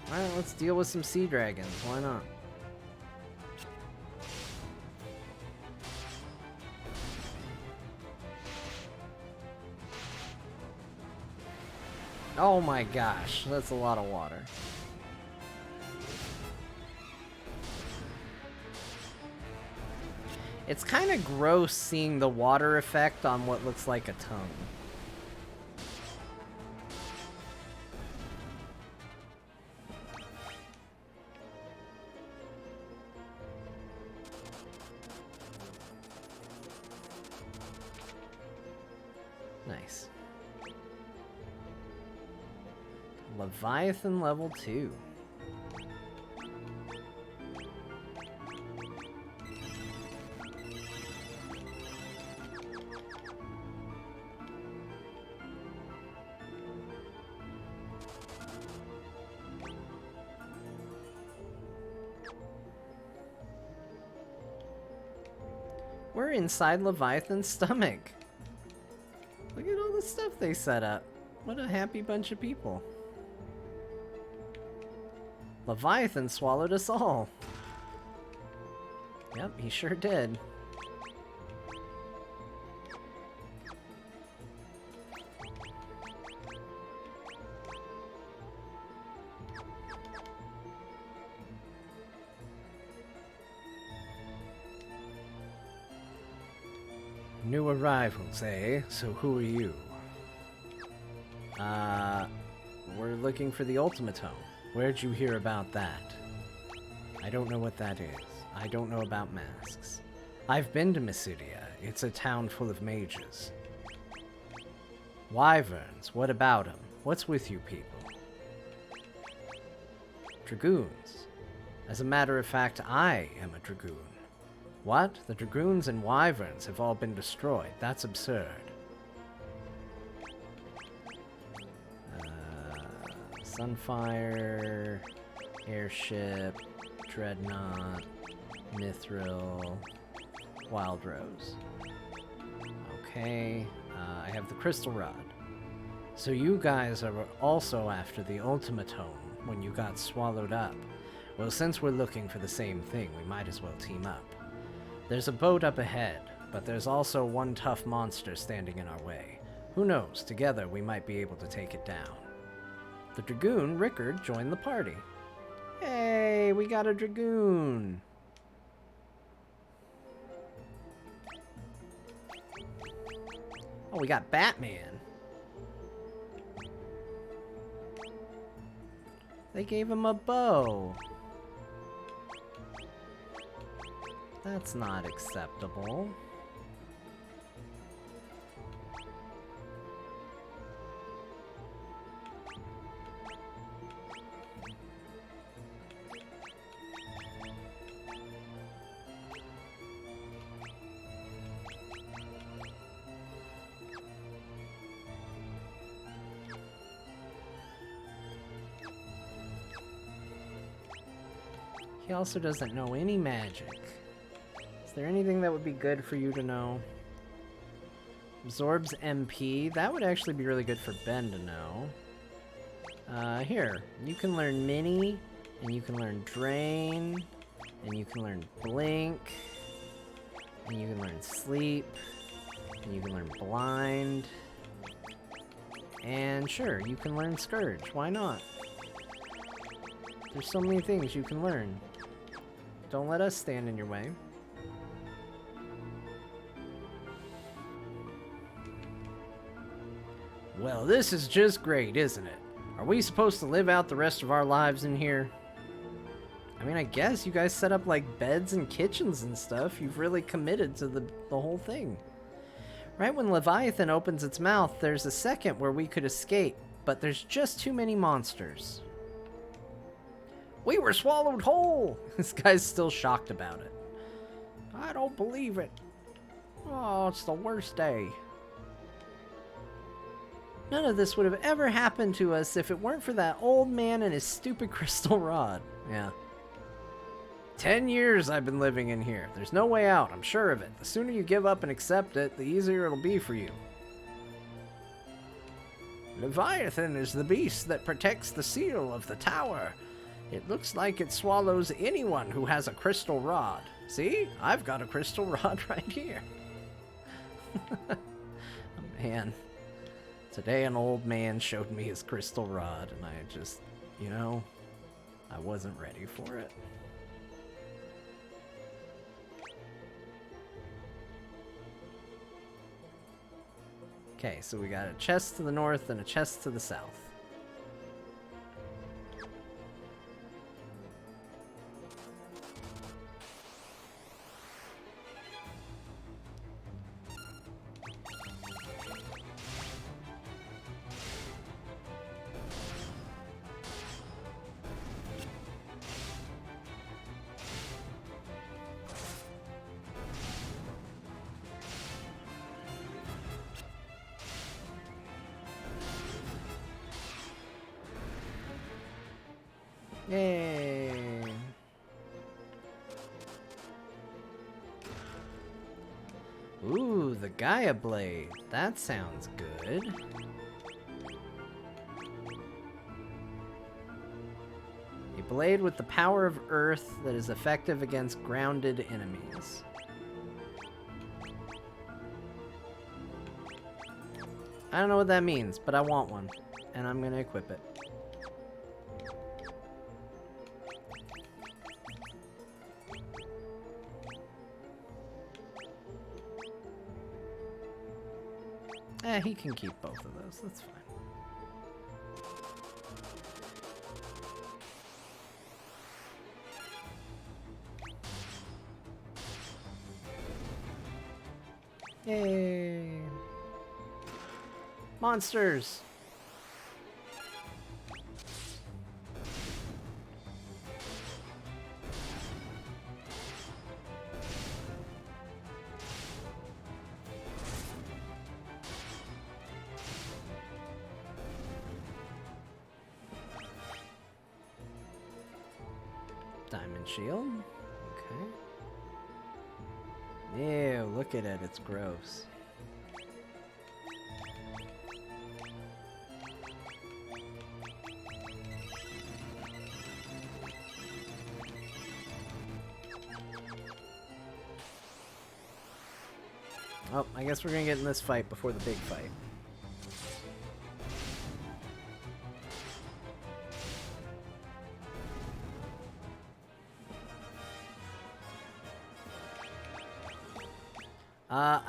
Alright, let's deal with some sea dragons. Why not? Oh my gosh, that's a lot of water. It's kind of gross seeing the water effect on what looks like a tongue. Nice. Leviathan level 2. We're inside Leviathan's stomach. Look at all the stuff they set up. What a happy bunch of people. Leviathan swallowed us all. Yep, he sure did. New arrivals, eh? So who are you? We're looking for the Ultimatome. Where'd you hear about that? I don't know what that is. I don't know about masks. I've been to Mysidia. It's a town full of mages. Wyverns, what about them? What's with you people? Dragoons. As a matter of fact, I am a dragoon. What? The dragoons and wyverns have all been destroyed. That's absurd. Sunfire, Airship, Dreadnought, Mithril, Wild Rose. Okay, I have the Crystal Rod. So you guys are also after the Ultimatome when you got swallowed up. Well, since we're looking for the same thing, we might as well team up. There's a boat up ahead, but there's also one tough monster standing in our way. Who knows, together we might be able to take it down. The Dragoon, Rickard, joined the party. Hey, we got a Dragoon! Oh, we got Batman. They gave him a bow. That's not acceptable. He also doesn't know any magic. Is there anything that would be good for you to know? Absorbs MP. That would actually be really good for Ben to know. Here. You can learn Mini, and you can learn Drain, and you can learn Blink, and you can learn Sleep, and you can learn Blind. And sure, you can learn Scourge. Why not? There's so many things you can learn. Don't let us stand in your way. Well, this is just great, isn't it? Are we supposed to live out the rest of our lives in here? I mean, I guess you guys set up like beds and kitchens and stuff. You've really committed to the whole thing. Right when Leviathan opens its mouth, there's a second where we could escape, but there's just too many monsters. We were swallowed whole! This guy's still shocked about it. I don't believe it. Oh, it's the worst day. None of this would have ever happened to us if it weren't for that old man and his stupid crystal rod. Yeah. 10 years I've been living in here. There's no way out, I'm sure of it. The sooner you give up and accept it, the easier it'll be for you. Leviathan is the beast that protects the seal of the tower. It looks like it swallows anyone who has a crystal rod. See? I've got a crystal rod right here. Oh, man. Today an old man showed me his crystal rod, and I just, you know, I wasn't ready for it. Okay, so we got a chest to the north and a chest to the south. Yay! Ooh, the Gaia Blade. That sounds good. A blade with the power of Earth that is effective against grounded enemies. I don't know what that means, but I want one. And I'm gonna equip it. He can keep both of those. That's fine. Yay! Monsters! Diamond shield. Okay. Ew, look at it. It's gross. Oh, I guess we're gonna get in this fight before the big fight.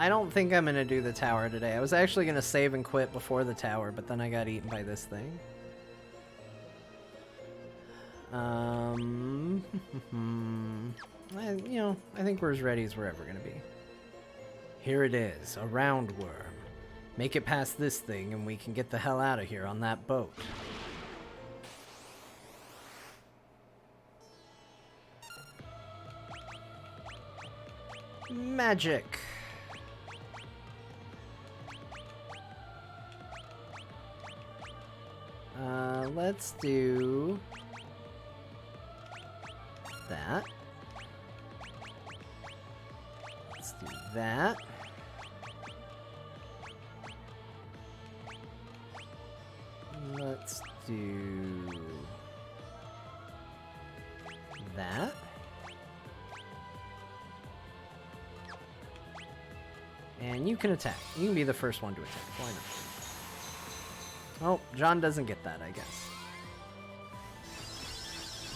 I don't think I'm gonna do the tower today. I was actually gonna save and quit before the tower, but then I got eaten by this thing. I think we're as ready as we're ever gonna be. Here it is, a roundworm. Make it past this thing and we can get the hell out of here on that boat. Magic. Let's do that. Let's do that. Let's do that. And you can attack. You can be the first one to attack. Why not? Oh, John doesn't get that, I guess.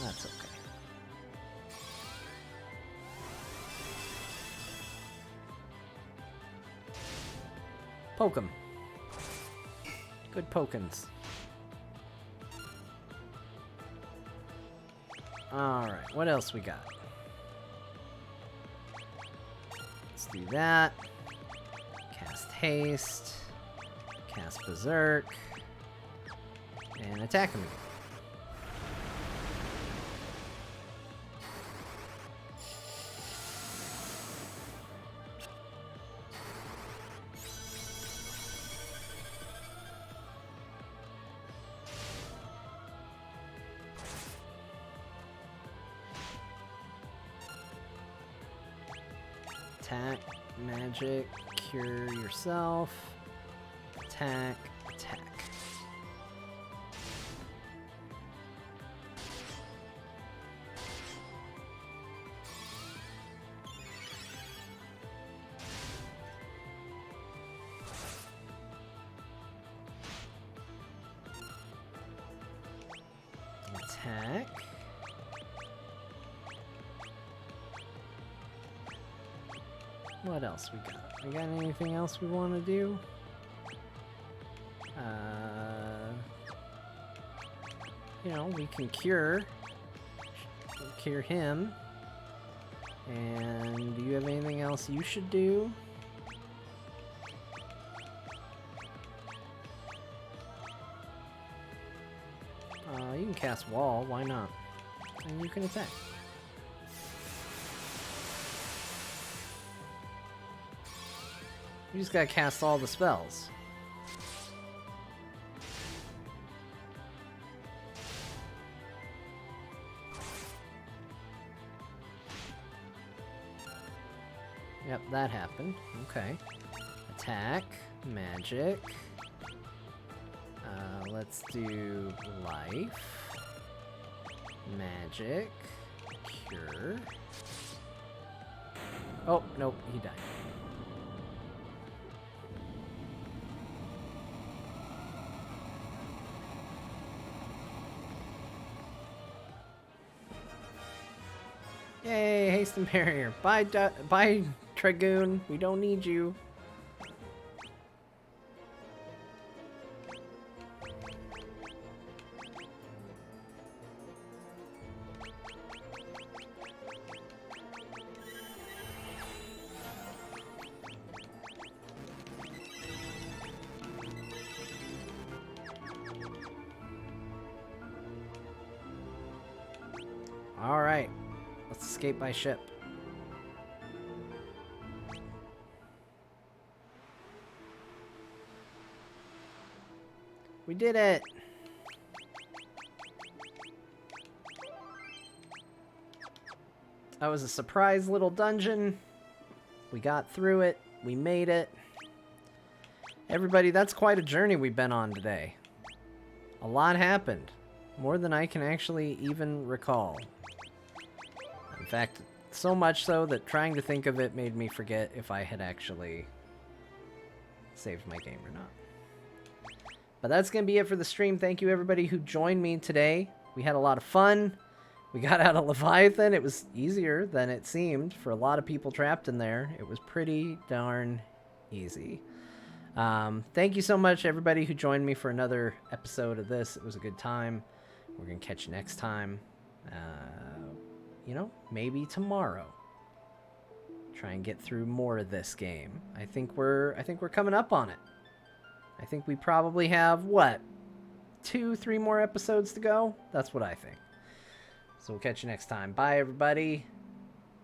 That's okay. Poke him. Good pokins. Alright, what else we got? Let's do that. Cast Haste. Cast Berserk. And attack him again. Attack, magic, cure yourself. Attack, attack. Attack. What else we got? We got anything else we want to do? We can cure him. And do you have anything else you should do? You can cast wall, why not? And you can attack. You just gotta cast all the spells. Yep, that happened. Okay. Attack. Magic. Let's do life. Magic. Cure. Oh, nope, he died. Yay, haste and barrier. Bye, bye, Dragoon. We don't need you. All right. Let's escape by ship. We did it! That was a surprise little dungeon. We got through it. We made it. Everybody, that's quite a journey we've been on today. A lot happened. More than I can actually even recall. In fact, so much so that trying to think of it made me forget if I had actually saved my game or not. But that's going to be it for the stream. Thank you everybody who joined me today. We had a lot of fun. We got out of Leviathan. It was easier than it seemed for a lot of people trapped in there. It was pretty darn easy. Thank you so much everybody who joined me for another episode of this. It was a good time. We're going to catch you next time. You know, maybe tomorrow. Try and get through more of this game. I think we're coming up on it. I think we probably have, what, 2-3 more episodes to go? That's what I think. So we'll catch you next time. Bye, everybody.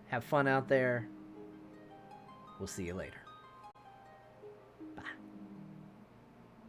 Have fun out there. We'll see you later.